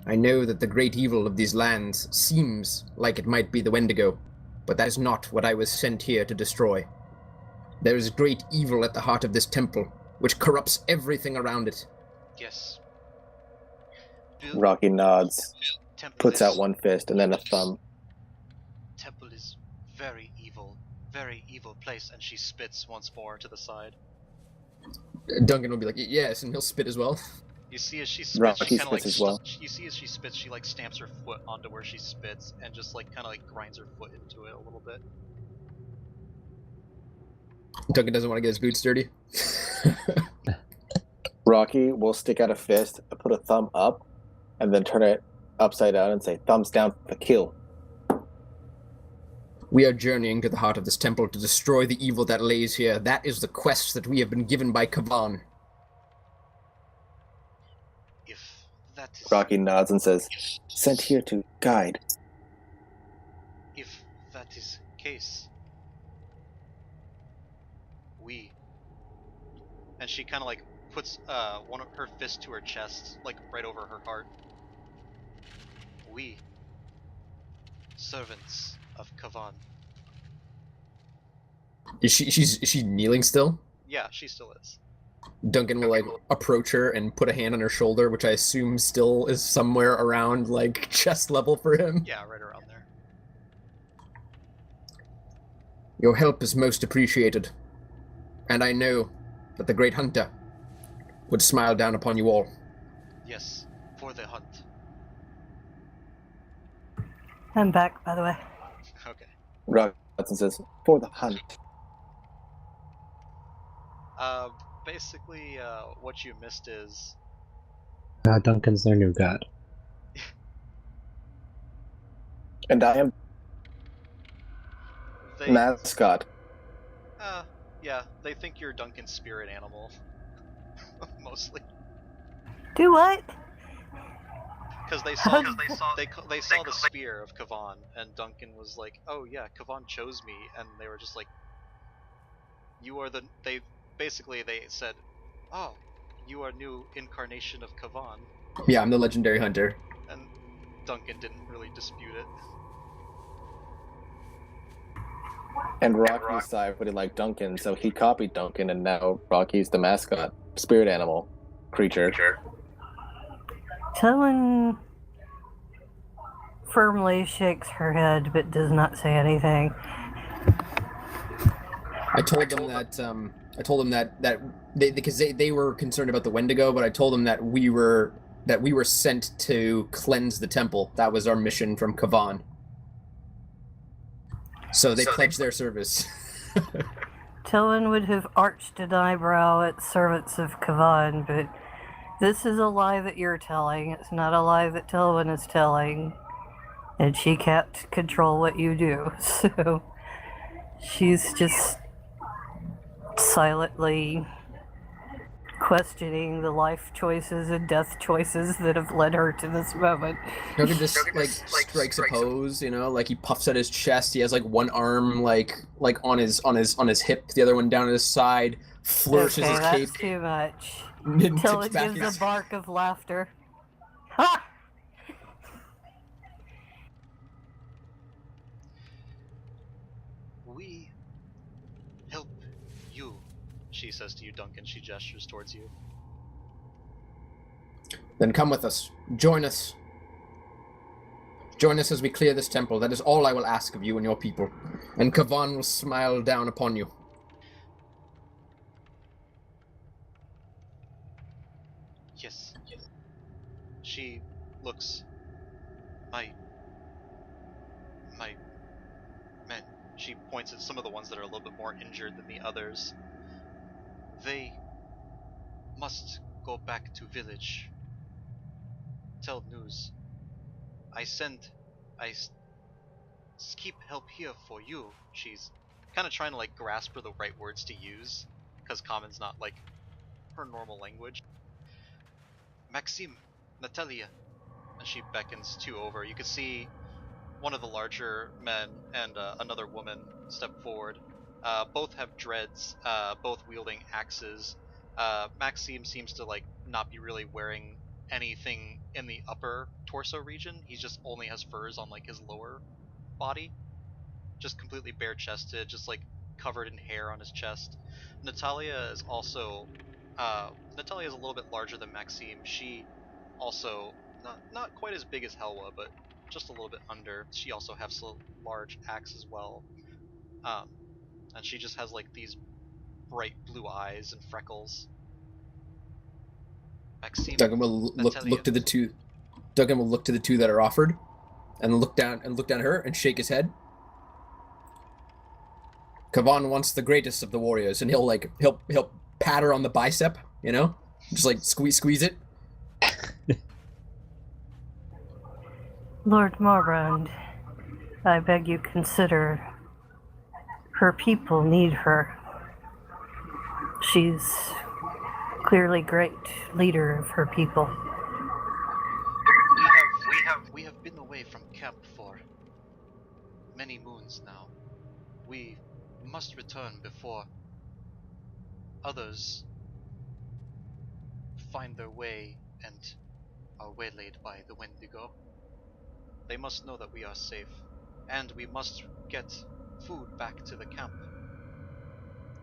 I know that the great evil of these lands seems like it might be the Wendigo, but that is not what I was sent here to destroy. There is great evil at the heart of this temple, which corrupts everything around it. Yes. Rocky nods, puts out one fist and then a thumb. Temple is very evil place, and she spits once more to the side. Duncan will be like, yes, and he'll spit as well. You see as she spits, Rocky she kind of like spits as well. you see as she spits, she like stamps her foot onto where she spits and just like kind of like grinds her foot into it a little bit. Duncan doesn't want to get his boots dirty. Rocky will stick out a fist, put a thumb up, and then turn it upside down and say, "Thumbs down for kill." We are journeying to the heart of this temple to destroy the evil that lays here. That is the quest that we have been given by Kavan. If that is Rocky nods and says, "Sent here to guide." if that is case, we. And she kind of like puts one of her fists to her chest, like right over her heart. We, servants of Kavan. Is she kneeling still? Yeah, she still is. Duncan will like approach her and put a hand on her shoulder, which I assume still is somewhere around like chest level for him. Yeah, right around there. Your help is most appreciated, and I know that the Great Hunter would smile down upon you all. Yes, for the hunt. I'm back, by the way. Okay. Rocky nods and says, "For the hunt." Basically, what you missed is Duncan's their new god. And I am they. mascot. Yeah, they think you're Duncan's spirit animal, mostly, Do what? because they saw they saw the spear of Kavan, and Duncan was like, "Oh yeah, Kavan chose me," and they were just like, "You are the." They said, "Oh, you are new incarnation of Kavan," Yeah, I'm the legendary hunter. and Duncan didn't really dispute it. And Rocky decided what he liked Duncan, so he copied Duncan, and now Rocky's the mascot, spirit animal, creature. Tillin firmly shakes her head but does not say anything. I told them that because they were concerned about the Wendigo, but I told them that we were sent to cleanse the temple. That was our mission from Kavan. So they pledged their service. Tillin would have arched an eyebrow at servants of Kavan, but this is a lie that you're telling. It's not a lie that Tillin is telling. And she can't control what you do. So she's just silently questioning the life choices and death choices that have led her to this moment. Duncan just like strikes a pose, like he puffs at his chest. He has like one arm like on his hip, the other one down at his side, flourishes Okay, his that's cape. too much. and tips Tillin back gives his- a bark of laughter. Ha! We help you, she says to you, Duncan. She gestures towards you. Then come with us. Join us. Join us as we clear this temple. That is all I will ask of you and your people. And Kavan will smile down upon you. Yes. She looks. My men. She points at some of the ones that are a little bit more injured than the others. They must go back to village. Tell news. I keep help here for you. She's kind of trying to like grasp for the right words to use, because common's not like her normal language. Maxime, Natalia, and she beckons two over. You can see one of the larger men and another woman step forward. Both have dreads, both wielding axes. Maxime seems to like not be really wearing anything in the upper torso region. He just only has furs on like his lower body, just completely bare chested, just like covered in hair on his chest. Natalia is also Natalia is a little bit larger than Maxime. She also not quite as big as Helwa, but just a little bit under. She also has a large axe as well, and she just has like these bright blue eyes and freckles. Maxime. Duncan will Natalia. look to the two. Duncan will look to the two that are offered, and look down at her and shake his head. Kavan wants the greatest of the warriors, and he'll pat her on the bicep, you know, just like squeeze it. Lord Morbrand, I beg you consider her people need her. She's clearly great leader of her people. We have been away from camp for many moons now. We must return before others find their way and are waylaid by the Wendigo. They must know that we are safe, and we must get food back to the camp.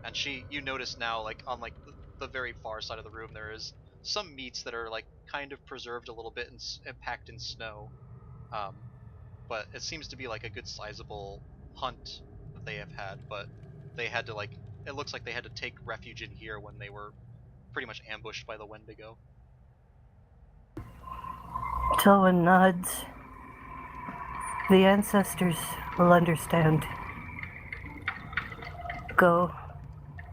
And you notice now, like on like the very far side of the room, there is some meats that are like kind of preserved a little bit and packed in snow. But it seems to be like a good sizable hunt that they have had, but they had to like, it looks like they had to take refuge in here when they were pretty much ambushed by the Wendigo. Tolwyn nods. The ancestors will understand. Go,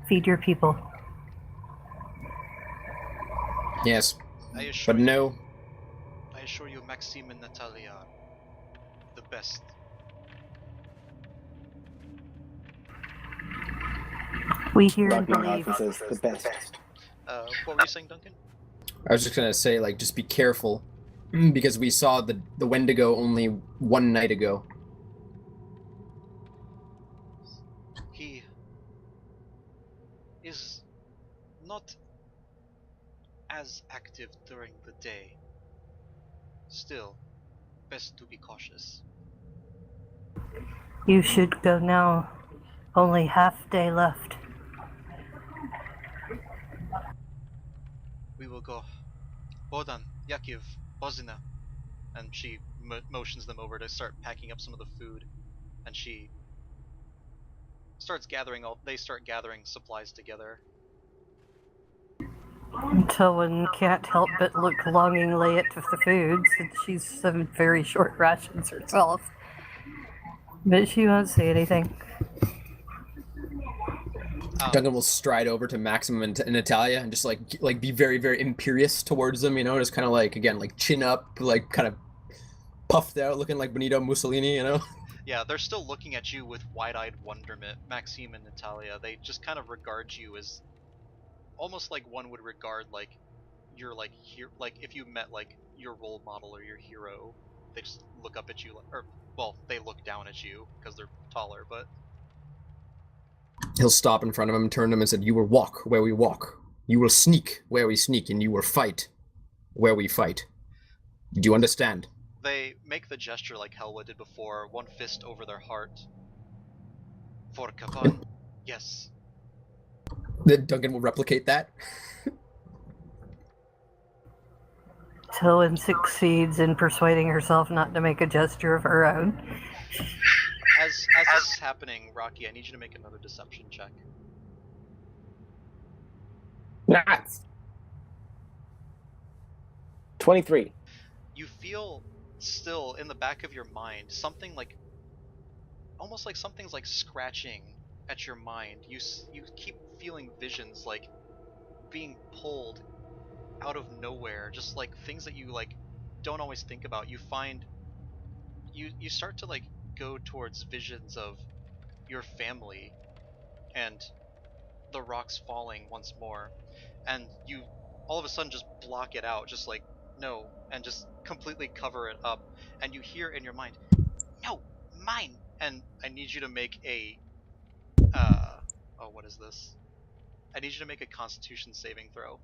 feed your people. Yes, I assure but no. I assure you, Maxime and Natalia are the best. We hear and Duncan believe. Knox says the best. What were you saying, Duncan? I was just gonna say, like, just be careful, because we saw the Wendigo only one night ago. He is not as active during the day. Still, best to be cautious. You should go now. Only half day left. We will go. Bodan, Yakiv, Bozina. And she motions them over to start packing up some of the food. And she starts they start gathering supplies together. Tolwyn can't help but look longingly at the food, since she's on very short rations herself. But she won't say anything. Duncan will stride over to Maxim and Natalia and just like be very, very imperious towards them, you know, just kind of like, again, like chin up, like kind of puffed out, looking like Benito Mussolini, you know. Yeah, they're still looking at you with wide-eyed wonderment. Maxime and Natalia, they just kind of regard you as almost like one would regard like your like if you met like your role model or your hero. They just look up at you, they look down at you because they're taller, but He'll stop in front of him and turn to him and said, "You will walk where we walk. You will sneak where we sneak, and you will fight where we fight. Do you understand?" they make the gesture like Helwa did before, one fist over their heart. For Kavan, yes. Then Duncan will replicate that. Tolwyn succeeds in persuading herself not to make a gesture of her own. As this is happening, Rocky, I need you to make another deception check. Nuts. 23. You feel still in the back of your mind something like, almost like something's like scratching at your mind. You keep feeling visions like being pulled out of nowhere, just like things that you like don't always think about. You find you start to like go towards visions of your family and the rocks falling once more, and you all of a sudden just block it out, just like no, and just completely cover it up, and you hear in your mind, "No, mine." And I need you to make a what is this? I need you to make a Constitution saving throw.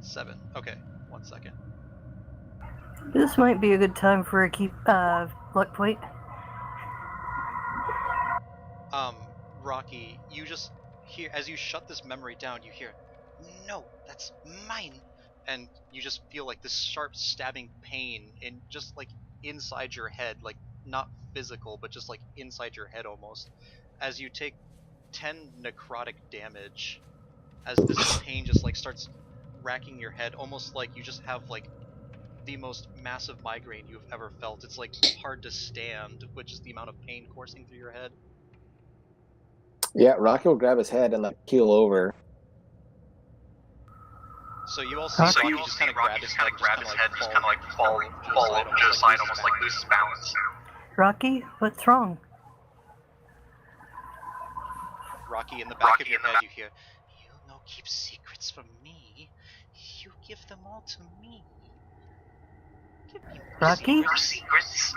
7. Okay, 1 second. This might be a good time for a luck point. Rocky, you just hear, as you shut this memory down, you hear, "No, that's mine." And you just feel like this sharp stabbing pain in just like inside your head, like not physical, but just like inside your head almost, as you take 10 necrotic damage as this pain just like starts racking your head, almost like you just have like the most massive migraine you've ever felt. It's like hard to stand, which is the amount of pain coursing through your head. Yeah, Rocky will grab his head and like keel over. So you all see Rocky just kind of grab his head, just kind of like fall to the side, almost like loses balance. Rocky, what's wrong? Rocky, in the back of your head, you hear, "You no keep secrets from me. You give them all to me. Give me more Rocky? secrets."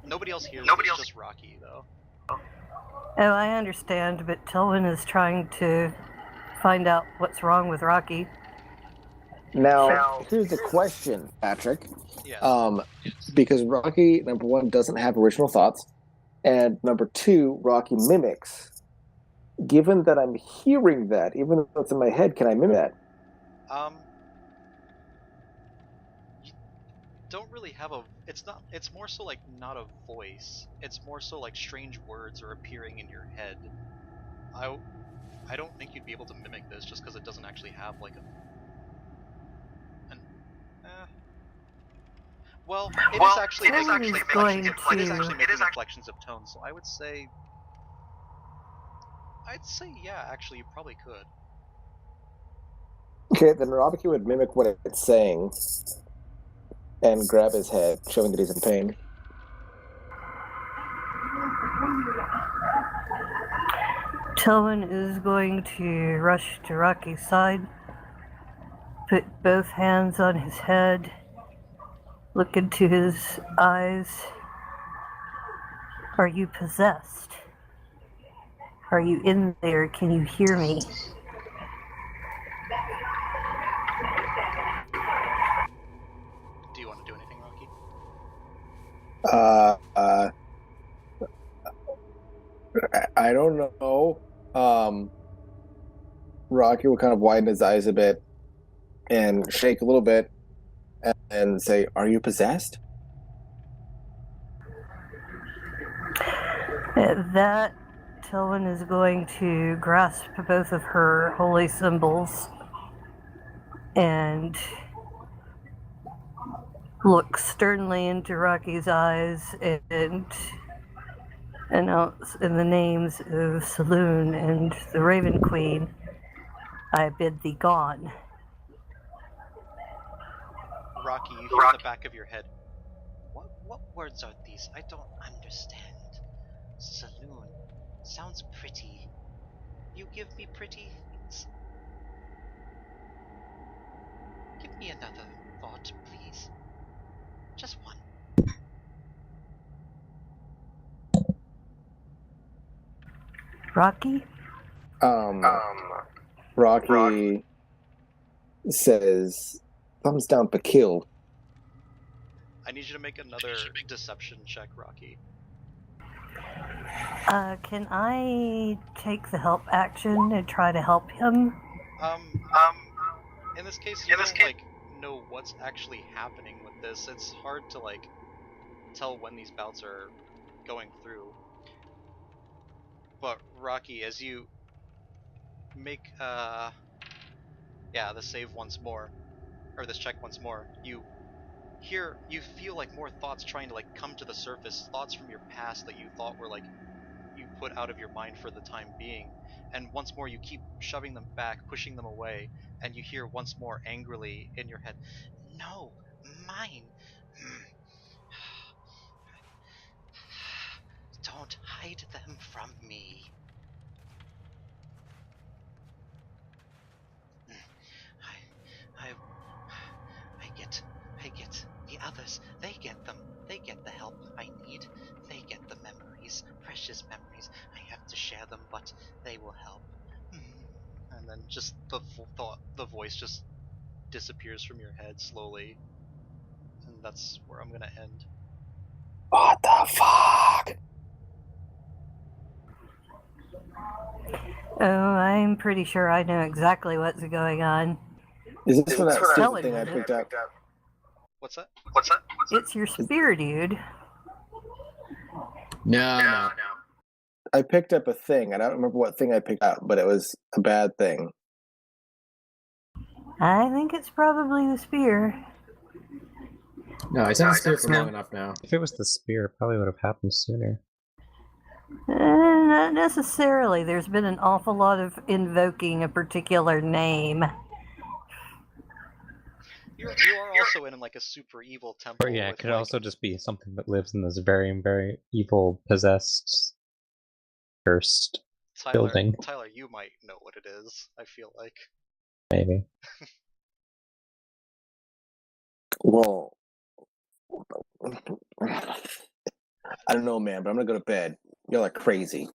Nobody else hears. It's just Rocky, though. Oh, I understand, but Tilwyn is trying to find out what's wrong with Rocky. Now, here's the question, Patrick. Yeah. Because Rocky, number one, doesn't have original thoughts, and number two, Rocky mimics. Given that I'm hearing that, even though it's in my head, can I mimic that? You don't really have a. It's not. It's more so like not a voice. It's more so like strange words are appearing in your head. I don't think you'd be able to mimic this just because it doesn't actually have like well, it is actually making inflections of tone, so I'd say yeah, actually you probably could. Okay, then Rocky would mimic what it's saying and grab his head, showing that he's in pain. Tilwyn is going to rush to Rocky's side, put both hands on his head, look into his eyes. Are you possessed? Are you in there? Can you hear me? Do you want to do anything, Rocky? I don't know. Rocky will kind of widen his eyes a bit and shake a little bit and say, "Are you possessed?" At that, Tilwyn is going to grasp both of her holy symbols and look sternly into Rocky's eyes and announce in the names of Saloon and the Raven Queen, I bid thee gone. Rocky, you hear in the back of your head, what words are these? I don't understand. Saloon. Sounds pretty. You give me pretty things? Give me another thought, please. Just one. Rocky? Rocky says, thumbs down for kill. I need you to make another deception check, Rocky. Can I take the help action and try to help him? In this case, you don't like know what's actually happening with this. It's hard to like tell when these bouts are going through. But Rocky, as you make the save once more, or this check once more, you feel like more thoughts trying to like come to the surface, thoughts from your past that you thought were like you put out of your mind for the time being, and once more you keep shoving them back, pushing them away, and you hear once more angrily in your head, "No, mine. Don't hide them from me." I get the others. They get them. They get the help I need. They get the memories, precious memories. I have to share them, but they will help. And then just the voice just disappears from your head slowly, and that's where I'm gonna end. What the fuck? Oh, I'm pretty sure I know exactly what's going on. Is this for that stupid Tilwyn thing I did picked it. up? What's that? It's your spear, dude. No. I picked up a thing. I don't remember what thing I picked up, but it was a bad thing. I think it's probably the spear. No, it's had a spear for long enough now. If it was the spear, it probably would have happened sooner. Not necessarily. There's been an awful lot of invoking a particular name. You are also in like a super evil temple. Or yeah, it with, could like, also just be something that lives in this very, very evil, possessed, cursed building. Tyler, you might know what it is. I feel like. Maybe. Well, I don't know, man, but I'm gonna go to bed. Y'all are crazy.